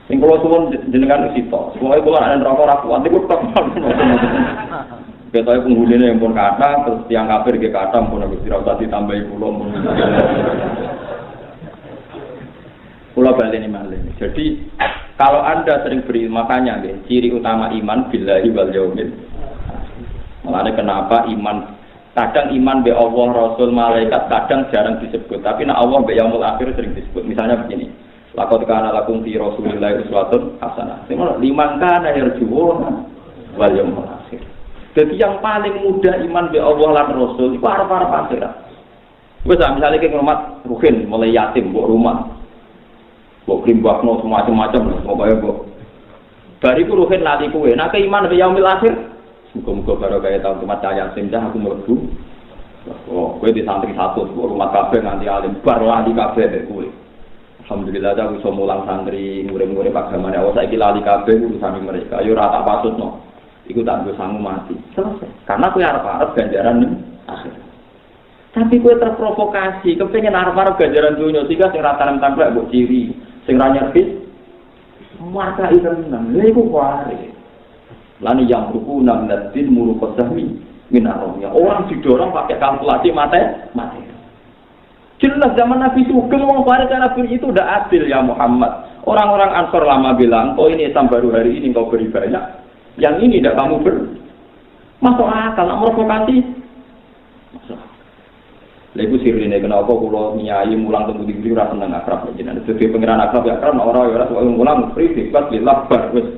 Sing kula suwun jenengan sito. Pokoke kula ana neraka ra kuat niku tok. Ketoke penghuline pun kathah, terus tiyang kafir nggih kathah pun Gusti ra usah ditambahi kula. Kula baleni malih. Jadi kalau Anda sering berilmu, makanya nggih ciri utama iman billahi wal yaumil. Makanya kenapa iman kadang iman be Allah, Rasul, malaikat kadang jarang disebut, tapi nak Allah be yaumul akhir sering disebut. Misalnya begini. Laqad kana lakum fi Rasulillahi uswatun hasanah. Liman kana yarjuuna wal yaumil akhir. Jadi yang paling mudah iman be Allah lan Rasul iku arep-arep akhirat. Wis misale ki ngurmat ruhin mulai yatim mbok rumah. Mbok krimbakno semacam-macam pokoke mbok. Bariku ruhin lali kowe. Nek iman be yaumil akhir, muga-muga karo kaya tahun kematian yatim dah aku mlebu. Oh, kowe di santri 100 mbok rumah kabeh nganti alim bar lali kabeh kowe. Alhamdulillah aku iso mulang santri, murid-murid agamane Allah saiki lali kabeh urusan mereka. Yo ora tak pasutno. Iku tak nggo sangu mati. Selesai. Karena kowe arep-arep ganjaran ning akhir. Tapi kowe terprovokasi, kepengin arep-arep ganjaran dunya sehingga sing ra tanam tamplek mbok ciri, sing ra nyervis marka tenan. Lha iku kuwi. Lan yang ruku nang nadin muruqat sahmi minaromnya. Orang didorong pakai kalkulasi matematik. Jelas zaman Nabi Sugeng wong Farid Nabi itu udah adil ya Muhammad. Orang-orang Ansor lama bilang, oh ini Islam baru hari ini kau beri banyak, yang ini tidak kamu masuk akal, nak provokasi. Masuk. Lalu sirine kenapa kalau nyai mulang temu di ora seneng akrab jenengan. Dadi pengiran akrab ya akrab ora ya ora mulang free bebas dilabbar wis.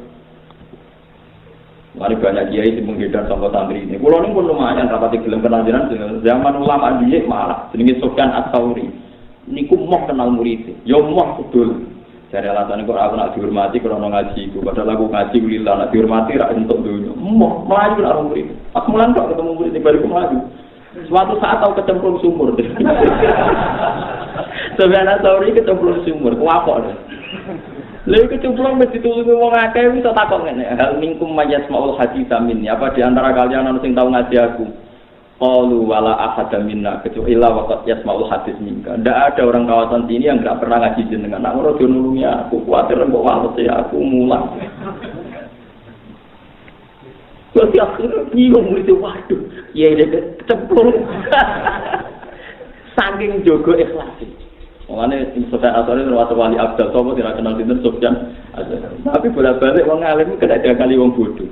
Mari banyak kiai sing menggedar sama santri ini. Kulo niku lumayan rapati gelem kenal jenengan zaman ulama dhisik malah jenenge Sufyan Ats-Tsauri. Niku moh kenal murid. Ya moh betul. Dari alasan kok aku nak dihormati karena ngaji ku. Padahal aku ngaji lillah nak dihormati ra entuk donya. Moh mlayu karo murid. Pas mulan kok ketemu murid di bariku mlayu. Suatu saat tahu kecemplung sumur. Sufyan Ats-Tsauri kecemplung sumur. Kuapok deh. Lha kecemplung mesti ditulungi wong akeh iso takok ngene. Hal minkum mayasmaul hadits min. Apa di antara kalian ana sing tau ngaji aku? qalu wala ahada minna kecuali illa waqad yasma'ul hadis minka. Tidak ada orang kawasan sini yang enggak pernah ngaji jenengan. Nak ora nulungi aku, kuwatir mbok walet ya aku mulang. Terus akhirnya bingung itu, waduh, ya ini kecemplung. Saking jogo ikhlas. Makanya Sufyan Ats-Tsauri termasuk wali abdal, sopo tidak kenal sinten Sufyan Ats-Tsauri. Tapi bolak-balik wong alim kena kali wong bodoh.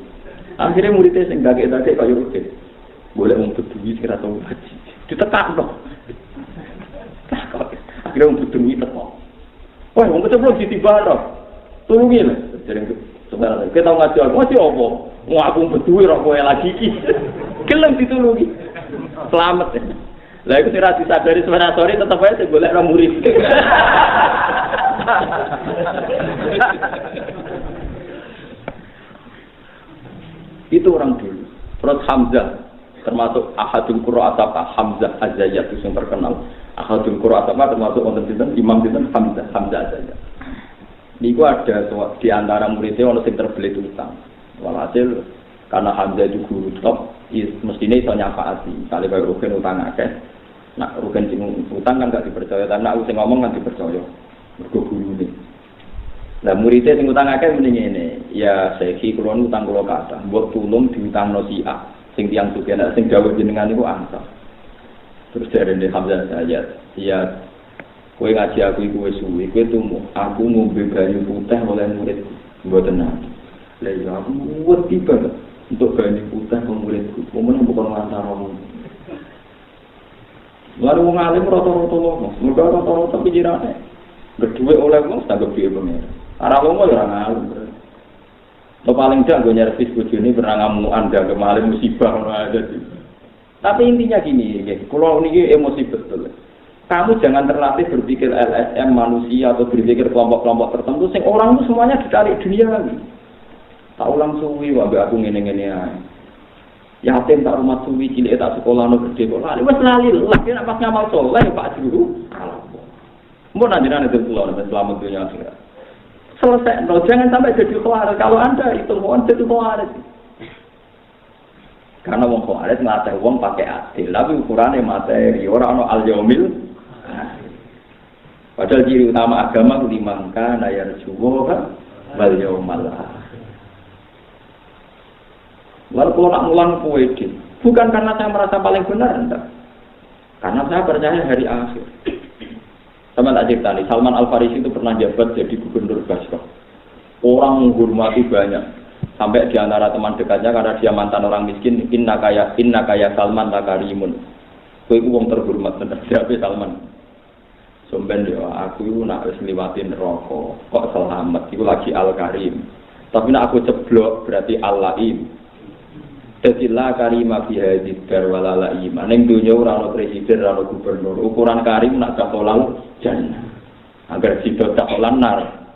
Akhirnya muridnya sing gagek-gagek kaya rutin. Boleh wong beduwi sing ora tau ngaji. Ditekakno. Akhirnya wong beduwi teko. Wah, wong kecemplung ditibano. Tulungi lho. Dereng sebenarnya kita ngaji aku masih apa? Mau aku beduwi ora kowe lagi iki. Gelem ditulungi. Selamat ya. Lah iku ora disadari Sufyan Ats-Tsauri tetep ae golek ra murid. Itu orang dulu. Terus Hamzah termasuk ahadul qurra atapa Hamzah Az-Zayyat yang terkenal. Ahadul qurra atapa termasuk wonten sinten Imam sinten Hamzah Az-Zayyat. Niku ada di antara muridnya ono sing terbelit utang. Walhasil karena Hamzah itu guru top, mestinya iso nyafaati. Kali bae rugen utang akeh. Nak rugen sing utang kan gak dipercaya, tapi nak sing ngomong kan dipercaya. Mergo gurune. Lah muridnya sing utang akeh mending ngene, ya saiki kula utang kula kathah, mbok tulung diutangno si A. Sing tiyang sugih nek sing dawuh jenengan niku ansor. Terus jarene Hamzah saya, ya kowe ngaji aku iku wis suwi, kowe tumu, aku ngombe banyu putih oleh muridku. Mboten nate. Lah ya aku wedi banget untuk banyu putih kok muridku. Momen bukan antara wong. Lalu wong alim rata-rata lomo, mergo rata-rata pikirane gedhe oleh wong tanggap piye pengen. Ora lomo ya ora ngalim. Lo paling dak go nyervis bojone pernah ngamukan dak kemarin musibah ngono aja sih. Tapi intinya gini, nggih, kula niki emosi betul. Kamu jangan terlatih berpikir LSM manusia atau berpikir kelompok-kelompok tertentu sing orang itu semuanya ditarik dunia lagi. Tak ulang suwi wae aku ngene-ngene ae. Yatim tak rumah suwi cilik tak sekolah no gede kok lali wis lali lah nek pas ngamal saleh Pak Guru. Mun anjenengan itu kula selamat dunia akhirat. Selesai, no, jangan sampai jadi khawarij. Kalau Anda itu mohon jadi khawarij. Karena wong khawarij ngatur wong pakai adil, tapi ukurannya materi, orang ono al-yaumil. Padahal ciri utama agama ku dimangka nayar juwa wal yaumal akhir. Lalu kalau nak mulang kue bukan karena saya merasa paling benar, enggak. Karena saya percaya hari akhir. Sama tak cerita nih, Salman Al-Farisi itu pernah jabat jadi gubernur Basrah. Orang menghormati banyak. Sampai di antara teman dekatnya karena dia mantan orang miskin, inna kaya Salman takarimun. Kue itu wong terhormat bener siapa Salman. Somben yo aku nak wis liwatin rokok, kok selamat. Iku lagi Al-Karim. Tapi nak aku ceblok berarti Al-Laim. Jadilah karimah bihadid darwalala iman. Neng dunia orang presiden, orang gubernur. Ukuran karim nak kapolan jannah. Agar tidak kapolan nar.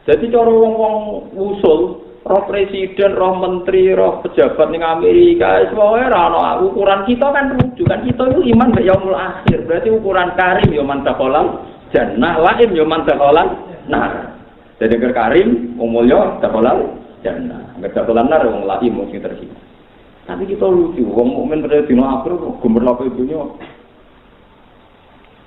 Jadi cara wong-wong usul, roh presiden, roh menteri, roh pejabat ning Amerika, semuanya rano ukuran kita kan rujukan kita itu iman ke yaumul akhir. Berarti ukuran karim yo man kapolan jannah, laim yo man kapolan nar. Jadi agar karim umulyo kapolan jannah. Enggak kapolan nar wong laim mesti tersisa. Tapi kita lucu, wong mukmin pada dino akhir gemerlap ibunya.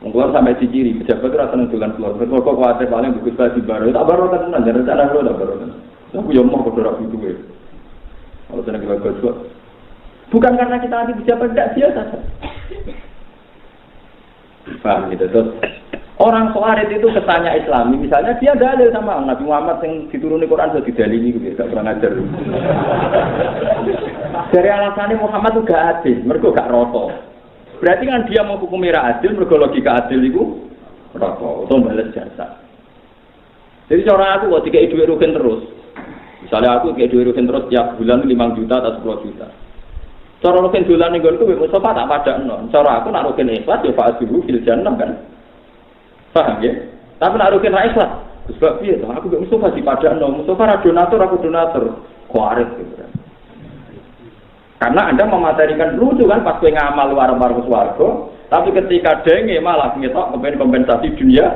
Wong keluar sampai ciciri, pejabat itu rasa nentukan keluar. Betul kok kuatir paling bukus baju baru, tak baru kan tenan, jangan cara lo tak baru kan. Aku yang mau berdoa itu gue. Kalau saya kita berdoa, bukan karena kita anti pejabat tidak biasa. Paham gitu terus. Orang Khawarij itu kesannya Islami, misalnya dia dalil sama Nabi Muhammad yang dituruni Quran sudah didalili gitu, gak pernah ngajar. Dari alasannya Muhammad itu gak adil, mereka gak roto. Berarti kan dia mau hukum merah adil, mereka logika adil itu roto, atau balas jasa. Jadi cara aku waktu kayak duit rugen terus, misalnya aku kayak duit rugen terus tiap bulan 5 juta atau 10 juta. Cara rugen bulan nih gue itu Mustafa tak pada non. Cara aku nak rugen ikhlas ya Pak Asyuhu filjanah kan. Paham ya? Tapi nak rugen ra ikhlas. Sebab piye to? Aku gak Mustafa dipadakno. Mustafa ra donatur, aku donatur. Khawarij gitu. Karena Anda mematerikan lucu kan pas kowe ngamal warung-warung swarga, tapi ketika denge malah ngetok kompensasi dunia.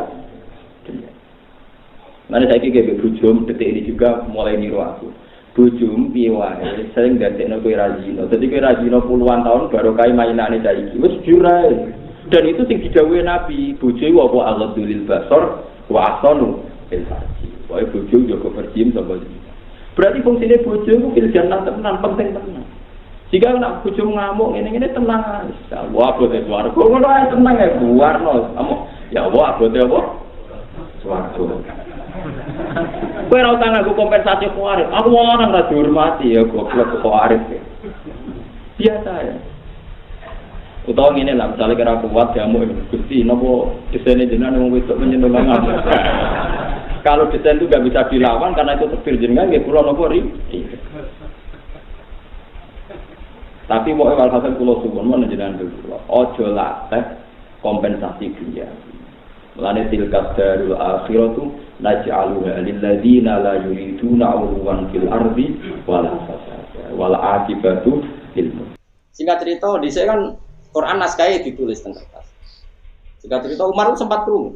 Nah, saya kira bujum detik ini juga mulai niru aku. Bojomu piye wae sering dadekno kowe ra zina. Dadi kowe ra zina puluhan tahun baru kae mainane saiki. Wis jujur ae. Dan itu sing didhawuhi Nabi, bojo apa Alladul basar wa ahsanu fil farji. Wae bojo jaga farjim sapa zina. Berarti fungsine bojo iku fil jannah tenan penting tenan. Jika nak bojo ngamuk ngene-ngene tenang ae. Wah, abote swarga ngono ae tenang ae buarno. Ya Allah, abote apa? Swarga. Kowe ora usah nganggo kompensasi kuarif. Aku wong orang ra dihormati ya goblok kuarif. Biasa ya. Utawa ngene lah, misalnya kira kuat diamuk Gusti, napa desainnya jenengan wong wedok menyentuh banget. Kalau desain itu enggak bisa dilawan karena itu tebir jenengan nggih kula napa ri. Tapi pokoke walhasil kula suwun men jenengan kula aja latih kompensasi dunia. Mulane tilkat darul akhiratu naj'aluha lil ladzina la yuriduna 'uluwan fil ardi wala fasada wal 'aqibatu lil muttaqin. Singkat cerita dhisik kan Quran naskahnya ditulis teng kertas. Singkat cerita Umar sempat krungu.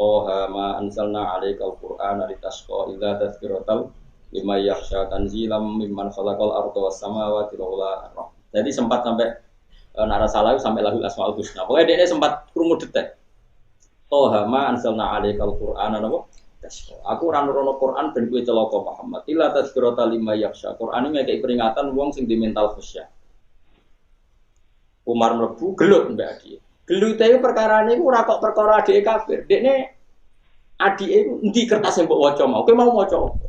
Oh ma anzalna 'alaikal qur'ana litasqa idza tadhkiratal liman yakhsha tanzilam mimman khalaqal arda was samawati wal ardh. Jadi sempat sampai narasalayu sampai lahul asmaul husna. Pokoknya dia sempat krungu detek. Toha ma anzalna 'alaikal qur'ana napa? Aku ora nurono Quran ben kowe celaka Muhammad. Ila tazkirata liman yakhsha. Quran iki ngekeki peringatan wong sing di mental khusyuk. Umar mlebu gelut mbak Adi. Gelute iku perkarane iku ora kok perkara adike kafir. Dekne adike iku endi kertas yang mbok waca mau. Kowe mau maca apa?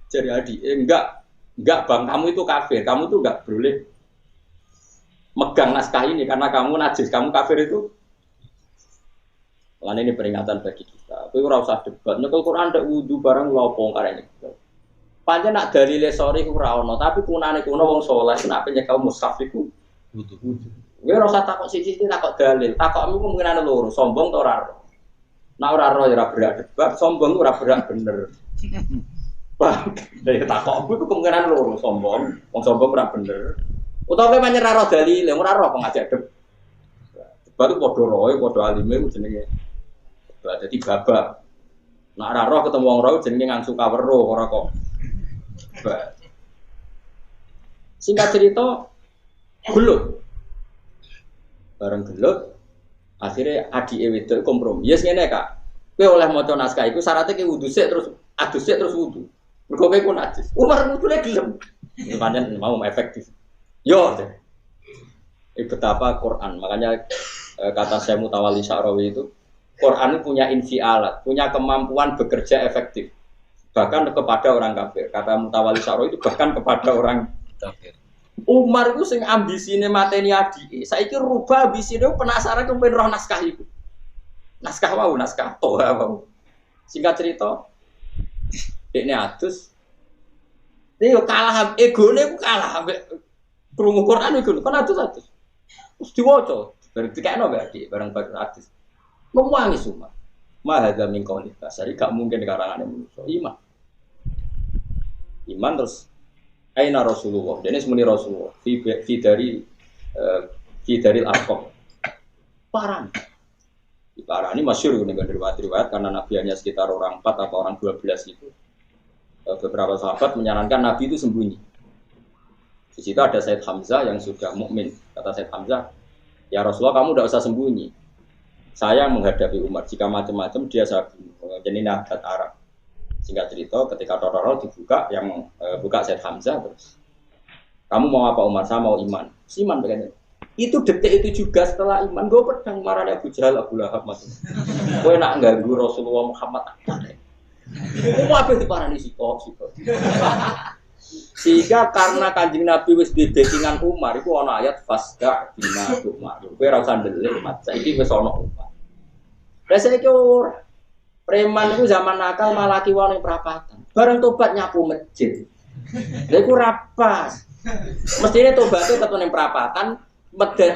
Jare adike enggak Bang, kamu itu kafir. Kamu tuh enggak boleh megang naskah ini karena kamu najis, kamu kafir itu. Lan ini peringatan bagi kita. Kowe ora usah debat. Nek Quran ndak wudu barang lha opo karene. Pancen nak dalile sori ku ora ono, tapi kunane kuno wong saleh nek nyekau mushaf iku wudu. Kowe ora usah takok siji-siji takok dalil. Takokmu kemungkinan loro, sombong ta ora ora. Nek ora ora ya ora berak debat, sombong ora berak bener. Pak, dari takokmu iku kemungkinan loro, sombong, wong sombong ora bener. Utawa kowe pancen ora dalil, ora ora kok ngajak debat. Debat itu padha roe, padha alime jenenge. Dadi babak. Nek ora roh ketemu wong roh jenenge ngangsu kawero ora kok. Singkat cerita, gelut. Bareng gelut, akhirnya adike wedok kompromi. Yes ngene Kak. Kowe oleh maca naskah iku syaratnya kowe wudu sik terus adus sik terus wudu. Mergo kowe ku najis. Umar wudune gelem. Ini pancen mau efektif. Yo. Betapa Quran. Makanya kata Syekh Mutawalli Sya'rawi itu Quran punya infialat, punya kemampuan bekerja efektif. Bahkan kepada orang kafir. Kata Mutawalli Sya'rawi itu bahkan kepada orang kafir. Umar itu sing ambisine mateni adike. Saiki rubah ambisine penasaran kepen roh naskah iku. Naskah toha wau. Singkat cerita, dekne adus. Dia kalah egone ku kalah ambek krungu Quran iku. Kan adus. Terus diwaca, bareng dikekno mbak adik, bareng adus. Memuangi Umar. Ma hadza min qaulika. Sari gak mungkin karangane manusa. Iman terus aina Rasulullah, dan ini semuanya Rasulullah. Fi dari al-Aqab. Parang ini masyhur dengan riwayat karena Nabi hanya sekitar orang 4 atau orang 12 itu. Beberapa sahabat menyarankan Nabi itu sembunyi. Di situ ada Said Hamzah yang sudah mukmin. Kata Said Hamzah, ya Rasulullah kamu tidak usah sembunyi. Saya menghadapi Umar. Jika macam-macam dia saya bunuh. Jadi ini adat Arab. Singkat cerita, ketika Tororo dibuka, yang buka Said Hamzah terus. Kamu mau apa Umar? Saya mau iman. Iman begini. Itu detik itu juga setelah iman, gue pedang marahnya Abu Jahal, Abu Lahab macam. Gue nak ganggu Rasulullah Muhammad. Gue apa di parani siko. Sehingga karena kanjeng Nabi wis dibekingan Umar, itu ana ayat fasda bina Umar. Gue rasa ndelik mat. Saiki wis ana Umar. Lah saiki ora preman itu zaman nakal malah kiwa ning perapatan. Bareng tobat nyapu masjid. Lha iku rapas. Mestine tobaté tetep ning perapatan,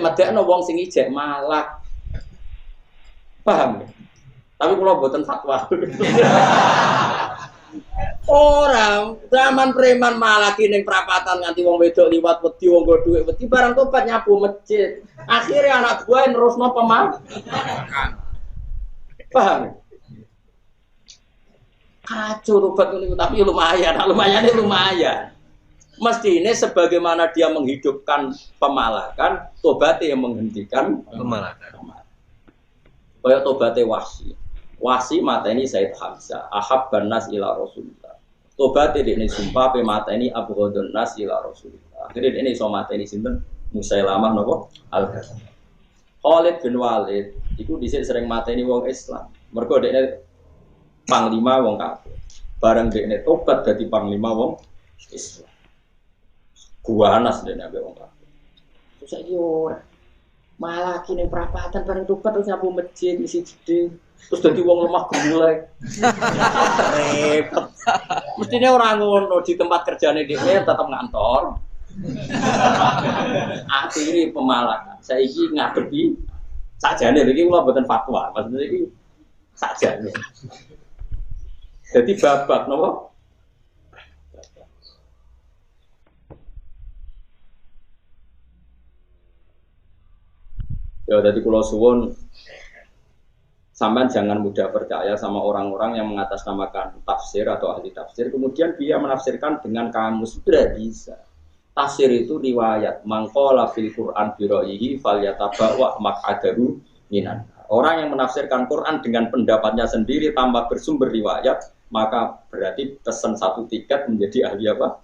medekno wong sing ijek malak. Paham? Tapi kula mboten fatwa. Orang zaman preman malah ning perapatan nganti wong wedok liwat wedi wong go dhuwit wedi bareng tobat nyapu masjid. Akhirnya anak buah nerusno pemakan. Paham? kacau tobat niku tapi lumayan, lumayan. Mestinya sebagaimana dia menghidupkan pemalakan, tobatnya yang menghentikan pemalakan. Kayak tobatnya Wasi mateni Said Hamzah, ahabban nas ila Rasulillah. Tobatnya dia sumpah pe mateni abghadun nas ila Rasulillah. Akhirnya dia iso mateni sinten Musailamah napa al-Kadzdzab. Khalid bin Walid iku dhisik sering mateni wong Islam. Mergo dekne panglima wong kafir. Bareng dekne tobat dadi panglima wong Islam. Guanas dekne ambek wong kafir. Terus saiki ora. Malah kini perapatan bareng tobat terus nyapu masjid isi jeding. Terus dadi wong lemah gemulai. Repot. Mestine ora ngono di tempat kerjane dekne tetep ngantor. Akhirnya pemalakan. Saiki ngadepi sakjane iki kula mboten fatwa. Maksudnya iki sakjane. Jadi babak napa? Ya jadi kula suwun sampean jangan mudah percaya sama orang-orang yang mengatasnamakan tafsir atau ahli tafsir kemudian dia menafsirkan dengan kamus. Tidak bisa. Tafsir itu riwayat mangqala fil Qur'an bi ra'yihi falyatabawa maq'adahu minan. Orang yang menafsirkan Quran dengan pendapatnya sendiri tanpa bersumber riwayat, maka berarti pesen satu tiket menjadi ahli apa?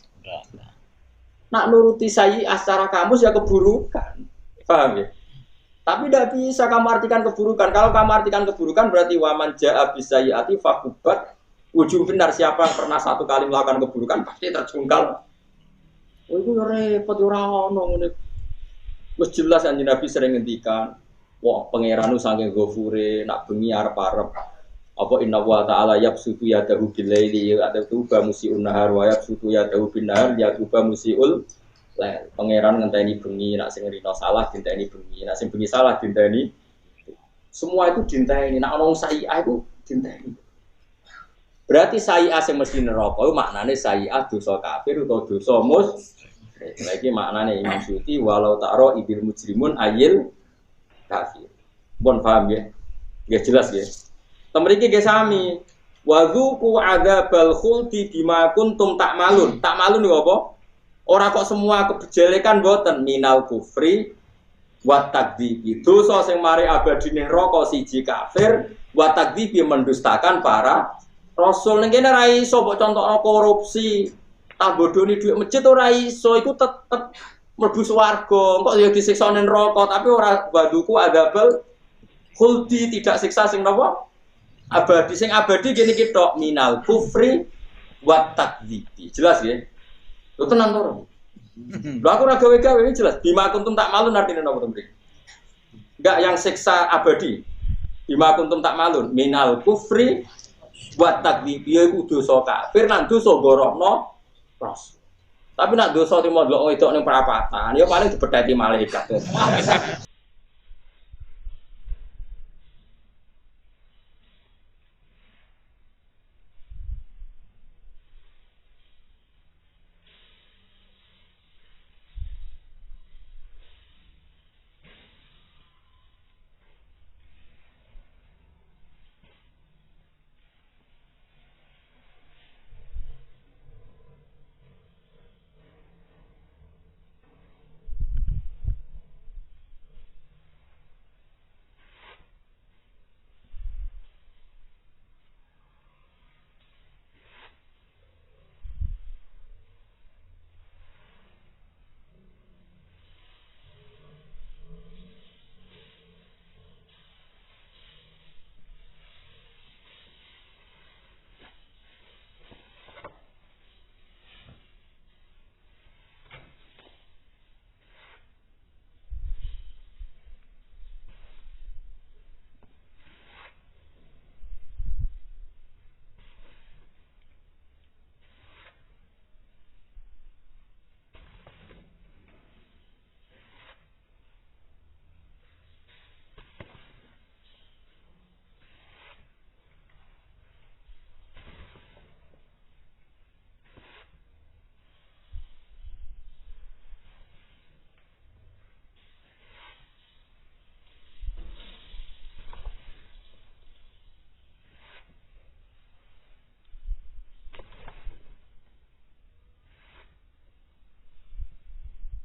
Nak nuruti sayi secara kamus ya keburukan. Paham ya? Tapi tidak bisa kamu artikan keburukan. Kalau kamu artikan keburukan berarti waman ja'a bisayiati fakubat ujung benar. Siapa yang pernah satu kali melakukan keburukan pasti terjungkal. Oh itu repot ora ono ngene. Wis jelas anjing Nabi sering ngendikan, wah pangeranu saking ghafure nak bengi arep-arep. Apa inna wa ta'ala yabsutu yadahu bilaili yatuba musiun nahar wa yabsutu yadahu bin nahar yatuba musiul lail. Pangeran ngenteni bengi nak sing rino salah dinteni bengi, nak sing bengi salah dinteni. Semua itu dinteni. Nak ono sayi'ah itu dinteni. Berarti sayi'ah sing mesti neraka iku maknane sayi'ah dosa kafir utawa dosa lagi maknanya Imam Suyuti walau ta'ro ibil mujrimun ayil kafir. Bon paham ya? Ya jelas ya. Temriki ge sami. Wa dzuqu adzabal khuldi bima kuntum ta'malun. Ta'malun niku apa? Ora kok semua kejelekan mboten minal kufri wa takdzibi. Dosa sing mari abadine neraka siji kafir, wa takdzibi mendustakan para rasul. Ning kene ra iso mbok contokno korupsi. Tak bodoni duit masjid ora iso iku tetep mlebu swarga. Kok ya disiksa ning neraka tapi ora baduku adzabal khuldi tidak siksa sing napa? Abadi sing abadi gene iki tok minal kufri wa takdzibi. Jelas ya? Lho tenan to. Lho aku ora gawe-gawe ini jelas. Bima kuntum tak malun artine napa to, Mbrik? Enggak yang siksa abadi. Bima kuntum tak malun minal kufri wa takdzibi iku dosa kafir lan dosa gorohno Rasul. Tapi nak dosa di modal wedok ning perapatan, ya paling dibedheti malaikat.